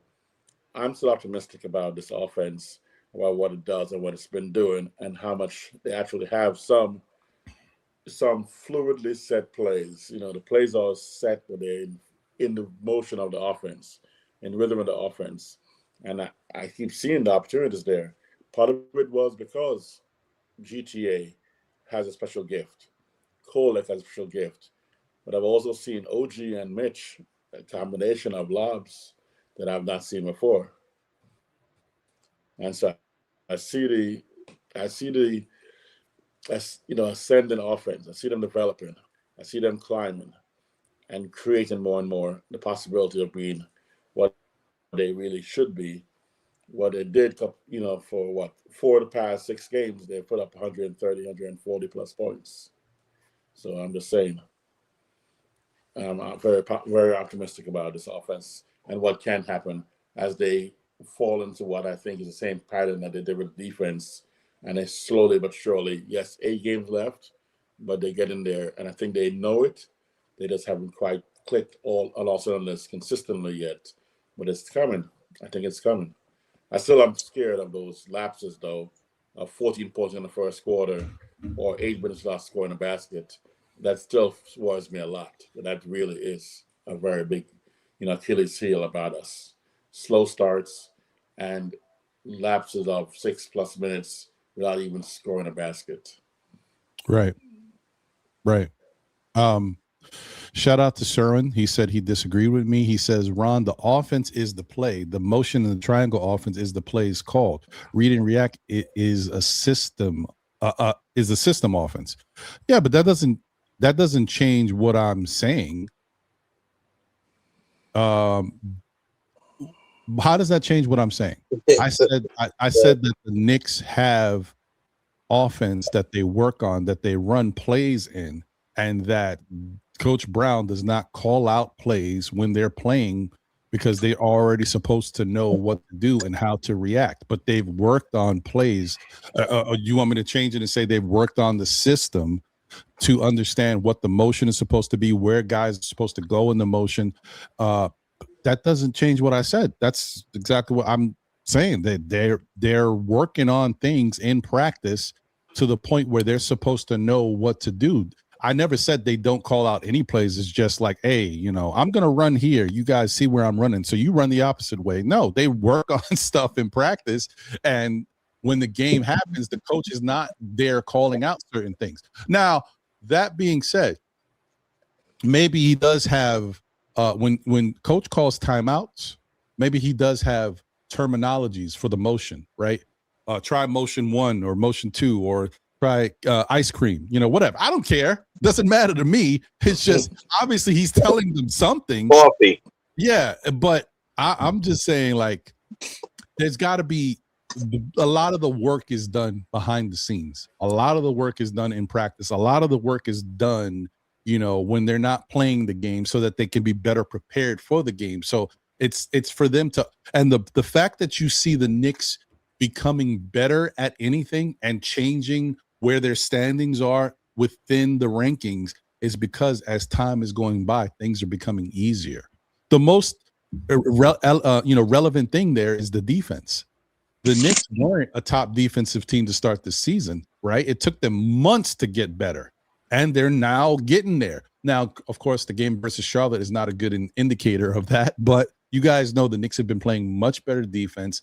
I'm still optimistic about this offense, about what it does and what it's been doing, and how much they actually have some fluidly set plays. The plays are set, but they're in the motion of the offense, in rhythm of the offense. And I keep seeing the opportunities there. Part of it was because GTA has a special gift. Kolek has a special gift. But I've also seen OG and Mitch, a combination of lobs that I've not seen before. And so I see the ascending offense. I see them developing. I see them climbing and creating more and more the possibility of being what they really should be. What they did, for 4 of the past 6 games, they put up 130, 140 plus points. So I'm just saying, I'm very, very optimistic about this offense and what can happen as they fall into what I think is the same pattern that they did with defense. And they slowly but surely, yes, 8 games left, but they get in there, and I think they know it. They just haven't quite clicked on all cylinders consistently yet, but it's coming. I think it's coming. I'm scared of those lapses, though, of 14 points in the first quarter or 8 minutes left scoring a basket. That still worries me a lot. And that really is a very big, Achilles heel about us. Slow starts and lapses of 6+ minutes without even scoring a basket. Right. Shout out to Surin. He said he disagreed with me. He says, Ron, the offense is the play. The motion in the triangle offense is the plays called. Read and react is a system offense. Yeah, but that doesn't change what I'm saying. How does that change what I'm saying? I said that the Knicks have offense that they work on, that they run plays in, and that Coach Brown does not call out plays when they're playing because they're already supposed to know what to do and how to react. But they've worked on plays. You want me to change it and say they've worked on the system to understand what the motion is supposed to be, where guys are supposed to go in the motion? That doesn't change what I said. That's exactly what I'm saying. That they're working on things in practice to the point where they're supposed to know what to do. I never said they don't call out any plays. It's just like, hey, I'm going to run here. You guys see where I'm running, so you run the opposite way. No, they work on stuff in practice, and when the game happens, the coach is not there calling out certain things. Now, that being said, maybe he does have when coach calls timeouts, maybe he does have terminologies for the motion, right? Try motion 1 or motion 2 or try ice cream, whatever. I don't care. Doesn't matter to me. It's just obviously he's telling them something. Coffee. Yeah, but I'm just saying, like, there's got to be a lot of the work is done behind the scenes. A lot of the work is done in practice. A lot of the work is done, when they're not playing the game, so that they can be better prepared for the game. So it's for them to, and the fact that you see the Knicks becoming better at anything and changing where their standings are within the rankings is because as time is going by, things are becoming easier. The most relevant thing there is the defense. the Knicks weren't a top defensive team to start the season, right? It took them months to get better, and they're now getting there. Now, of course, the game versus Charlotte is not a good indicator of that, but you guys know the Knicks have been playing much better defense.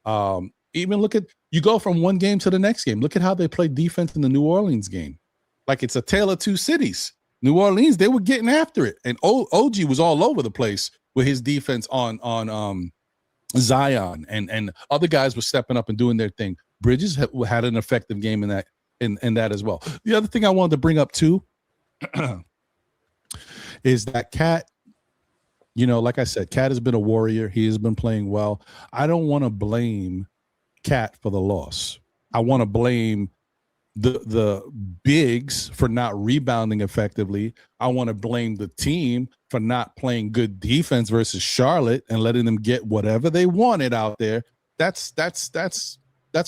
Even look at, you go from one game to the next game. Look at how they played defense in the New Orleans game. Like it's a tale of two cities. New Orleans, they were getting after it, and OG was all over the place with his defense on Zion, and other guys were stepping up and doing their thing. Bridges had an effective game in that as well. The other thing I wanted to bring up too is that Cat, you know, like I said, Cat has been a warrior. He has been playing well. I don't want to blame Cat for the loss. I want to blame the bigs for not rebounding effectively. I want to blame the team for not playing good defense versus Charlotte and letting them get whatever they wanted out there. That's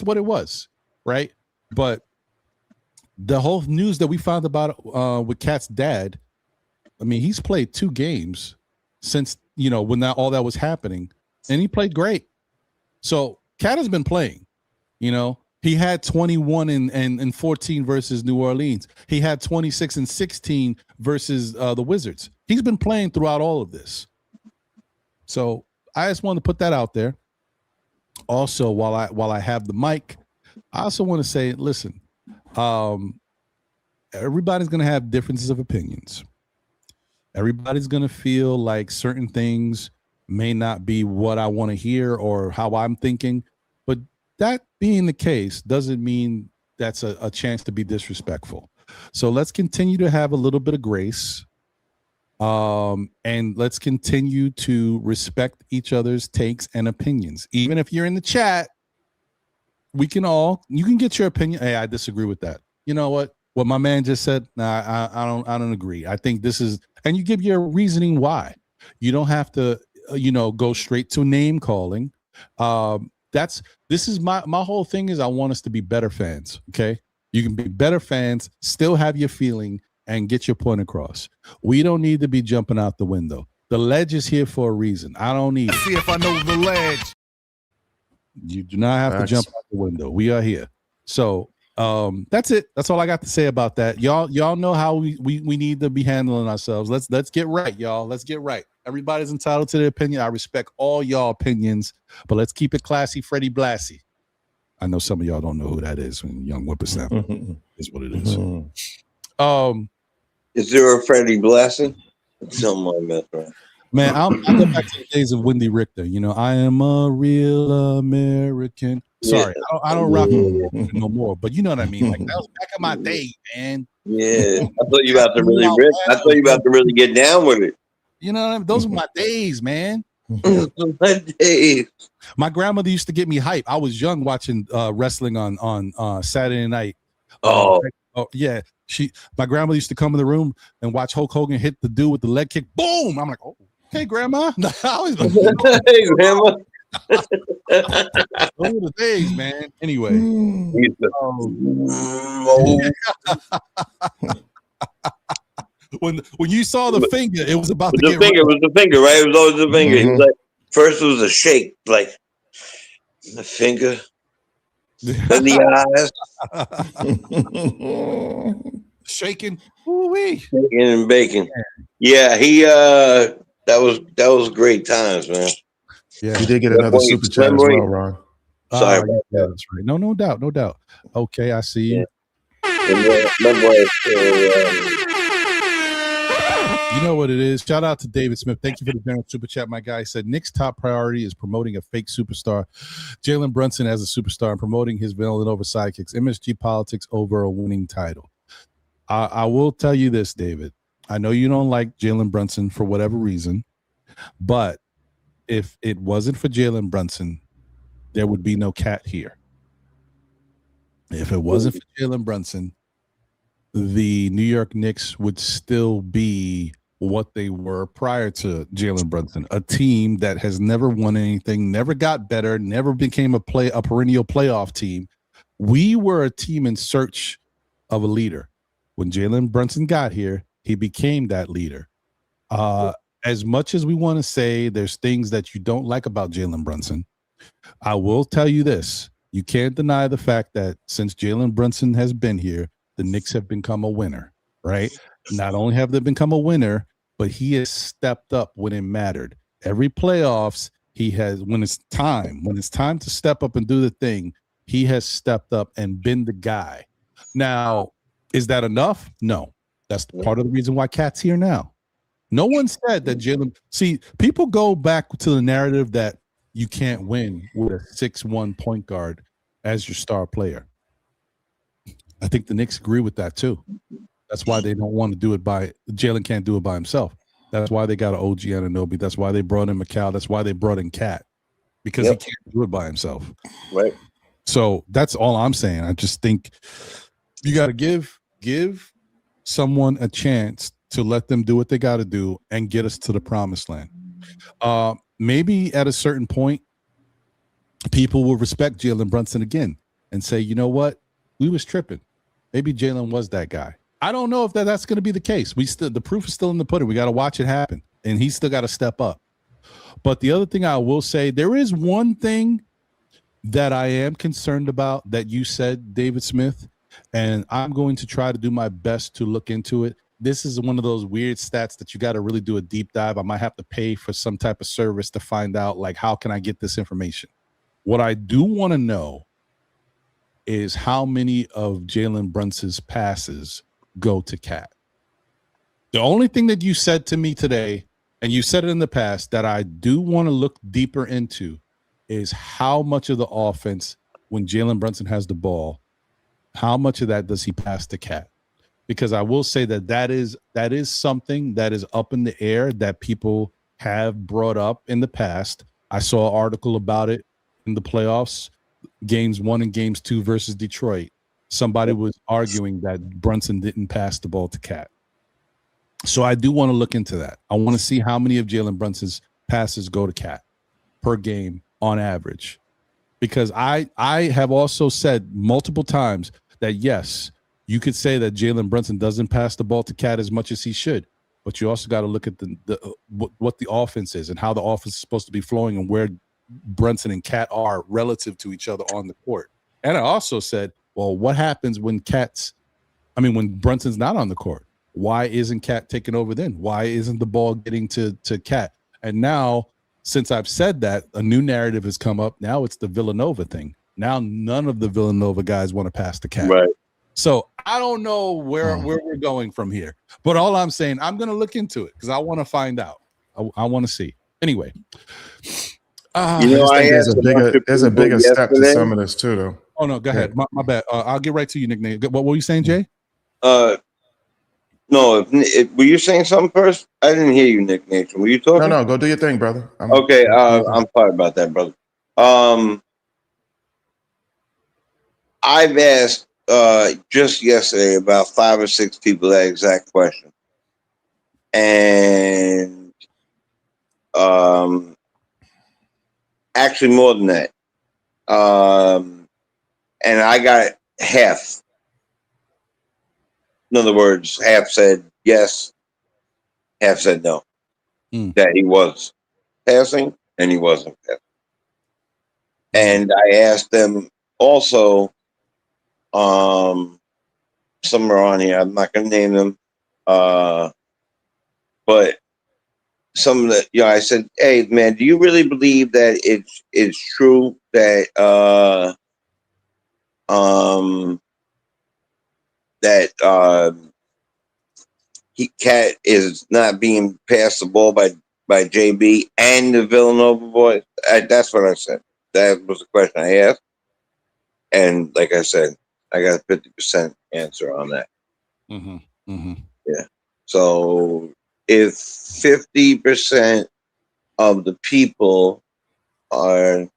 what it was, right? But the whole news that we found about with Cat's dad, I mean, he's played 2 games since, you know, when all that was happening, and he played great. So Cat has been playing, you know. He had 21 and 14 versus New Orleans. He had 26 and 16 versus the Wizards. He's been playing throughout all of this. So I just wanted to put that out there. Also, while I have the mic, I also want to say, listen, everybody's going to have differences of opinions. Everybody's going to feel like certain things may not be what I want to hear or how I'm thinking. But that being the case doesn't mean that's a chance to be disrespectful. So let's continue to have a little bit of grace, and let's continue to respect each other's takes and opinions. Even if you're in the chat, you can get your opinion. Hey, I disagree with that. You know what my man just said? Nah, I don't agree. I think this is, and you give your reasoning why. You don't have to, go straight to name calling. This is my whole thing is I want us to be better fans. Okay. You can be better fans, still have your feeling, and get your point across. We don't need to be jumping out the window. The ledge is here for a reason. I don't need it. See if I know the ledge. You do not have to jump out the window. We are here. So that's it. That's all I got to say about that. Y'all know how we need to be handling ourselves. Let's get right, y'all. Let's get right. Everybody's entitled to their opinion. I respect all y'all opinions, but let's keep it classy. Freddie Blassie. I know some of y'all don't know who that is. Young whippersnapper is what it is. Is there a Freddie Blassie? Someone mess around. Man, I go back to the days of Wendy Richter. You know, I am a real American. Sorry, yeah. I don't rock no more. But you know what I mean. Like that was back in my day, man. Yeah, I thought you about to really rip. I thought you about to really get down with it. You know what I mean? Those were my days, man. My days. My grandmother used to get me hype. I was young watching wrestling on Saturday night. Yeah. My grandmother used to come in the room and watch Hulk Hogan hit the dude with the leg kick. Boom! I'm like, oh, hey, grandma. Hey, grandma. Those were the days, man. Anyway. When you saw the finger, it was about to get finger. It was the finger, right? It was always the finger. It was like first it was a shake, like the finger, then the eyes, shaking, ooh-wee. Shaking and baking. Yeah, he that was great times, man. Yeah, you did get another super chat as well, Ron. Sorry, yeah, that's right. No doubt. Okay, I see you. You know what it is. Shout out to David Smith. Thank you for the general super chat. My guy said Nick's top priority is promoting a fake superstar, Jalen Brunson as a superstar, and promoting his villain over sidekicks. MSG politics over a winning title. I will tell you this, David. I know you don't like Jalen Brunson for whatever reason, but if it wasn't for Jalen Brunson, there would be no Cat here. If it wasn't for Jalen Brunson, the New York Knicks would still be what they were prior to Jalen Brunson, a team that has never won anything, never got better, never became a perennial playoff team. We were a team in search of a leader. When Jalen Brunson got here, he became that leader. As much as we want to say there's things that you don't like about Jalen Brunson, I will tell you this. You can't deny the fact that since Jalen Brunson has been here, the Knicks have become a winner, right? Not only have they become a winner, but he has stepped up when it mattered. Every playoffs, he has, when it's time to step up and do the thing, he has stepped up and been the guy. Now, is that enough? No. That's part of the reason why Cat's here now. No one said that Jalen. See, people go back to the narrative that you can't win with a 6'1" point guard as your star player. I think the Knicks agree with that too. That's why they don't want to do it Jalen can't do it by himself. That's why they got an OG Anunoby. That's why they brought in McCall. That's why they brought in Cat, because he can't do it by himself. Right. So that's all I'm saying. I just think you got to give someone a chance to let them do what they got to do and get us to the promised land. Maybe at a certain point, people will respect Jalen Brunson again and say, you know what? We was tripping. Maybe Jalen was that guy. I don't know if that's going to be the case. The proof is still in the pudding. We got to watch it happen, and he's still got to step up. But the other thing I will say, there is one thing that I am concerned about that you said, David Smith, and I'm going to try to do my best to look into it. This is one of those weird stats that you got to really do a deep dive. I might have to pay for some type of service to find out, like, how can I get this information? What I do want to know is how many of Jalen Brunson's passes go to Cat. The only thing that you said to me today, and you said it in the past, that I do want to look deeper into is how much of the offense, when Jalen Brunson has the ball, how much of that does he pass to Cat? Because I will say that is something that is up in the air that people have brought up in the past. I saw an article about it in the playoffs, games 1 and games 2 versus Detroit. Somebody was arguing that Brunson didn't pass the ball to Cat. So I do want to look into that. I want to see how many of Jalen Brunson's passes go to Cat per game on average. Because I have also said multiple times that, yes, you could say that Jalen Brunson doesn't pass the ball to Cat as much as he should, but you also got to look at what the offense is and how the offense is supposed to be flowing and where Brunson and Cat are relative to each other on the court. And I also said, well, what happens when Brunson's not on the court? Why isn't Cat taking over then? Why isn't the ball getting to Cat? And now, since I've said that, a new narrative has come up. Now it's the Villanova thing. Now none of the Villanova guys want to pass to Cat. Right. So I don't know where we're going from here. But all I'm saying, I'm going to look into it because I want to find out. I want to see. Anyway. There's a bigger step to some of this too, though. Oh, no, go ahead. My bad. I'll get right to you, nickname. What were you saying, Jay? No, were you saying something first? I didn't hear you, Nick Nation. Were you talking? No, go do your thing, brother. I'm sorry about that, brother. I've asked just yesterday about 5 or 6 people that exact question. And actually more than that. And I got half. In other words, half said yes, half said no. That he was passing and he wasn't passing. And I asked them also, some are on here, I'm not going to name them, but some of the, I said, hey, man, do you really believe that it's true that Cat is not being passed the ball by JB and the Villanova boys? That's what I said. That was the question I asked. And like I said, I got a 50% answer on that. Mm-hmm. Mm-hmm. Yeah. So if 50% of the people are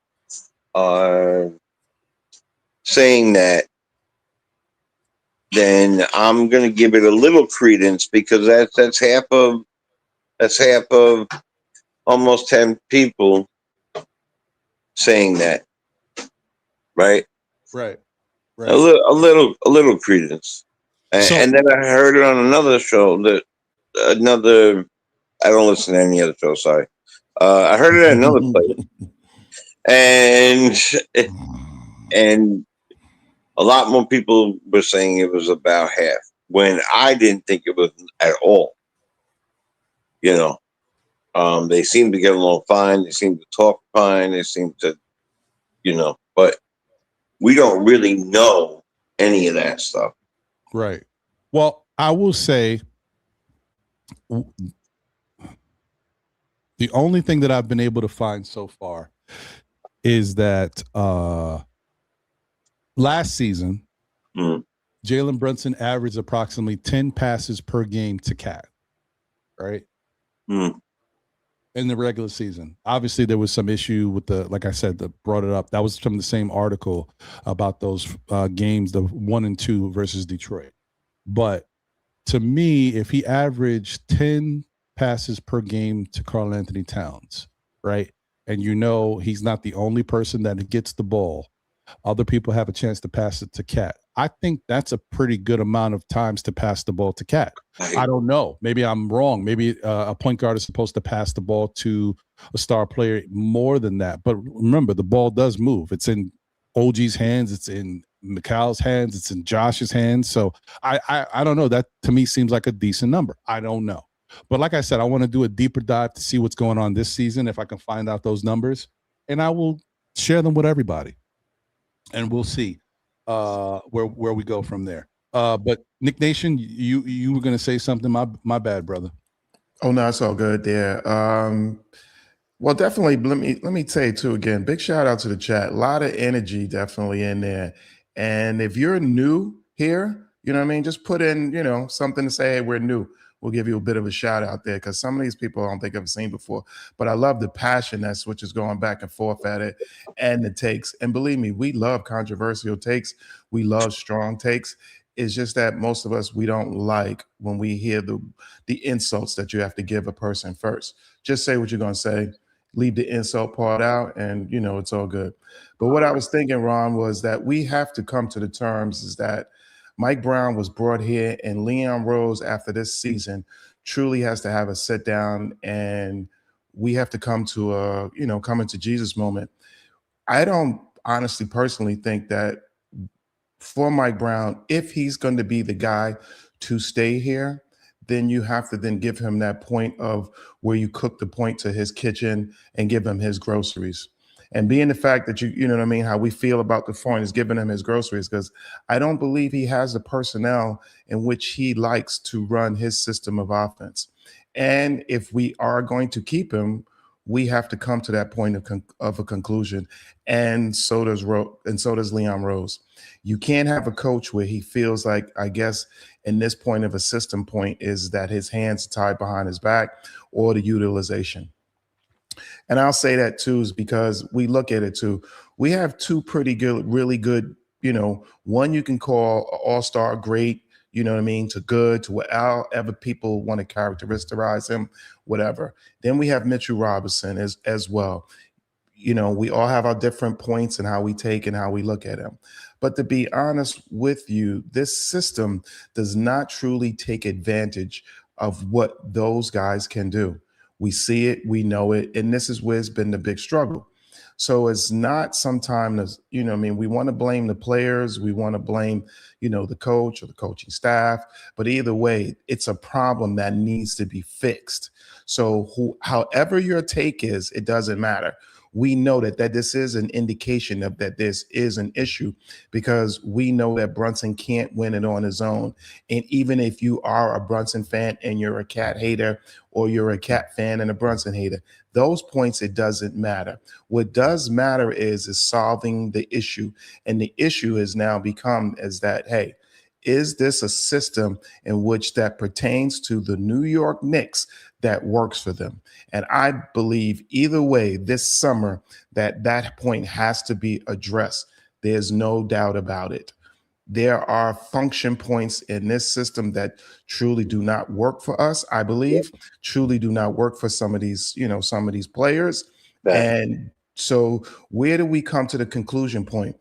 saying that, then I'm going to give it a little credence because that's half of almost 10 people saying that, right? Right. A little credence, and then I heard it on another show I don't listen to any other show. Sorry, I heard it at another place, and and a lot more people were saying it was about half, when I didn't think it was at all. They seem to get along fine. They seem to talk fine. They seem to, but we don't really know any of that stuff. Right. Well, I will say the only thing that I've been able to find so far is that last season, Jalen Brunson averaged approximately 10 passes per game to Cat, right? In the regular season. Obviously, there was some issue with like I said, that brought it up. That was from the same article about those games, the 1 and 2 versus Detroit. But to me, if he averaged 10 passes per game to Karl Anthony Towns, right? And he's not the only person that gets the ball. Other people have a chance to pass it to Cat. I think that's a pretty good amount of times to pass the ball to Cat. I don't know. Maybe I'm wrong. Maybe a point guard is supposed to pass the ball to a star player more than that. But remember, the ball does move. It's in OG's hands. It's in Mikhal's hands. It's in Josh's hands. So I don't know. That to me seems like a decent number. I don't know. But like I said, I want to do a deeper dive to see what's going on this season, if I can find out those numbers. And I will share them with everybody. And we'll see where we go from there. But Nick Nation, you were going to say something. My bad, brother. Oh no, it's all good there. Well, definitely. Let me say too again. Big shout out to the chat. A lot of energy definitely in there. And if you're new here, just put in something to say. Hey, we're new. We'll give you a bit of a shout out there, because some of these people I don't think I've seen before. But I love the passion that switches going back and forth at it, and the takes. And believe me, we love controversial takes. We love strong takes. It's just that most of us, we don't like when we hear the insults that you have to give a person first. Just say what you're going to say. Leave the insult part out, and it's all good. But what I was thinking, Ron, was that we have to come to the terms is that Mike Brown was brought here, and Leon Rose, after this season, truly has to have a sit down, and we have to come to come into Jesus moment. I don't honestly, personally think that for Mike Brown, if he's going to be the guy to stay here, then you have to then give him that point of where you cook the point to his kitchen and give him his groceries. And being the fact that you know what I mean, how we feel about the point is giving him his groceries, because I don't believe he has the personnel in which he likes to run his system of offense. And if we are going to keep him, we have to come to that point of a conclusion. And so does Leon Rose. You can't have a coach where he feels like, I guess, in this point of a system point is that his hands are tied behind his back, or the utilization. And I'll say that too is because we look at it too. We have two pretty good, really good, one you can call all-star great, you know what I mean, to good, to whatever people want to characterize him, whatever. Then we have Mitchell Robinson as well. We all have our different points and how we take and how we look at him. But to be honest with you, this system does not truly take advantage of what those guys can do. We see it, we know it, and this is where it's been the big struggle. So it's not sometimes, we want to blame the players, we want to blame, the coach or the coaching staff, but either way, it's a problem that needs to be fixed. So however your take is, it doesn't matter. We know that this is an indication of that this is an issue, because we know that Brunson can't win it on his own. And even if you are a Brunson fan and you're a Cat hater, or you're a Cat fan and a Brunson hater, those points, it doesn't matter. What does matter is solving the issue. And the issue has now become is that, hey, is this a system in which that pertains to the New York Knicks that works for them? And I believe either way this summer that point has to be addressed. There's no doubt about it. There are function points in this system that truly do not work for us, I believe, truly do not work for some of these, some of these players. And so where do we come to the conclusion point?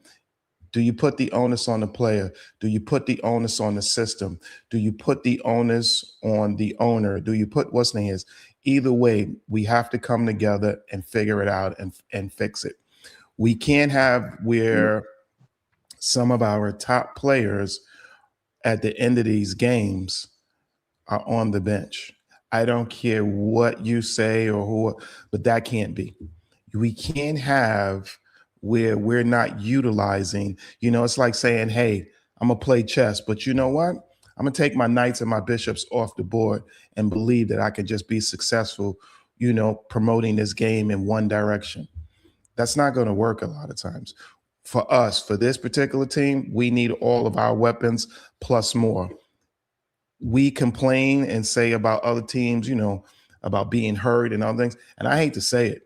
Do you put the onus on the player? Do you put the onus on the system? Do you put the onus on the owner? Do you put what's name is? Either way, we have to come together and figure it out and fix it. We can't have where some of our top players at the end of these games are on the bench. I don't care what you say or who, but that can't be. We can't have where we're not utilizing, it's like saying, hey, I'm gonna play chess, but you know what? I'm gonna take my knights and my bishops off the board and believe that I can just be successful, promoting this game in one direction. That's not gonna work a lot of times. For us, for this particular team, we need all of our weapons plus more. We complain and say about other teams, about being hurt and other things. And I hate to say it,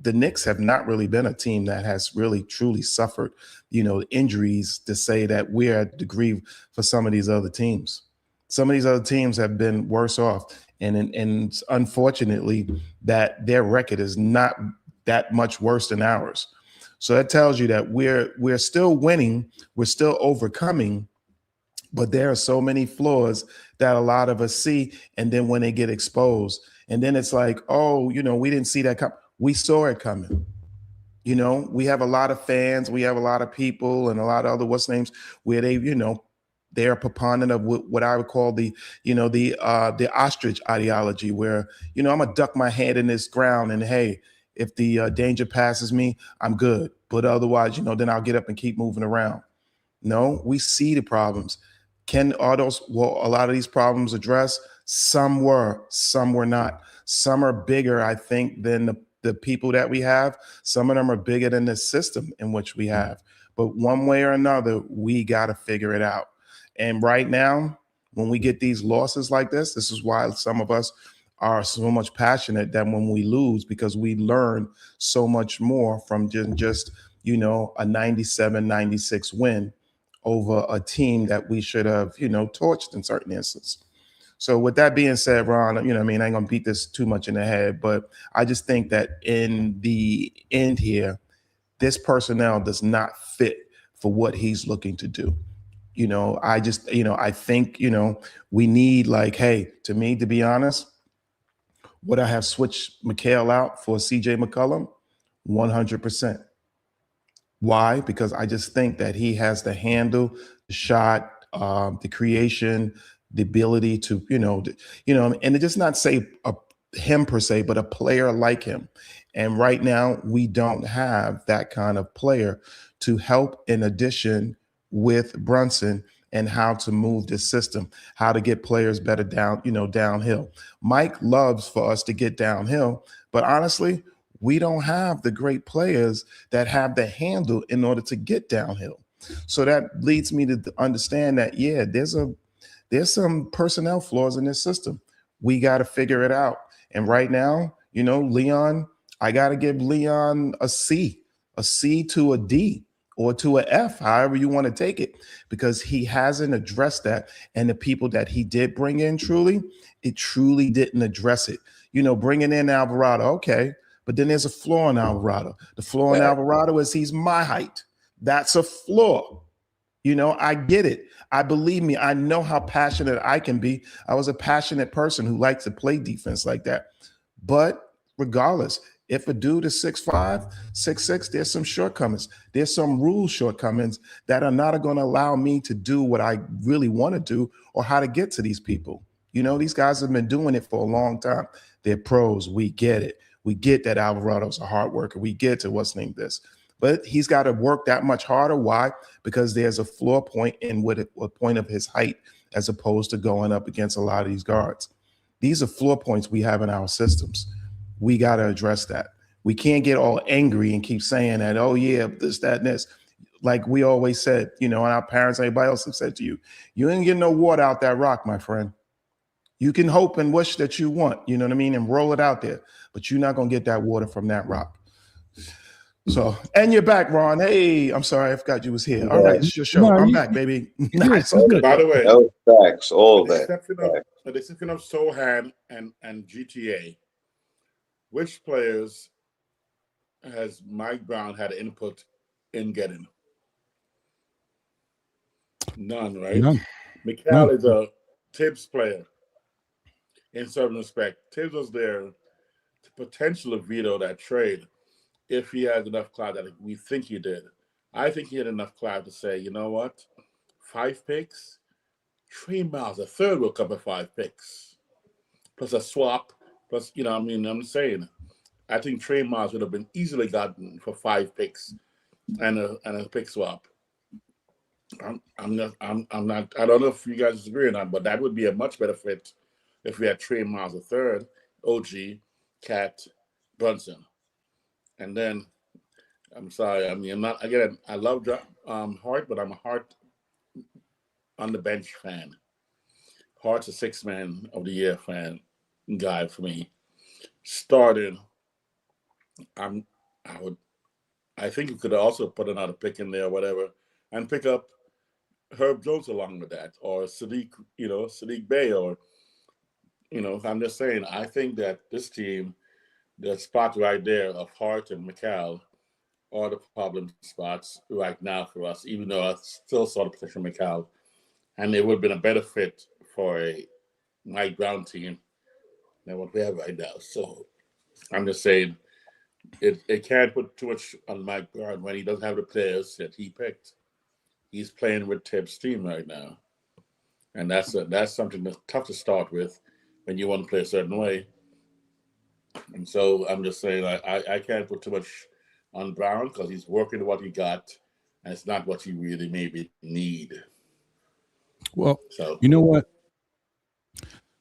the Knicks have not really been a team that has really truly suffered, injuries to say that we're at degree for some of these other teams. Some of these other teams have been worse off. And unfortunately, that their record is not that much worse than ours. So that tells you that we're still winning, we're still overcoming, but there are so many flaws that a lot of us see. And then when they get exposed, and then it's like, oh, we didn't see that come. We saw it coming. We have a lot of fans, we have a lot of people and a lot of other what's names where they, they're a proponent of what I would call the ostrich ideology, where, I'm gonna duck my head in this ground and hey, if the danger passes me, I'm good. But otherwise, then I'll get up and keep moving around. No, we see the problems. Are a lot of these problems addressed? Some were not. Some are bigger, I think, than the people that we have. Some of them are bigger than the system in which we have. But one way or another, we got to figure it out. And right now, when we get these losses like this is why some of us are so much passionate that when we lose, because we learn so much more from just a 97-96 win over a team that we should have, torched in certain instances. So with that being said, Ron, I ain't gonna beat this too much in the head, but I just think that in the end here, this personnel does not fit for what he's looking to do. I think, we need hey, to me, to be honest, would I have switched McHale out for CJ McCollum? 100%. Why? Because I just think that he has the handle, the shot, the creation, the ability to, and to just not say him per se, but a player like him. And right now, we don't have that kind of player to help in addition with Brunson and how to move this system, how to get players better downhill. Mike loves for us to get downhill, but honestly, we don't have the great players that have the handle in order to get downhill. So that leads me to understand that, yeah, there's some personnel flaws in this system. We got to figure it out. And right now, Leon, I got to give Leon a C to a D or to a F, however you want to take it, because he hasn't addressed that. And the people that he did bring in it truly didn't address it. Bringing in Alvarado, okay. But then there's a flaw in Alvarado. The flaw in Alvarado is he's my height. That's a flaw. I get it. Believe me, I know how passionate I can be. I was a passionate person who liked to play defense like that. But regardless, if a dude is 6'5", 6'6", there's some shortcomings. There's some rule shortcomings that are not going to allow me to do what I really want to do or how to get to these people. These guys have been doing it for a long time. They're pros. We get it. We get that Alvarado's a hard worker. We get to what's named this. But he's got to work that much harder. Why? Because there's a floor point in what point of his height as opposed to going up against a lot of these guards. These are floor points we have in our systems. We got to address that. We can't get all angry and keep saying that, oh, yeah, this, that, and this. Like we always said, and our parents, everybody else have said to you, you ain't getting no water out that rock, my friend. You can hope and wish that you want, and roll it out there, but you're not going to get that water from that rock. So, and you're back, Ron. Hey, I'm sorry, I forgot you was here. All right, it's your show. No, I'm back, baby. Nice. By the way, no facts, all that. The exception of Sohan and GTA, which players has Mike Brown had input in getting? None, right? None. McHale is a Tibbs player. In certain respect, Tibbs was there to potentially veto that trade. if he had enough clout that we think he did. I think he had enough clout to say, you know what, 5 picks, Trey Miles, a third will come with 5 picks, plus a swap, plus, you know, I mean, I'm saying, I think Trey Miles would have been easily gotten for 5 picks and a pick swap. I'm not. I don't know if you guys agree or not, but that would be a much better fit if we had Trey Miles a third, OG, Cat, Brunson, and then I'm sorry. I mean, I'm not again. I love Hart, but I'm a Hart on the bench fan. Hart's a 6th man of the year fan guy for me. Started. I think you could also put another pick in there, or whatever, and pick up Herb Jones along with that, or Sadiq Bey, or I'm just saying. I think that this team, the spot right there of Hart and McCall, are the problem spots right now for us. Even though I still saw the potential McCall, and it would have been a better fit for a Mike Brown team than what we have right now. So I'm just saying. It can't put too much on Mike Brown when he doesn't have the players that he picked. He's playing with Tibbs' team right now, and that's something that's tough to start with when you want to play a certain way. And so I'm just saying I can't put too much on Brown because he's working what he got, and it's not what you really maybe need. Well, so you know what?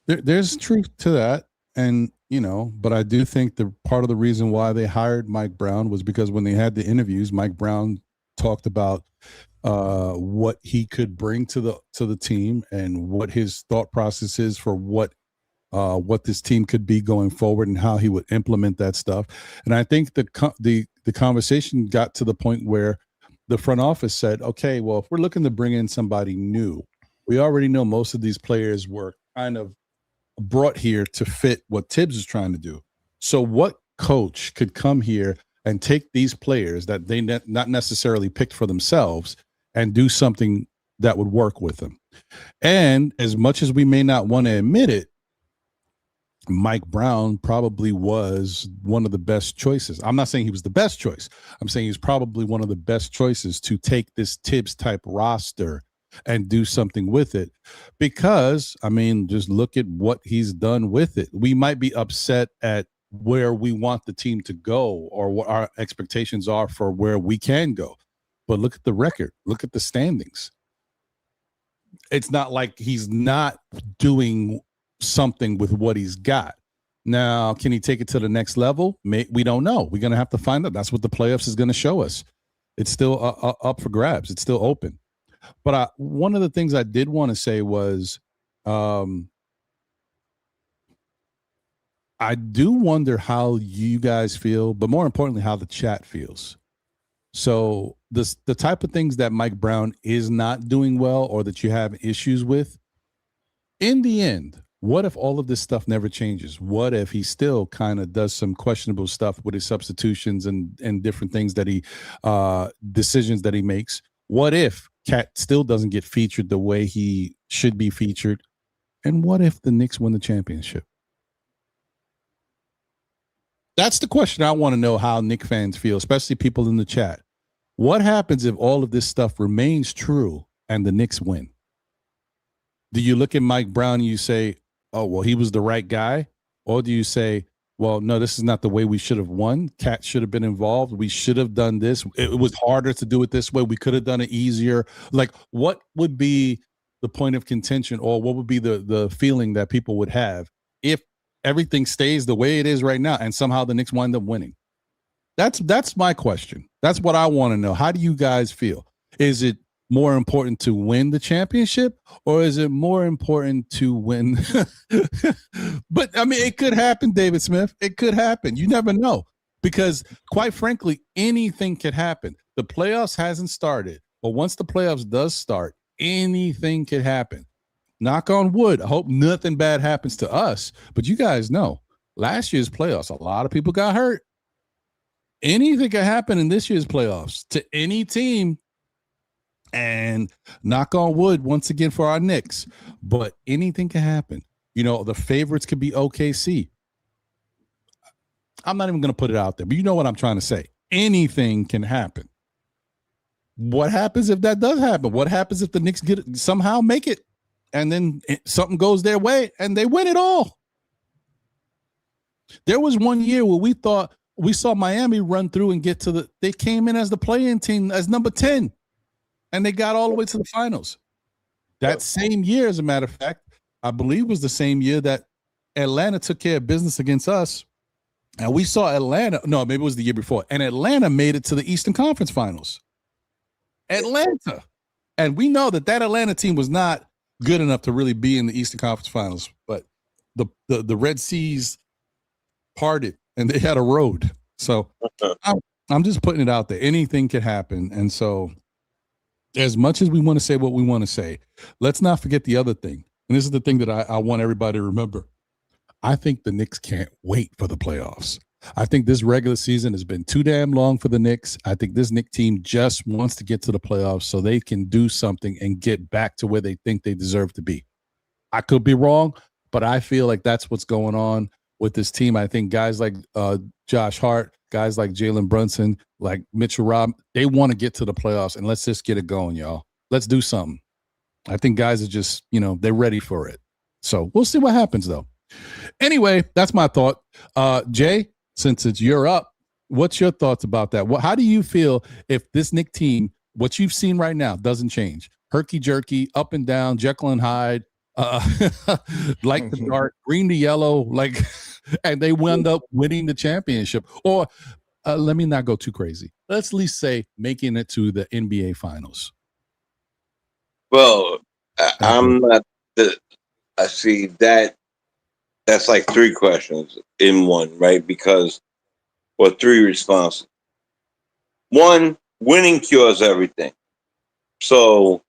There's truth to that, and but I do think the part of the reason why they hired Mike Brown was because when they had the interviews, Mike Brown talked about what he could bring to the team and what his thought process is for what this team could be going forward and how he would implement that stuff. And I think the conversation got to the point where the front office said, okay, well, if we're looking to bring in somebody new, we already know most of these players were kind of brought here to fit what Tibbs is trying to do. So what coach could come here and take these players that they not necessarily picked for themselves and do something that would work with them? And as much as we may not want to admit it, Mike Brown probably was one of the best choices. I'm not saying he was the best choice. I'm saying he's probably one of the best choices to take this Tibbs type roster and do something with it, because I mean, just look at what he's done with it. We might be upset at where we want the team to go or what our expectations are for where we can go, but look at the record, look at the standings. It's not like he's not doing something with what he's got. Now, can he take it to the next level? We don't know. We're going to have to find out. That's what the playoffs is going to show us. It's still up for grabs. It's still open. But one of the things I did want to say was I do wonder how you guys feel, but more importantly, how the chat feels. So the type of things that Mike Brown is not doing well or that you have issues with, in the end, what if all of this stuff never changes? What if he still kind of does some questionable stuff with his substitutions and different things that he decisions that he makes? What if Cat still doesn't get featured the way he should be featured? And what if the Knicks win the championship? That's the question I want to know how Knicks fans feel, especially people in the chat. What happens if all of this stuff remains true and the Knicks win? Do you look at Mike Brown and you say, oh, well, he was the right guy? Or do you say, well, no, this is not the way we should have won. Cat should have been involved. We should have done this. It was harder to do it this way. We could have done it easier. Like, what would be the point of contention, or what would be the feeling that people would have if everything stays the way it is right now and somehow the Knicks wind up winning? That's my question. That's what I want to know. How do you guys feel? Is it more important to win the championship, or is it more important to win? But I mean, it could happen, David Smith. It could happen. You never know, because quite frankly, anything could happen. The playoffs hasn't started, but once the playoffs does start, anything could happen. Knock on wood. I hope nothing bad happens to us, but you guys know last year's playoffs, a lot of people got hurt. Anything could happen in this year's playoffs to any team. And knock on wood once again for our Knicks, but anything can happen. The favorites could be OKC. I'm not even going to put it out there, but you know what I'm trying to say. anything can happen. What happens if that does happen? What happens if the Knicks somehow make it and then something goes their way and they win it all? There was one year where we saw Miami run through and get to they came in as the play-in team as number 10 and they got all the way to the finals. That same year, as a matter of fact, I believe was the same year that Atlanta took care of business against us. And we saw Atlanta, no, maybe it was the year before, and Atlanta made it to the Eastern Conference Finals. Atlanta. And we know that Atlanta team was not good enough to really be in the Eastern Conference Finals, but the Red Seas parted and they had a road. So I'm just putting it out there. Anything could happen. And so as much as we want to say what we want to say, let's not forget the other thing. And this is the thing that I want everybody to remember. I think the Knicks can't wait for the playoffs. I think this regular season has been too damn long for the Knicks. I think this Knicks team just wants to get to the playoffs so they can do something and get back to where they think they deserve to be. I could be wrong, but I feel like that's what's going on with this team. I think guys like Josh Hart, guys like Jalen Brunson, like Mitchell Rob, they want to get to the playoffs, and let's just get it going, y'all. Let's do something. I think guys are just, they're ready for it. So we'll see what happens, though. Anyway, that's my thought. Jay, since you're up, what's your thoughts about that? How do you feel if this Knicks team, what you've seen right now, doesn't change? Herky-jerky, up and down, Jekyll and Hyde, light to dark, green to yellow, and they wound up winning the championship. Or let me not go too crazy. Let's at least say making it to the NBA Finals. Well, I'm not I see that. That's like three questions in one, right? Or three responses. One, winning cures everything. So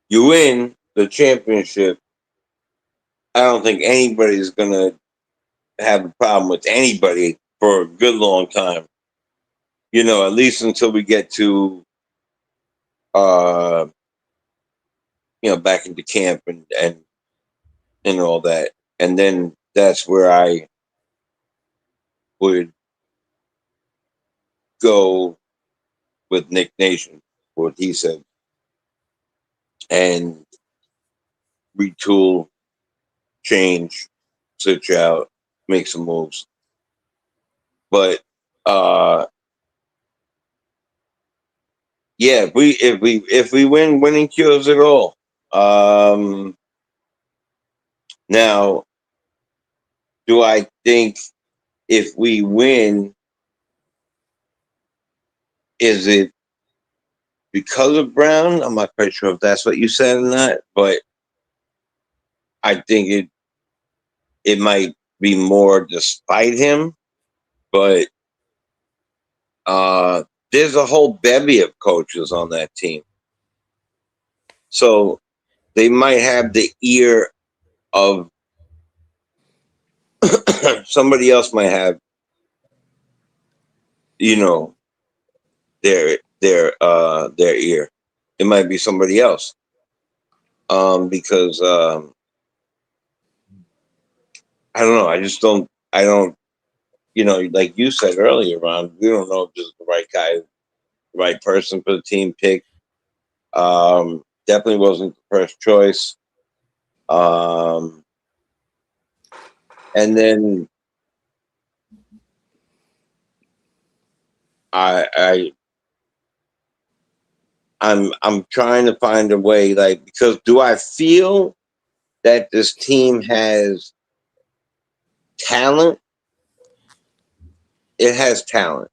you win the championship. I don't think anybody's going to have a problem with anybody for a good long time. At least until we get to, back into camp and all that. And then that's where I would go with Nick Nation, what he said, and retool, change, switch out, make some moves. But if we win, winning cures it all. Now, do I think if we win, is it because of Brown? I'm not quite sure if that's what you said or not, but I think it might be more despite him. But there's a whole bevy of coaches on that team. So they might have the ear of somebody else might have, their ear. It might be somebody else. Because I don't know. I don't, like you said earlier, Ron, we don't know if this is the right guy, the right person for the team pick. Definitely wasn't the first choice. And then I'm trying to find a way, because do I feel that this team has talent? It has talent.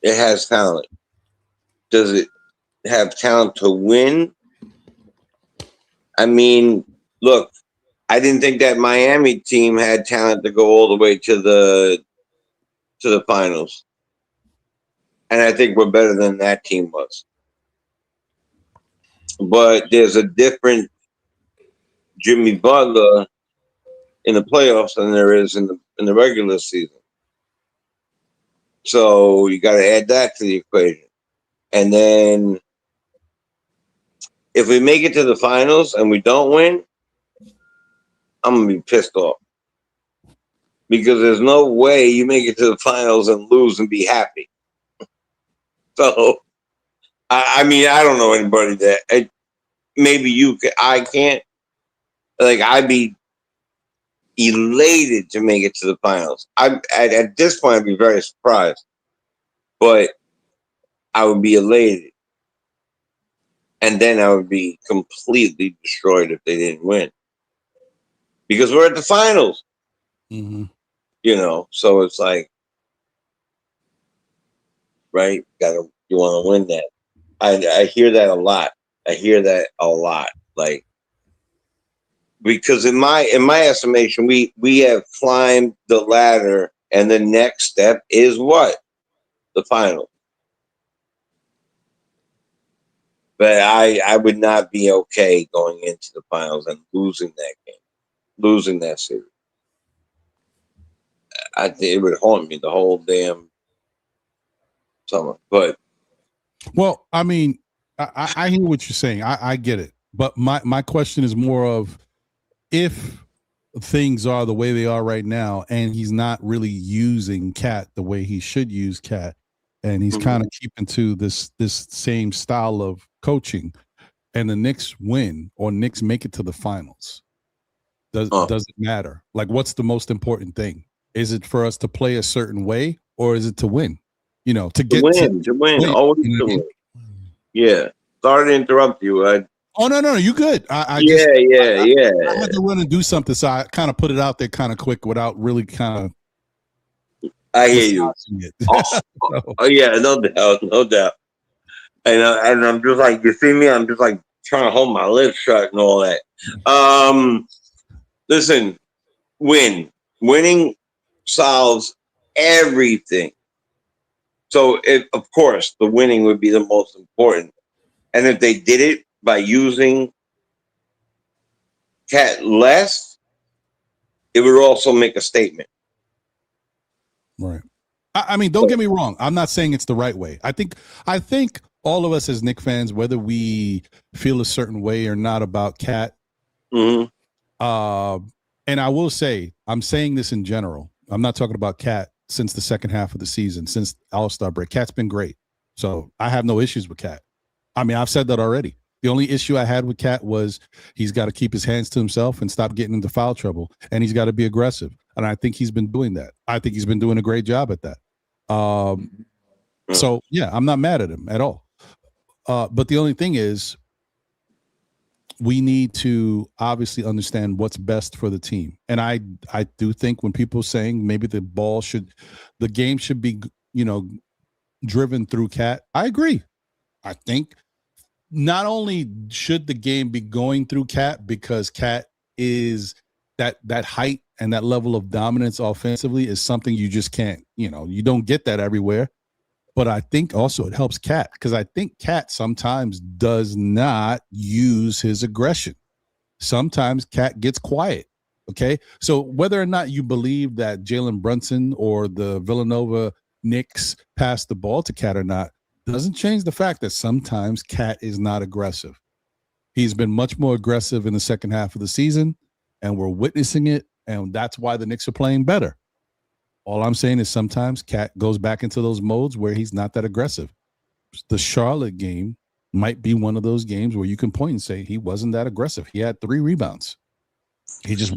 It has talent. Does it have talent to win? I mean, look, I didn't think that Miami team had talent to go all the way to the finals. And I think we're better than that team was. But there's a different Jimmy Butler in the playoffs than there is in the regular season. So you got to add that to the equation. And then if we make it to the finals and we don't win, I'm going to be pissed off. because there's no way you make it to the finals and lose and be happy. So, I mean, I don't know anybody that maybe you can. I can't. Like, I'd be elated to make it to the finals. At this point, I'd be very surprised, but I would be elated, and then I would be completely destroyed if they didn't win, because we're at the finals. Mm-hmm. You know, so it's like, right? You want to win that. I hear that a lot. Like, because in my estimation, we have climbed the ladder, and the next step is what? The final. But I would not be okay going into the finals and losing that game, losing that series. I think it would haunt me the whole damn summer. But well, I mean, I hear what you're saying. I get it. But my question is more of, if things are the way they are right now, and he's not really using Cat the way he should use Cat, and he's kind of keeping to this same style of coaching, and the Knicks win or Knicks make it to the finals, does it matter? Like, what's the most important thing? Is it for us to play a certain way, or is it to win? You know, to win, always to win. Yeah. Sorry to interrupt you. Oh, no, you good. I had to run and do something, so I kind of put it out there kind of quick without really kind of. I hear you. Oh, yeah, no doubt. And I'm just like, you see me? I'm just like trying to hold my lips shut and all that. Listen, winning solves everything. So, of course, the winning would be the most important. And if they did it by using Cat less, it would also make a statement. Right. I mean, don't get me wrong. I'm not saying it's the right way. I think all of us as Knicks fans, whether we feel a certain way or not about Cat, and I will say, I'm saying this in general. I'm not talking about Cat since the second half of the season, since All-Star break. Cat's been great. So I have no issues with Cat. I mean, I've said that already. The only issue I had with Cat was he's got to keep his hands to himself and stop getting into foul trouble, and he's got to be aggressive. And I think he's been doing that. I think he's been doing a great job at that. So, yeah, I'm not mad at him at all. But the only thing is, we need to obviously understand what's best for the team. And I do think when people are saying maybe the game should be, driven through Cat, I agree. I think not only should the game be going through Cat, because Cat is that height and that level of dominance offensively is something you just can't, you don't get that everywhere. But I think also it helps Cat, because I think Cat sometimes does not use his aggression. Sometimes Cat gets quiet. Okay. So whether or not you believe that Jalen Brunson or the Villanova Knicks passed the ball to Cat or not, doesn't change the fact that sometimes Cat is not aggressive. He's been much more aggressive in the second half of the season, and we're witnessing it, and that's why the Knicks are playing better. All I'm saying is sometimes Cat goes back into those modes where he's not that aggressive. The Charlotte game might be one of those games where you can point and say he wasn't that aggressive. He had 3 rebounds. He just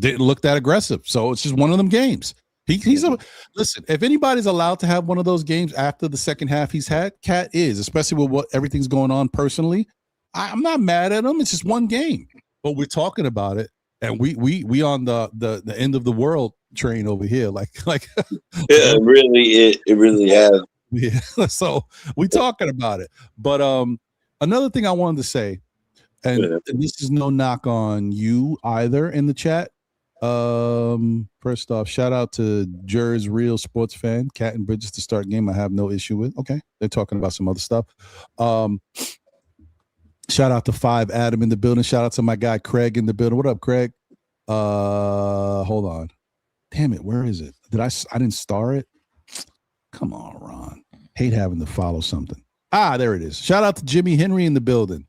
didn't look that aggressive. So it's just one of them games. Listen, if anybody's allowed to have one of those games after the second half he's had, Cat is, especially with what everything's going on personally. I'm not mad at him. It's just one game, but we're talking about it, and we on the end of the world train over here. Like it really has. Yeah. So we're talking about it. But another thing I wanted to say, and this is no knock on you either in the chat. First off, shout out to Jer's Real Sports Fan, Cat and Bridges to start game. I have no issue with. Okay, they're talking about some other stuff. Shout out to 5 Adam in the building. Shout out to my guy Craig in the building. What up, Craig? Hold on. Damn it, where is it? I didn't star it? Come on, Ron. Hate having to follow something. There it is. Shout out to Jimmy Henry in the building.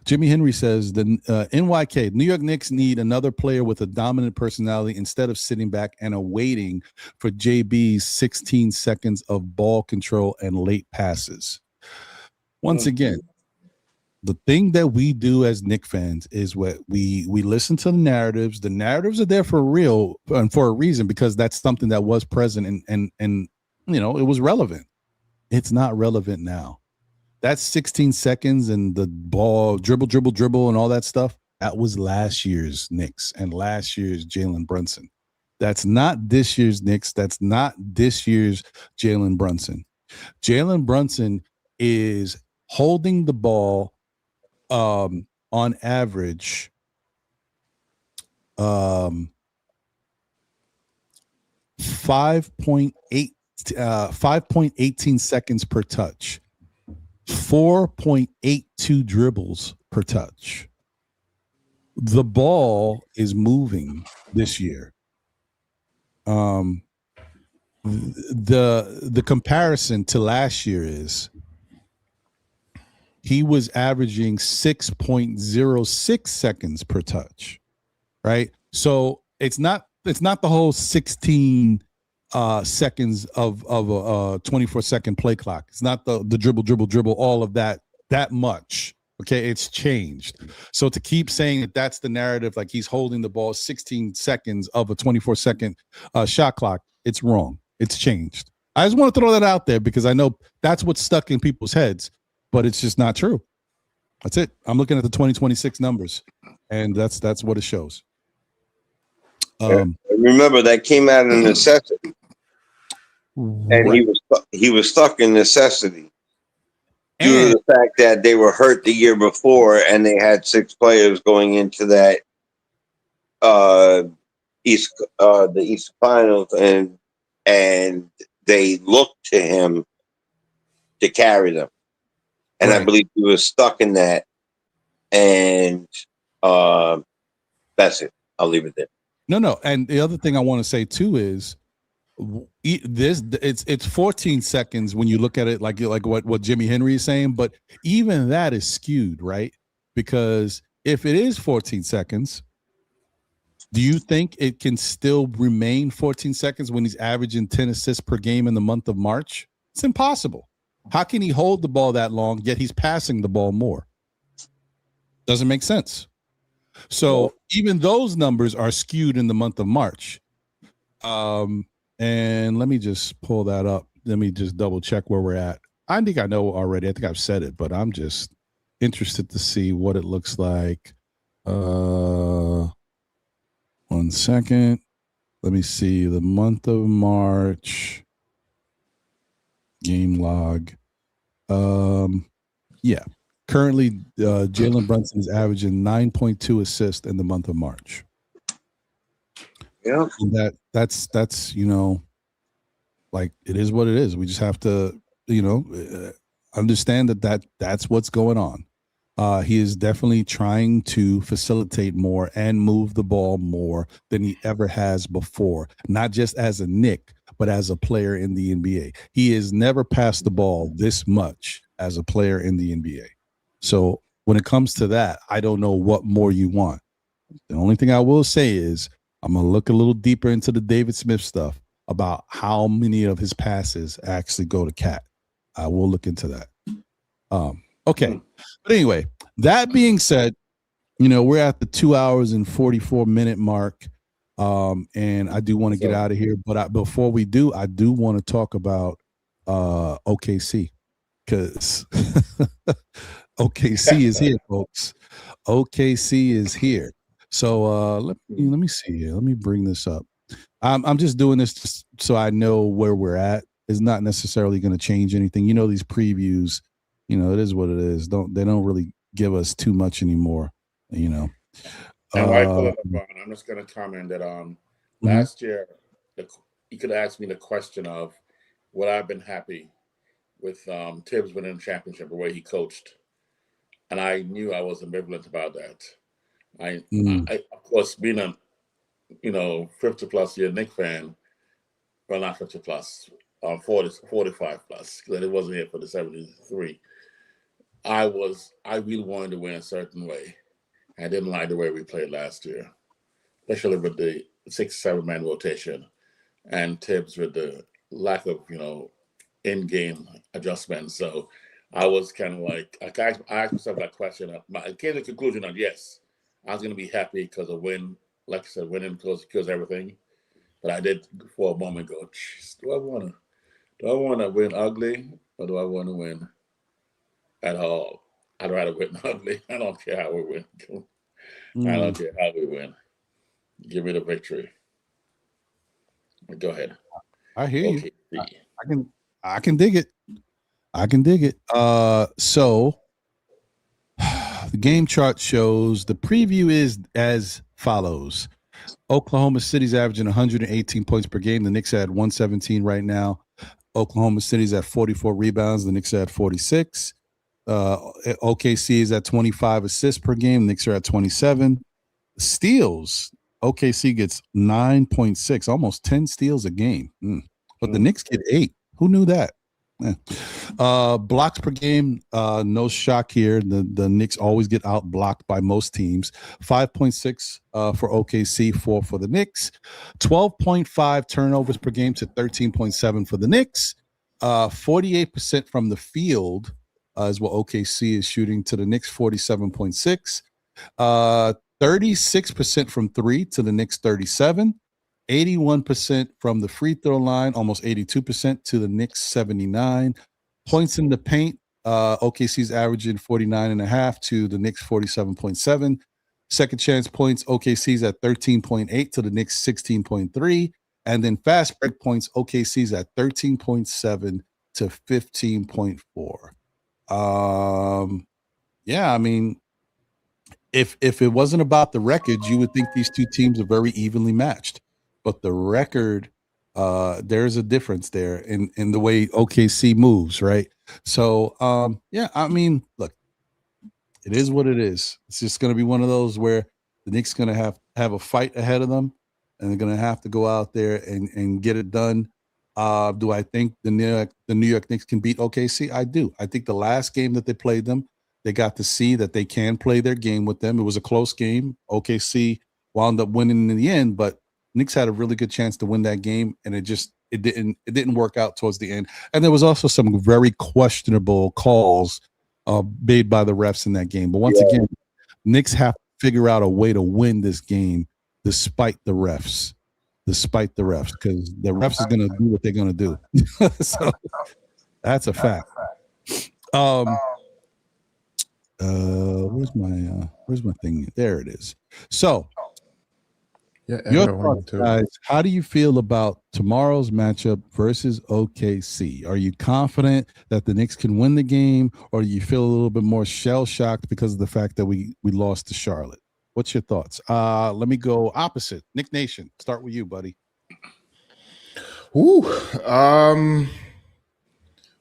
Jimmy Henry says the NYK, New York Knicks need another player with a dominant personality instead of sitting back and awaiting for JB's 16 seconds of ball control and late passes. Once again, the thing that we do as Knicks fans is what we listen to the narratives. The narratives are there for real and for a reason, because that's something that was present and it was relevant. It's not relevant now. That's 16 seconds and the ball dribble and all that stuff. That was last year's Knicks and last year's Jalen Brunson. That's not this year's Knicks. That's not this year's Jalen Brunson. Jalen Brunson is holding the ball on average 5.18 seconds per touch, 4.82 dribbles per touch. The ball is moving this year. The comparison to last year is he was averaging 6.06 seconds per touch, right? So it's not the whole 16 seconds of a 24-second play clock. It's not the dribble, all of that much. Okay, it's changed. So to keep saying that that's the narrative, like he's holding the ball 16 seconds of a 24-second shot clock, it's wrong. It's changed. I just want to throw that out there because I know that's what's stuck in people's heads, but it's just not true. That's it. I'm looking at the 2026 numbers, and that's what it shows. Remember, that came out of necessity, and right. he was stuck in necessity due to the fact that they were hurt the year before, and they had 6 players going into that the East Finals, and they looked to him to carry them, and right. I believe he was stuck in that, and that's it. I'll leave it there. No. And the other thing I want to say too is it's 14 seconds when you look at it like what Jimmy Henry is saying, but even that is skewed, right? Because if it is 14 seconds, do you think it can still remain 14 seconds when he's averaging 10 assists per game in the month of March? It's impossible. How can he hold the ball that long, yet he's passing the ball more? Doesn't make sense. So even those numbers are skewed in the month of March. And let me just pull that up. Let me just double check where we're at. I think I know already. I think I've said it, but I'm just interested to see what it looks like. 1 second. Let me see the month of March game log. Yeah. Currently, Jalen Brunson is averaging 9.2 assists in the month of March. Yeah, and that's like it is what it is. We just have to, understand that's what's going on. He is definitely trying to facilitate more and move the ball more than he ever has before, not just as a Knick, but as a player in the NBA. He has never passed the ball this much as a player in the NBA. So when it comes to that, I don't know what more you want. The only thing I will say is I'm going to look a little deeper into the David Smith stuff about how many of his passes actually go to Cat. I will look into that. Okay. But anyway, that being said, we're at the 2 hours and 44-minute mark. And I do want to get out of here. But before we do, I do want to talk about OKC because OKC is here, folks. OKC is here. So let me see here. Let me bring this up. I'm just doing this just so I know where we're at. It's not necessarily going to change anything. These previews, it is what it is. They don't really give us too much anymore. And while I pull it up, I'm just going to comment that last year you could ask me the question of would I have been happy with Tibbs winning the championship, the way he coached, and I knew I was ambivalent about that. I of course, being a 50-plus year Knicks fan, well, not 50-plus, 45 plus, because it wasn't here for the 73. I really wanted to win a certain way. I didn't like the way we played last year, especially with the 6-7 man rotation and Tibbs with the lack of, in-game adjustments. So I was kind of like, I asked myself that question. I came to the conclusion that yes, I was going to be happy because of win. Like I said, winning kills everything. But I did for a moment go, do I want to win ugly or do I want to win at all? I'd rather win ugly. I don't care how we win. I don't care how we win. Give me the victory. Go ahead. I hear you. I can dig it. I can dig it. So the game chart shows the preview is as follows. Oklahoma City's averaging 118 points per game. The Knicks are at 117 right now. Oklahoma City's at 44 rebounds. The Knicks are at 46. OKC is at 25 assists per game. The Knicks are at 27. Steals. OKC gets 9.6, almost 10 steals a game. But the Knicks get 8. Who knew that? Blocks per game, no shock here. The Knicks always get out blocked by most teams. 5.6 for OKC, 4 for the Knicks. 12.5 turnovers per game to 13.7 for the Knicks. 48% from the field is what OKC is shooting to the Knicks, 47.6. 36% from 3 to the Knicks, 37. 81% from the free throw line, almost 82% to the Knicks, 79. Points in the paint, OKC's averaging 49.5 to the Knicks, 47.7. Second chance points, OKC's at 13.8 to the Knicks, 16.3. And then fast break points, OKC's at 13.7 to 15.4. Yeah, I mean, if it wasn't about the record, you would think these two teams are very evenly matched. But the record, there's a difference there in the way OKC moves, right? So, yeah, I mean, look, it is what it is. It's just going to be one of those where the Knicks going to have a fight ahead of them, and they're going to have to go out there and get it done. Do I think the New York Knicks can beat OKC? I do. I think the last game that they played them, they got to see that they can play their game with them. It was a close game. OKC wound up winning in the end, but Knicks had a really good chance to win that game, and it didn't work out towards the end. And there was also some very questionable calls made by the refs in that game. But once again, Knicks have to figure out a way to win this game despite the refs, because the refs is going to do what they're going to do. So that's a fact. Where's my thing? There it is. So. Your thoughts, guys, how do you feel about tomorrow's matchup versus OKC? Are you confident that the Knicks can win the game, or do you feel a little bit more shell-shocked because of the fact that we lost to Charlotte? What's your thoughts? Let me go opposite. Nick Nation, start with you, buddy. Well,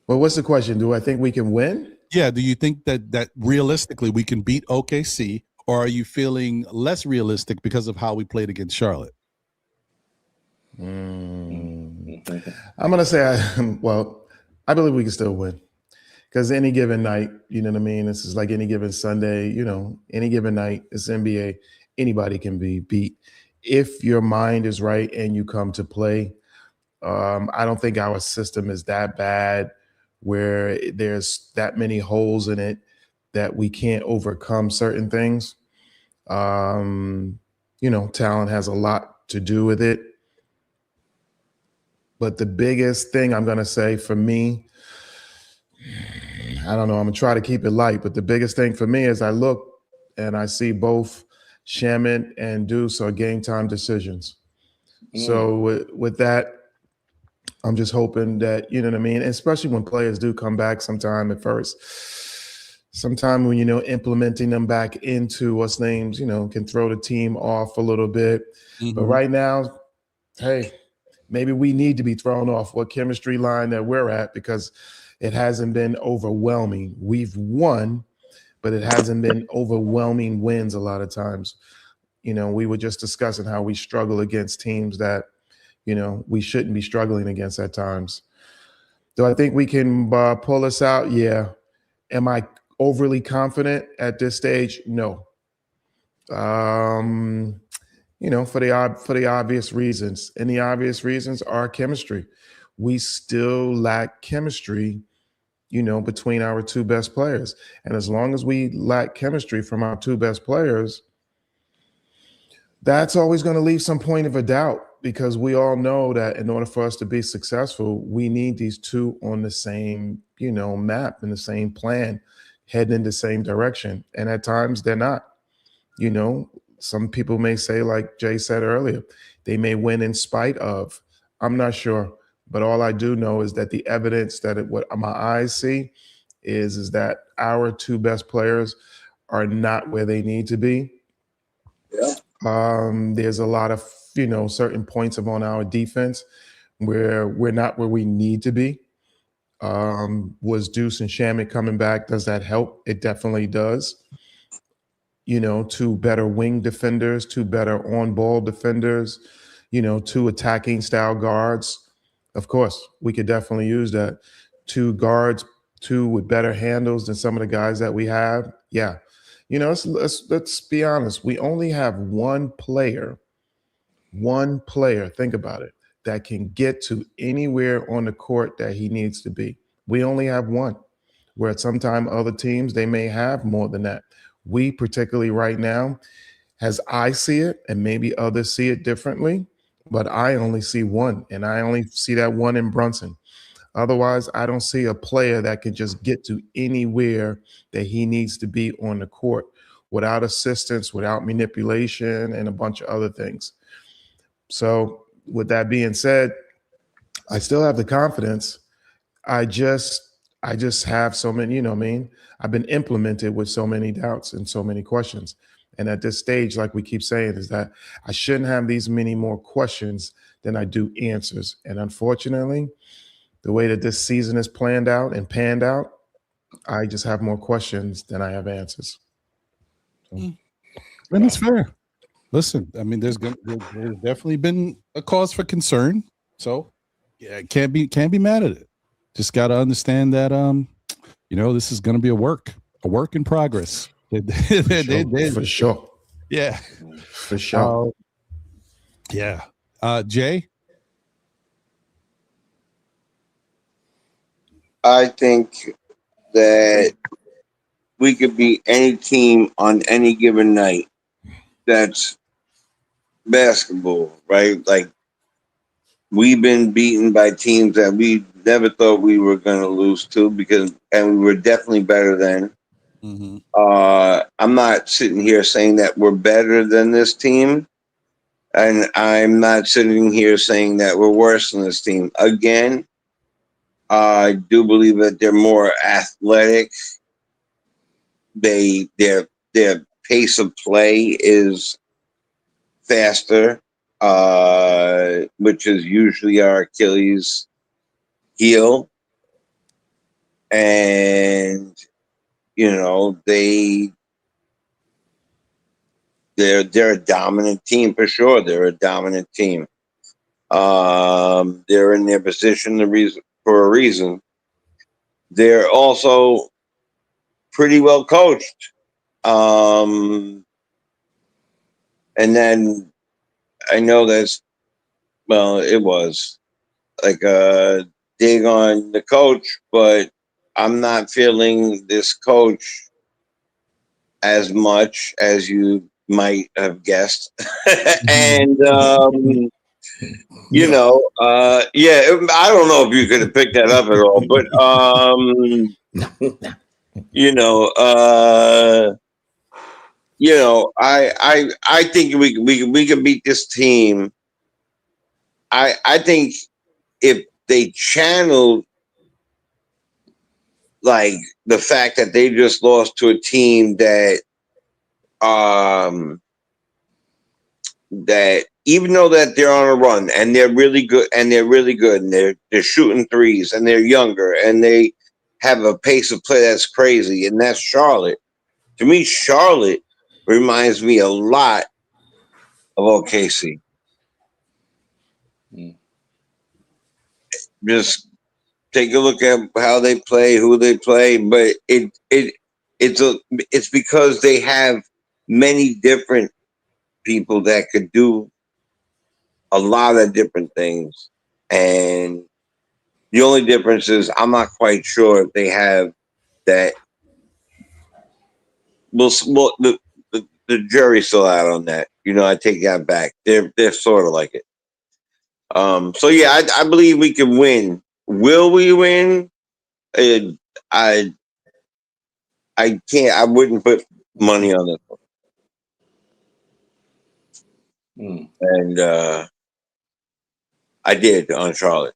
what's the question? Do I think we can win? Yeah, do you think that realistically we can beat OKC? Or are you feeling less realistic because of how we played against Charlotte? I'm going to say, I believe we can still win. Because any given night, you know what I mean? This is like any given Sunday, any given night, it's NBA. Anybody can be beat. If your mind is right and you come to play, I don't think our system is that bad where there's that many holes in it that we can't overcome certain things. Talent has a lot to do with it. But the biggest thing I'm going to say for me, I don't know, I'm going to try to keep it light, but the biggest thing for me is I look and I see both Shaman and Deuce are game time decisions. So with that, I'm just hoping that, you know what I mean? Especially when players do come back sometime at first. Sometime when, implementing them back into what's names, can throw the team off a little bit. Mm-hmm. But right now, hey, maybe we need to be thrown off what chemistry line that we're at, because it hasn't been overwhelming. We've won, but it hasn't been overwhelming wins a lot of times. We were just discussing how we struggle against teams that, we shouldn't be struggling against at times. Do I think we can pull this out? Yeah. Am I overly confident at this stage? No. For the obvious reasons, and the obvious reasons are chemistry. We still lack chemistry, between our two best players. And as long as we lack chemistry from our two best players, that's always going to leave some point of a doubt, because we all know that in order for us to be successful, we need these two on the same, map and the same plan, heading in the same direction. And at times they're not. Some people may say, like Jay said earlier, they may win in spite of. I'm not sure. But all I do know is that the evidence that what my eyes see is that our two best players are not where they need to be. Yeah. There's a lot of, certain points on our defense where we're not where we need to be. Was Deuce and Shamit coming back? Does that help? It definitely does. Two better wing defenders, two better on-ball defenders, two attacking style guards. Of course, we could definitely use that. Two guards, two with better handles than some of the guys that we have. Yeah. Let's be honest. We only have one player, think about it, that can get to anywhere on the court that he needs to be. We only have one, where sometimes other teams, they may have more than that. We particularly right now, as I see it, and maybe others see it differently, but I only see one, and I only see that one in Brunson. Otherwise, I don't see a player that can just get to anywhere that he needs to be on the court without assistance, without manipulation, and a bunch of other things. So with that being said, I still have the confidence. I just have so many, I've been implemented with so many doubts and so many questions. And at this stage, like we keep saying, is that I shouldn't have these many more questions than I do answers. And unfortunately, the way that this season is planned out and panned out, I just have more questions than I have answers. And it's fair. Listen, I mean, there's definitely been a cause for concern. So yeah, can't be mad at it. Just got to understand that this is going to be a work in progress. For sure. Yeah, for sure. Yeah. Jay? I think that we could beat any team on any given night. That's basketball, right? Like, we've been beaten by teams that we never thought we were going to lose to, and we were definitely better than. Mm-hmm. I'm not sitting here saying that we're better than this team, and I'm not sitting here saying that we're worse than this team. Again, I do believe that they're more athletic. Their pace of play is faster, which is usually our Achilles heel. And they're a dominant team for sure. They're a dominant team. They're in their position for a reason. They're also pretty well coached. And then I know it was like a dig on the coach, but I'm not feeling this coach as much as you might have guessed. And I don't know if you could have picked that up at all, but I think we can beat this team. I think if they channeled like the fact that they just lost to a team that even though that they're on a run and they're really good and they're shooting threes and they're younger and they have a pace of play that's crazy, and that's Charlotte. To me, Charlotte reminds me a lot of OKC. Just take a look at how they play, who they play, but It's because they have many different people that could do a lot of different things, and the only difference is I'm not quite sure if they have that. Well, the jury's still out on that. I take that back. They're sort of like it. So yeah, I believe we can win. Will we win? I can't. I wouldn't put money on this one. And I did on Charlotte.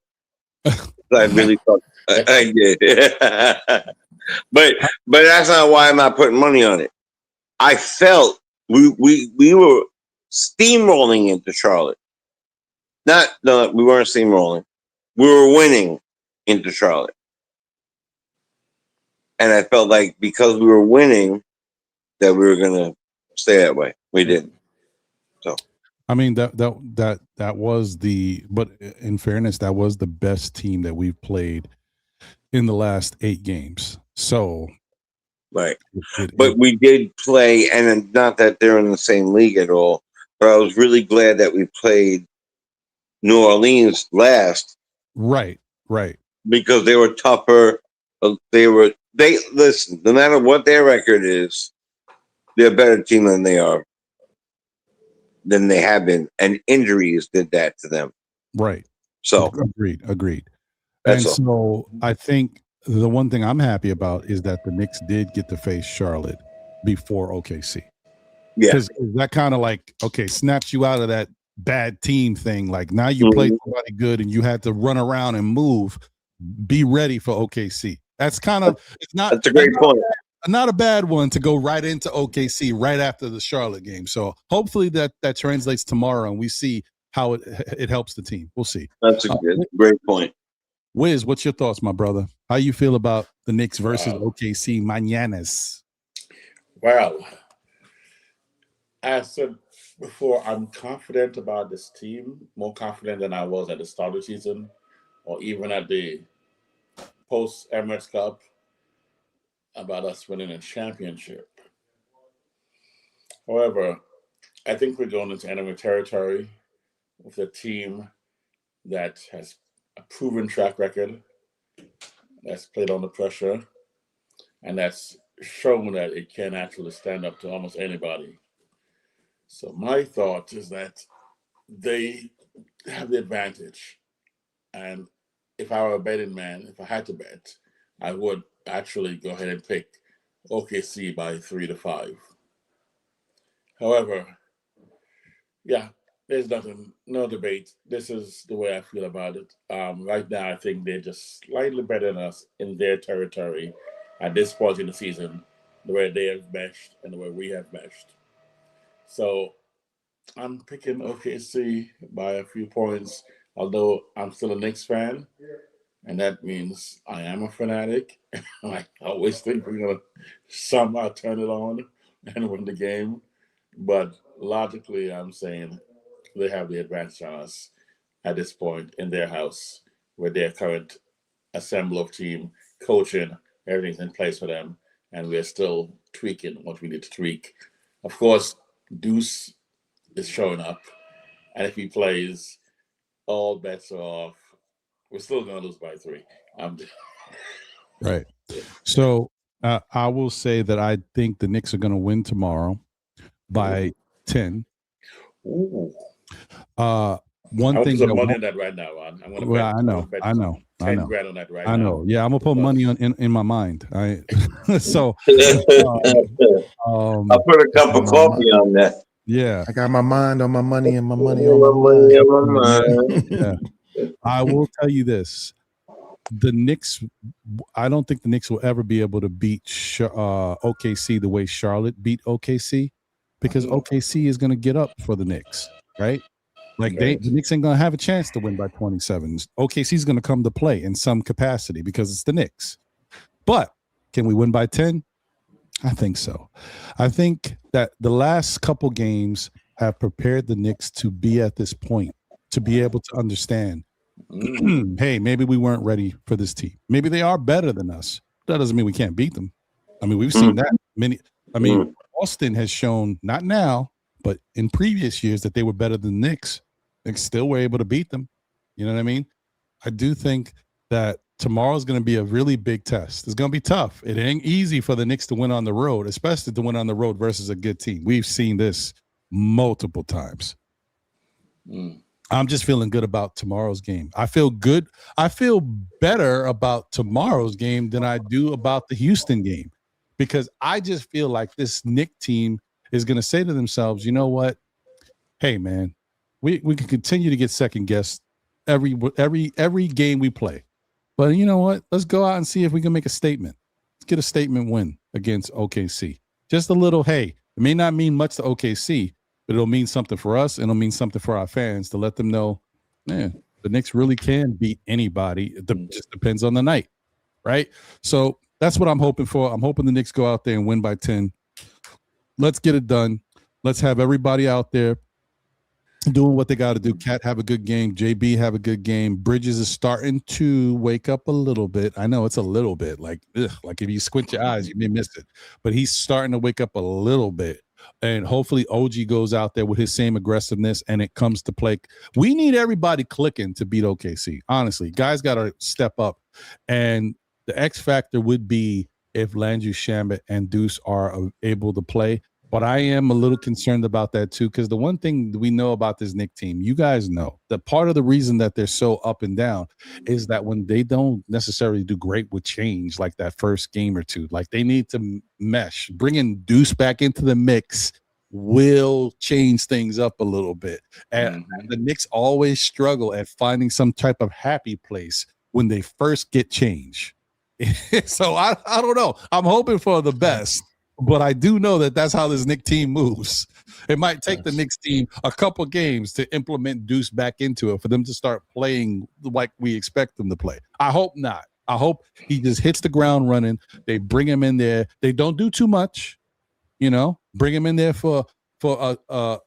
I really thought I did. but that's not why I'm not putting money on it. I felt we were steamrolling into Charlotte. No, we weren't steamrolling. We were winning into Charlotte. And I felt like because we were winning, that we were gonna stay that way. We didn't. So I mean that was but in fairness, that was the best team that we've played in the last 8 games. So right. But we did play, and not that they're in the same league at all, but I was really glad that we played New Orleans last. Right. Because they were tougher. They listen, no matter what their record is, they're a better team than they have been. And injuries did that to them. Right. So agreed. That's and all. So I think the one thing I'm happy about is that the Knicks did get to face Charlotte before OKC. Yeah. Because that kind of like, snaps you out of that bad team thing. Like now you play somebody good and you had to run around and move. Be ready for OKC. That's kind of That's a great point. Not a bad one to go right into OKC right after the Charlotte game. So hopefully that translates tomorrow and we see how it helps the team. We'll see. That's a great point. Wiz, what's your thoughts, my brother? How you feel about the Knicks versus OKC mañanas? Well, as I said before, I'm confident about this team, more confident than I was at the start of the season or even at the post-Emirates Cup about us winning a championship. However, I think we're going into enemy territory with a team that has a proven track record, that's played under pressure, and that's shown that it can actually stand up to almost anybody. So my thought is that they have the advantage. And if I were a betting man, if I had to bet, I would actually go ahead and pick OKC by 3 to 5. However, yeah, there's no debate. This is the way I feel about it. Right now, I think they're just slightly better than us in their territory at this point in the season, the way they have meshed and the way we have meshed. So I'm picking OKC by a few points, although I'm still a Knicks fan. And that means I am a fanatic. I always think we're going to somehow turn it on and win the game. But logically, I'm saying they have the advantage on us at this point in their house with their current assemble of team, coaching, everything's in place for them. And we're still tweaking what we need to tweak. Of course, Deuce is showing up. And if he plays, all bets are off. We're still going to lose by 3. Right. So I will say that I think the Knicks are going to win tomorrow by 10. Ooh. One thing. Some money on that right now, Ron. I'm going to bet. I know. 10 grand on that right now. I know. Yeah, I'm gonna put money on in my mind. So I'll put a cup of coffee on that. Yeah, I got my mind on my money and my money on my mind. Yeah. I will tell you this: the Knicks. I don't think the Knicks will ever be able to beat OKC the way Charlotte beat OKC, because OKC is going to get up for the Knicks, right? Like the Knicks ain't gonna have a chance to win by 27. OKC's gonna come to play in some capacity because it's the Knicks. But can we win by 10? I think so. I think that the last couple games have prepared the Knicks to be at this point, to be able to understand, hey, maybe we weren't ready for this team. Maybe they are better than us. That doesn't mean we can't beat them. I mean, we've seen that many. I mean, Boston has shown, not now, but in previous years, that they were better than the Knicks. They still were able to beat them. You know what I mean? I do think that tomorrow's going to be a really big test. It's going to be tough. It ain't easy for the Knicks to win on the road, especially to win on the road versus a good team. We've seen this multiple times. I'm just feeling good about tomorrow's game. I feel good. I feel better about tomorrow's game than I do about the Houston game, because I just feel like this Knicks team is going to say to themselves, you know what? Hey, man, we can continue to get second guessed every game we play. But you know what? Let's go out and see if we can make a statement. Let's get a statement win against OKC. Just a little, hey, it may not mean much to OKC, but it'll mean something for us, and it'll mean something for our fans to let them know, man, the Knicks really can beat anybody. It just depends on the night, right? So that's what I'm hoping for. I'm hoping the Knicks go out there and win by 10. Let's get it done. Let's have everybody out there doing what they got to do. Cat have a good game. JB have a good game. Bridges is starting to wake up a little bit. I know it's a little bit like if you squint your eyes, you may miss it, but he's starting to wake up a little bit. And hopefully OG goes out there with his same aggressiveness and it comes to play. We need everybody clicking to beat OKC. Honestly, guys got to step up. And the X factor would be if Landry Shamet and Deuce are able to play. But I am a little concerned about that too, because the one thing we know about this Knicks team, you guys know that part of the reason that they're so up and down is that when they don't necessarily do great with change, like that first game or two, like they need to mesh. Bringing Deuce back into the mix will change things up a little bit. And the Knicks always struggle at finding some type of happy place when they first get change. So I don't know. I'm hoping for the best. But I do know that that's how this Knicks team moves. It might take the Knicks team a couple games to implement Deuce back into it for them to start playing like we expect them to play. I hope not. I hope he just hits the ground running. They bring him in there. They don't do too much, you know. Bring him in there for I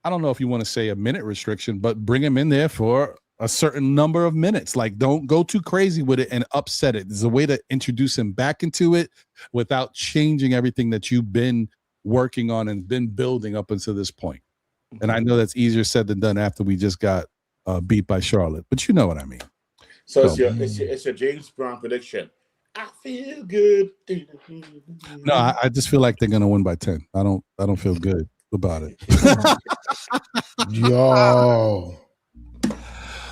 don't know if you want to say a minute restriction, but bring him in there for a certain number of minutes. Like, don't go too crazy with it and upset it. There's a way to introduce him back into it without changing everything that you've been working on and been building up until this point. And I know that's easier said than done after we just got beat by Charlotte, but you know what I mean. So it's your James Brown prediction. I feel good. No, I just feel like they're gonna win by 10. I don't feel good about it. Yo.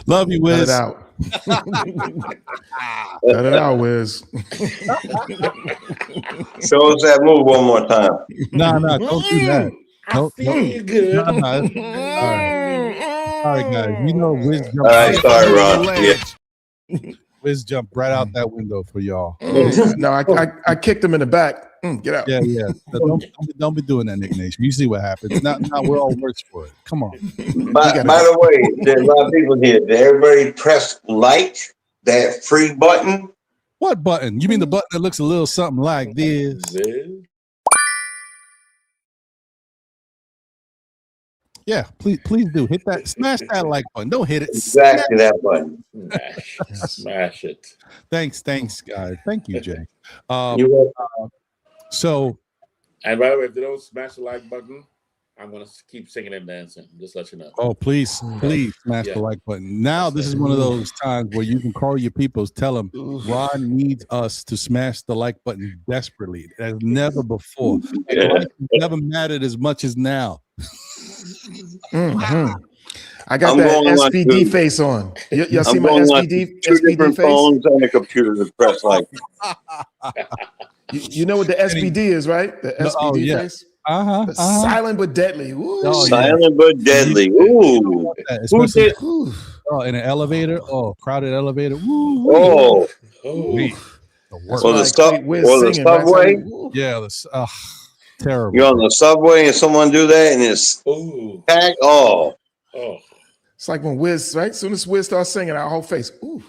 Love you, Wiz. Cut it out. Cut it out, Wiz. Show us that move one more time. No, don't do that. I feel good. All right, guys. You know, Wiz jumped. All right, sorry, Ron. Yeah. Wiz jumped right out that window for y'all. No, I kicked him in the back. Get out. Yeah. So don't be doing that, Nick Nation. You see what happens. Now we're all worse for it. Come on. By the way, there's a lot of people here. Did everybody press like that free button? What button? You mean the button that looks a little something like this? Yeah, please do. Hit that, smash that like button. Don't hit it. Exactly that button. Smash it. Thanks, guys. Thank you, Jay. So, and by the way, if they don't smash the like button, I'm gonna keep singing and dancing. Just let you know. Oh, please smash the like button. Now this is one of those times where you can call your peoples, tell them Ron needs us to smash the like button desperately, as never before. Like, never mattered as much as now. Mm-hmm. I got that SPD face on. Y'all see my SPD different face? phones on the computer to press like. You know what the SPD is, right? The SPD face. Silent but deadly. Silent but deadly. Ooh. Who did? Oh, in an elevator. Oh, crowded elevator. Ooh. Oh. Or the subway. Yeah. Terrible. You're on the subway and someone do that and it's packed. Oh. It's like when Wiz, right? As soon as Wiz starts singing, our whole face. Ooh.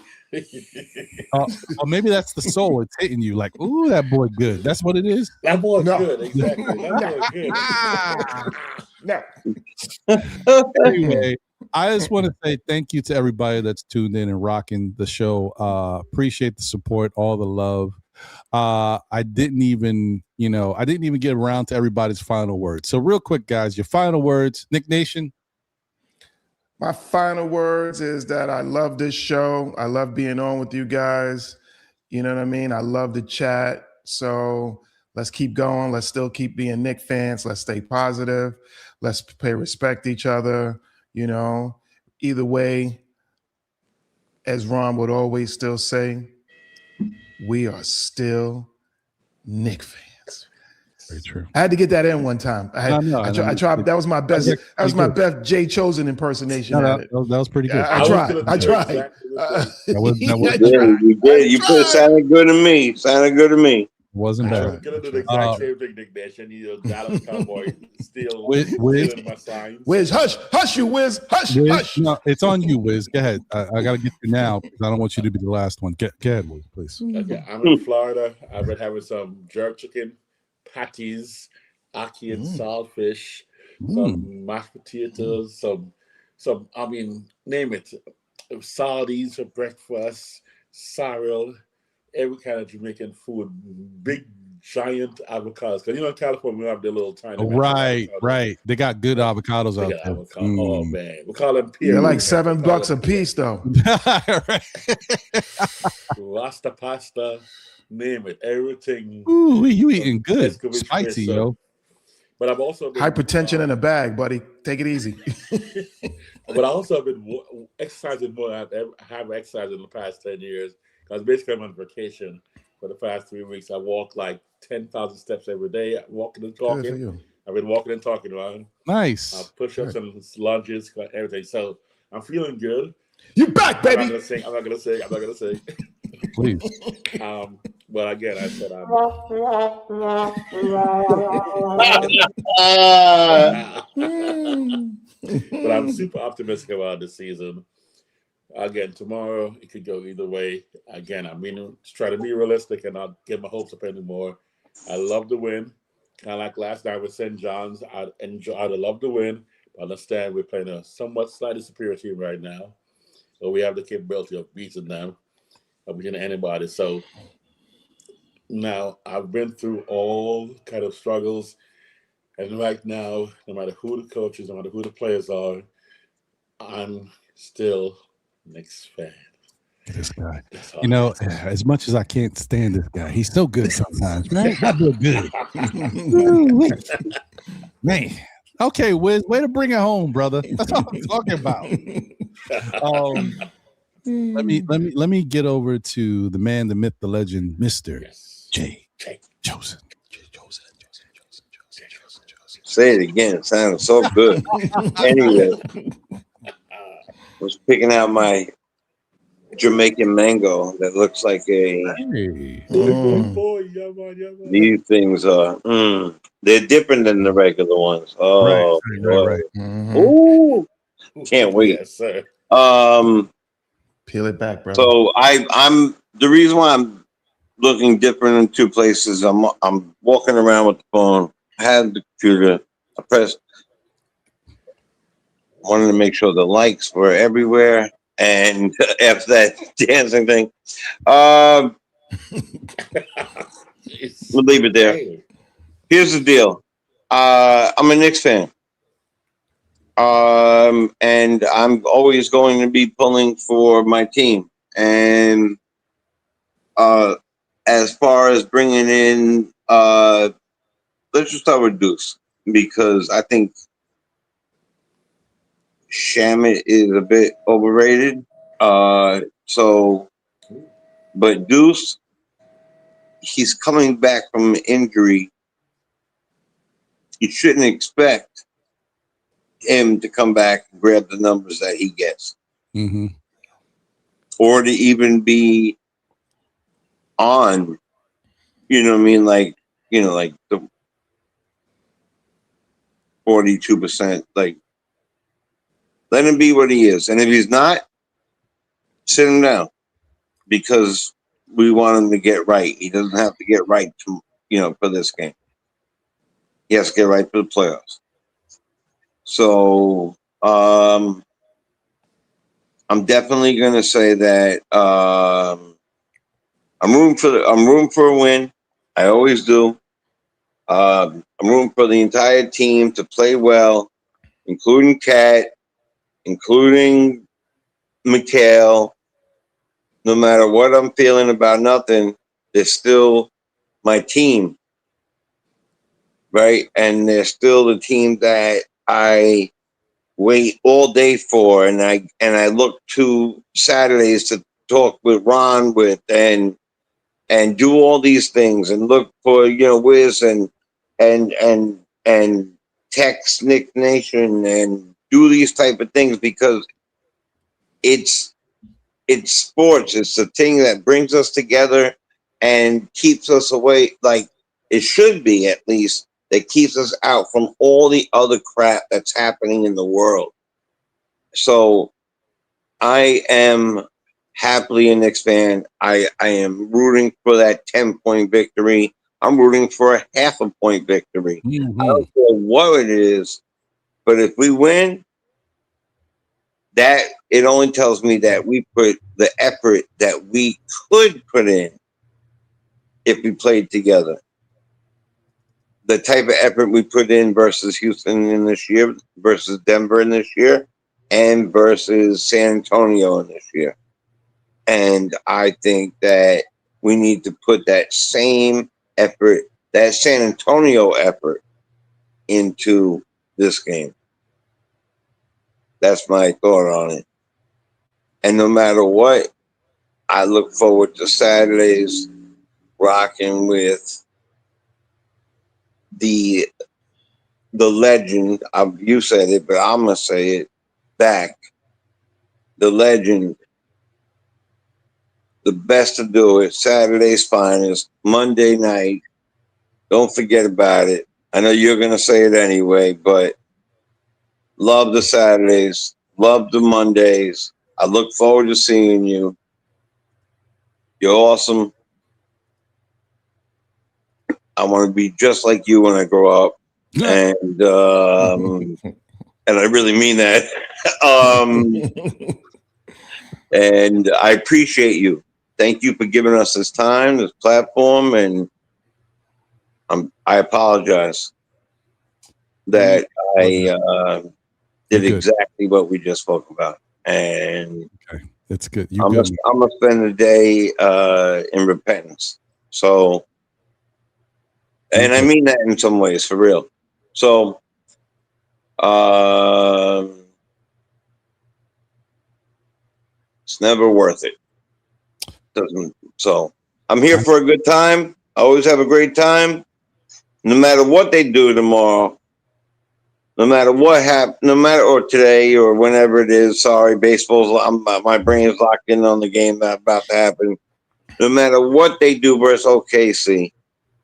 Or maybe that's the soul. It's hitting you like, ooh, that boy good. That's what it is. That boy's good. Exactly. That boy good. Anyway, I just want to say thank you to everybody that's tuned in and rocking the show. Appreciate the support, all the love. I didn't even get around to everybody's final words. So real quick, guys, your final words, Knick Nation. My final words is that I love this show. I love being on with you guys. You know what I mean? I love the chat. So let's keep going. Let's still keep being Knick fans. Let's stay positive. Let's pay respect to each other. You know, either way, as Ron would always still say, we are still Knick fans. Very true. I had to get that in one time. I tried. That was my best. That was my best Jay Chosen impersonation. That was pretty good. I tried. That was you did. You put sounded good to me. Sounded good to me. Wasn't bad. I was gonna do the exact same thing, Nick Nation. Dallas Cowboy still in my signs. Wiz, hush, you Wiz, hush. No, it's on you, Wiz. Go ahead. I gotta get you now because I don't want you to be the last one. Go ahead, Wiz, please. Okay, I'm in Florida. I've been having some jerk chicken patties, ackee and saltfish, some mashed potatoes, some. I mean, name it. Sardines for breakfast, sorrel, every kind of Jamaican food, big giant avocados. Because in California we have the little tiny. Right. They got good avocados out there. Oh man, we call them. They're like $7 a piece, though. Rasta pasta, name it, everything. Ooh, you eating good, spicy, yo. But I've also been, hypertension in a bag, buddy. Take it easy. But I also have been exercising more. I have exercised in the past 10 years. Because basically I'm on vacation for the past 3 weeks. I walk like 10,000 steps every day, walking and talking. I've been walking and talking around. Nice. Push-ups and lunges, everything. So I'm feeling good. You back, baby. I'm not gonna say. Please. But again, I said but I'm super optimistic about this season. Again, tomorrow it could go either way. Again, I'm to try to be realistic and not get my hopes up anymore. I love the win. Kind of like last night with St. John's. I'd love to win. But understand we're playing a somewhat slightly superior team right now. So we have the capability of beating them, of beating anybody. So now I've been through all kind of struggles. And right now, no matter who the coaches, no matter who the players are, I'm still Knicks fan. This guy, as much as I can't stand this guy, he's so good sometimes, right? I feel good, man. Okay, Wiz, way to bring it home, brother. That's what I'm talking about. Let me get over to the man, the myth, the legend, Mr. Jay Chosen. Say it again. It sounded so good. Anyway, I was picking out my Jamaican mango that looks like a. These things are. They're different than the regular ones. Oh, right. Ooh, can't wait. Yes, sir. Peel it back, bro. So I'm the reason why I'm looking different in two places. I'm walking around with the phone. I had the computer. I pressed. Wanted to make sure the likes were everywhere, and after that dancing thing, we'll leave it there. Here's the deal. I'm a Knicks fan. And I'm always going to be pulling for my team. And as far as bringing in, let's just start with Deuce, because I think Shamit is a bit overrated. But Deuce, he's coming back from injury. You shouldn't expect him to come back and grab the numbers that he gets, or to even be on. You know what I mean? Like the 42%. Like, let him be what he is, and if he's not, sit him down, because we want him to get right. He doesn't have to get right for this game. He has to get right for the playoffs. So I'm definitely going to say that I I'm rooting for a win. I always do. I'm rooting for the entire team to play well, including Cat, including Mikhail. No matter what I'm feeling about nothing, they're still my team, right? And they're still the team that I wait all day for, and I look to Saturdays to talk with Ron with and do all these things and look for Wiz and text Nick Nation and do these type of things because it's sports. It's the thing that brings us together and keeps us away, like it should be at least, that keeps us out from all the other crap that's happening in the world. So I am happily a Knicks fan. I am rooting for that 10-point victory. I'm rooting for a half a point victory. Mm-hmm. I don't care what it is, but if we win, that it only tells me that we put the effort that we could put in if we played together. The type of effort we put in versus Houston in this year, versus Denver in this year, and versus San Antonio in this year. And I think that we need to put that same effort, that San Antonio effort, into this game. That's my thought on it. And no matter what, I look forward to Saturdays rocking with the legend. You said it, but I'm going to say it back. The legend, the best to do it, Saturday's finest, Monday night. Don't forget about it. I know you're going to say it anyway, but love the Saturdays, love the Mondays. I look forward to seeing you. You're awesome. I want to be just like you when I grow up. And and I really mean that. And I appreciate you. Thank you for giving us this time, this platform, and I apologize that I did exactly what we just spoke about. And okay, that's good. I'm gonna spend the day in repentance. So, and I mean that in some ways, for real. So, it's never worth it. So I'm here for a good time. I always have a great time. No matter what they do tomorrow, no matter what happens, or today or whenever it is. Sorry, baseball's. My brain is locked in on the game that's about to happen. No matter what they do versus OKC,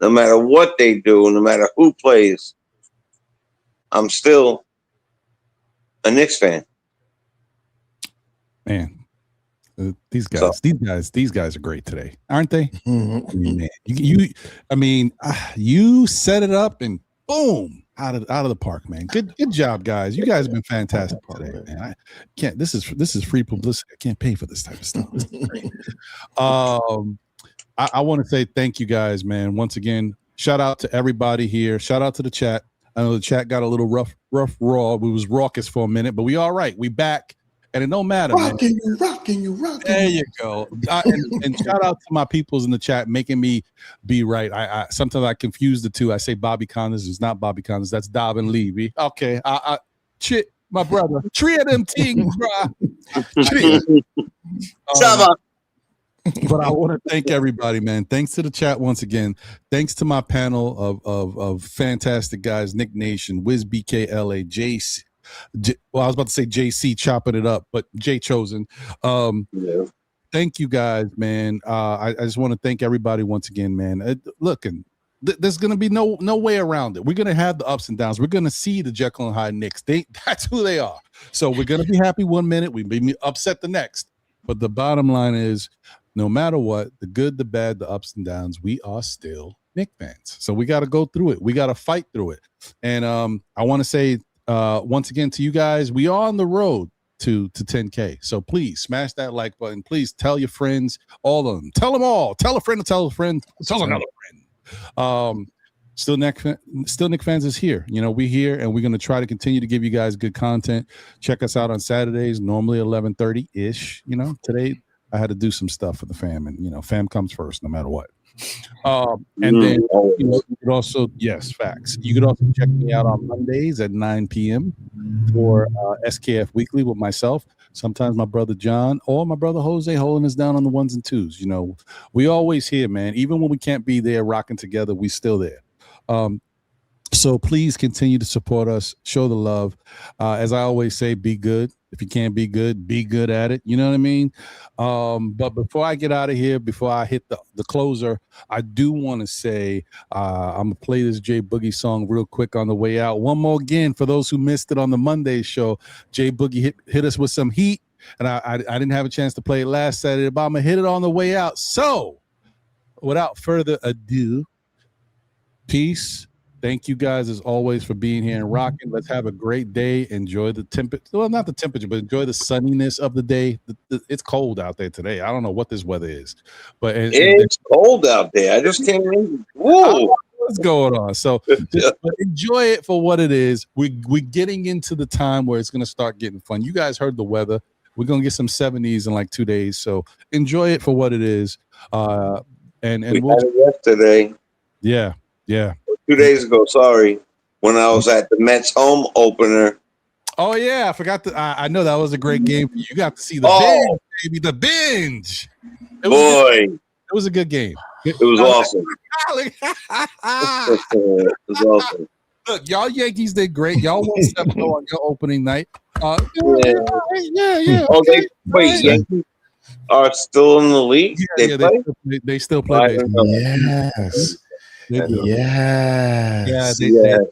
no matter what they do, no matter who plays, I'm still a Knicks fan. Man, these guys are great today, aren't they? Mm-hmm. Man, you set it up and boom, out of the park, man. Good job, guys. You guys have been fantastic today, man. I can't. This is free publicity. I can't pay for this type of stuff. This is great. I want to say thank you guys, man. Once again, shout out to everybody here. Shout out to the chat. I know the chat got a little rough, raw. We was raucous for a minute, but we all right. We back. And it don't matter, rocking man. You. There you go. And shout out to my peoples in the chat making me be right. I sometimes I confuse the two. I say Bobby Connors is not Bobby Connors. That's Dobbin Levy. Okay. My brother. Three of them things, bro. But I want to thank everybody, man. Thanks to the chat once again. Thanks to my panel of fantastic guys, Nick Nation, Wiz BKLA, Jace. Well, I was about to say JC chopping it up, but Jay Chosen. Yeah. Thank you guys, man. I just want to thank everybody once again, man. There's going to be no way around it. We're going to have the ups and downs. We're going to see the Jekyll and Hyde Knicks. That's who they are. So we're going to be happy one minute. We may be upset the next. But the bottom line is, no matter what, the good, the bad, the ups and downs, we are still Knicks fans. So we got to go through it. We got to fight through it. And I want to say, once again to you guys, we are on the road to 10K. So please smash that like button. Please tell your friends, all of them. Tell them all. Tell a friend to tell a friend. Tell another friend. Still Knick fans is here. You know, we're here and we're going to try to continue to give you guys good content. Check us out on Saturdays, normally 11:30 ish. You know, today I had to do some stuff for the fam, and you know, fam comes first no matter what. And then you could also, yes, facts. You could also check me out on Mondays at 9 p.m. for SKF Weekly with myself. Sometimes my brother John or my brother Jose holding us down on the ones and twos. You know, we always here, man. Even when we can't be there rocking together, we still there. So please continue to support us, show the love. As I always say, be good. If you can't be good at it. You know what I mean? But before I get out of here, before I hit the closer, I do want to say I'm going to play this Jay Boogie song real quick on the way out. One more again, for those who missed it on the Monday show, Jay Boogie hit us with some heat, and I didn't have a chance to play it last Saturday, but I'm going to hit it on the way out. So without further ado, peace. Thank you guys as always for being here and rocking. Let's have a great day. Enjoy the temperature. Well, not the temperature, but enjoy the sunniness of the day. It's cold out there today. I don't know what this weather is, but it's cold out there. I just can't remember. Whoa. What's going on? So just enjoy it for what it is. We're getting into the time where it's going to start getting fun. You guys heard the weather. We're going to get some 70s in like 2 days. So enjoy it for what it is. And we had it yesterday. Yeah. 2 days ago, sorry, when I was at the Mets home opener. Oh yeah, I forgot I know that was a great game for you. You got to see the binge, baby, the binge. It was a good game. It was awesome. It was awesome. Look, y'all Yankees did great. Y'all won 7-0 on your opening night. Yeah. Okay, wait, Yankees are still in the league? They still play. Yes. Yes.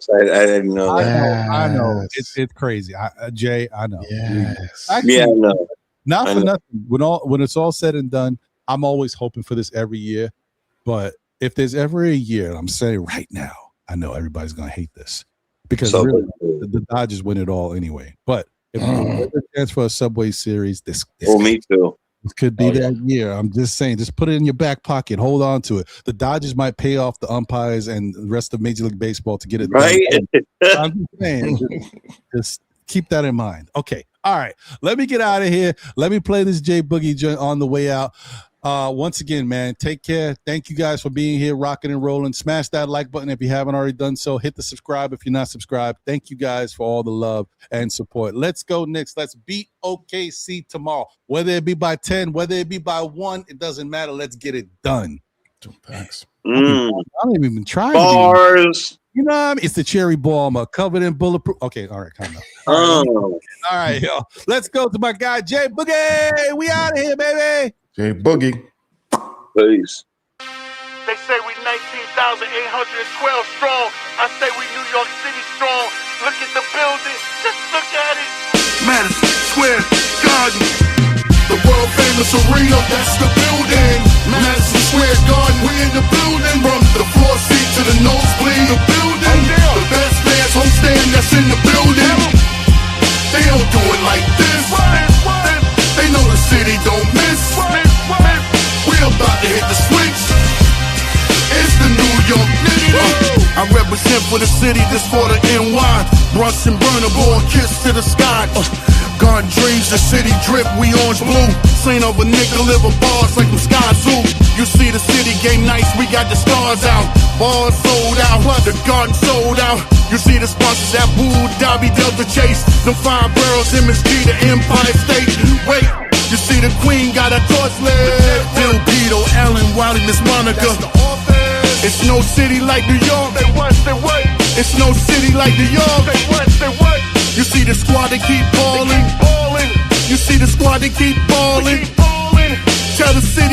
I didn't know that. I know. It's crazy. Jay, I know. Yes. Actually, no. Not for nothing. When it's all said and done, I'm always hoping for this every year. But if there's ever a year, I'm saying right now, I know everybody's gonna hate this because really, the Dodgers win it all anyway. But if there's a chance for a Subway Series, this me too. It could be that year. I'm just saying, just put it in your back pocket. Hold on to it. The Dodgers might pay off the umpires and the rest of Major League Baseball to get it right. I'm just saying, just keep that in mind. Okay. All right. Let me get out of here. Let me play this Jay Boogie joint on the way out. Once again, man, take care. Thank you guys for being here, rocking and rolling. Smash that like button if you haven't already done so. Hit the subscribe if you're not subscribed. Thank you guys for all the love and support. Let's go Knicks. Let's beat OKC tomorrow. Whether it be by 10, whether it be by 1, it doesn't matter. Let's get it done. Thanks. I don't even try. Bars. You know what I mean? It's the cherry bomber covered in bulletproof. Okay, all right, calm down. All right, yo. Let's go to my guy, Jay Boogie. We out of here, baby. Jay Boogie. Peace. They say we 19,812 strong. I say we New York City strong. Look at the building. Just look at it. Madison Square Garden. The world famous arena, that's the building. Madison Square Garden, we in the building. From the floor seat to the nosebleed, the building. The best fans homestand, that's in the building. They don't do it like this. They know the city don't miss. We're about to hit the switch. It's the New York Knicks. I represent for the city, this for the NY. Brunson burner, boy, kiss to the sky. Garden dreams, the city drip, we orange blue. Saint of a nigga live a bars like them Sky Zoo. You see the city game nights, we got the stars out. Bars sold out, the garden sold out. You see the sponsors at Boo, Dobby, Delta Chase. Them 5 boroughs, MSG, the Empire State. Wait, you see the Queen got a torch lit. Bill Beto, Allen, Wiley, Miss Monica. It's no city like New York. It's no city like New York. You see the squad, they keep balling. You see the squad, they keep balling. Tell the city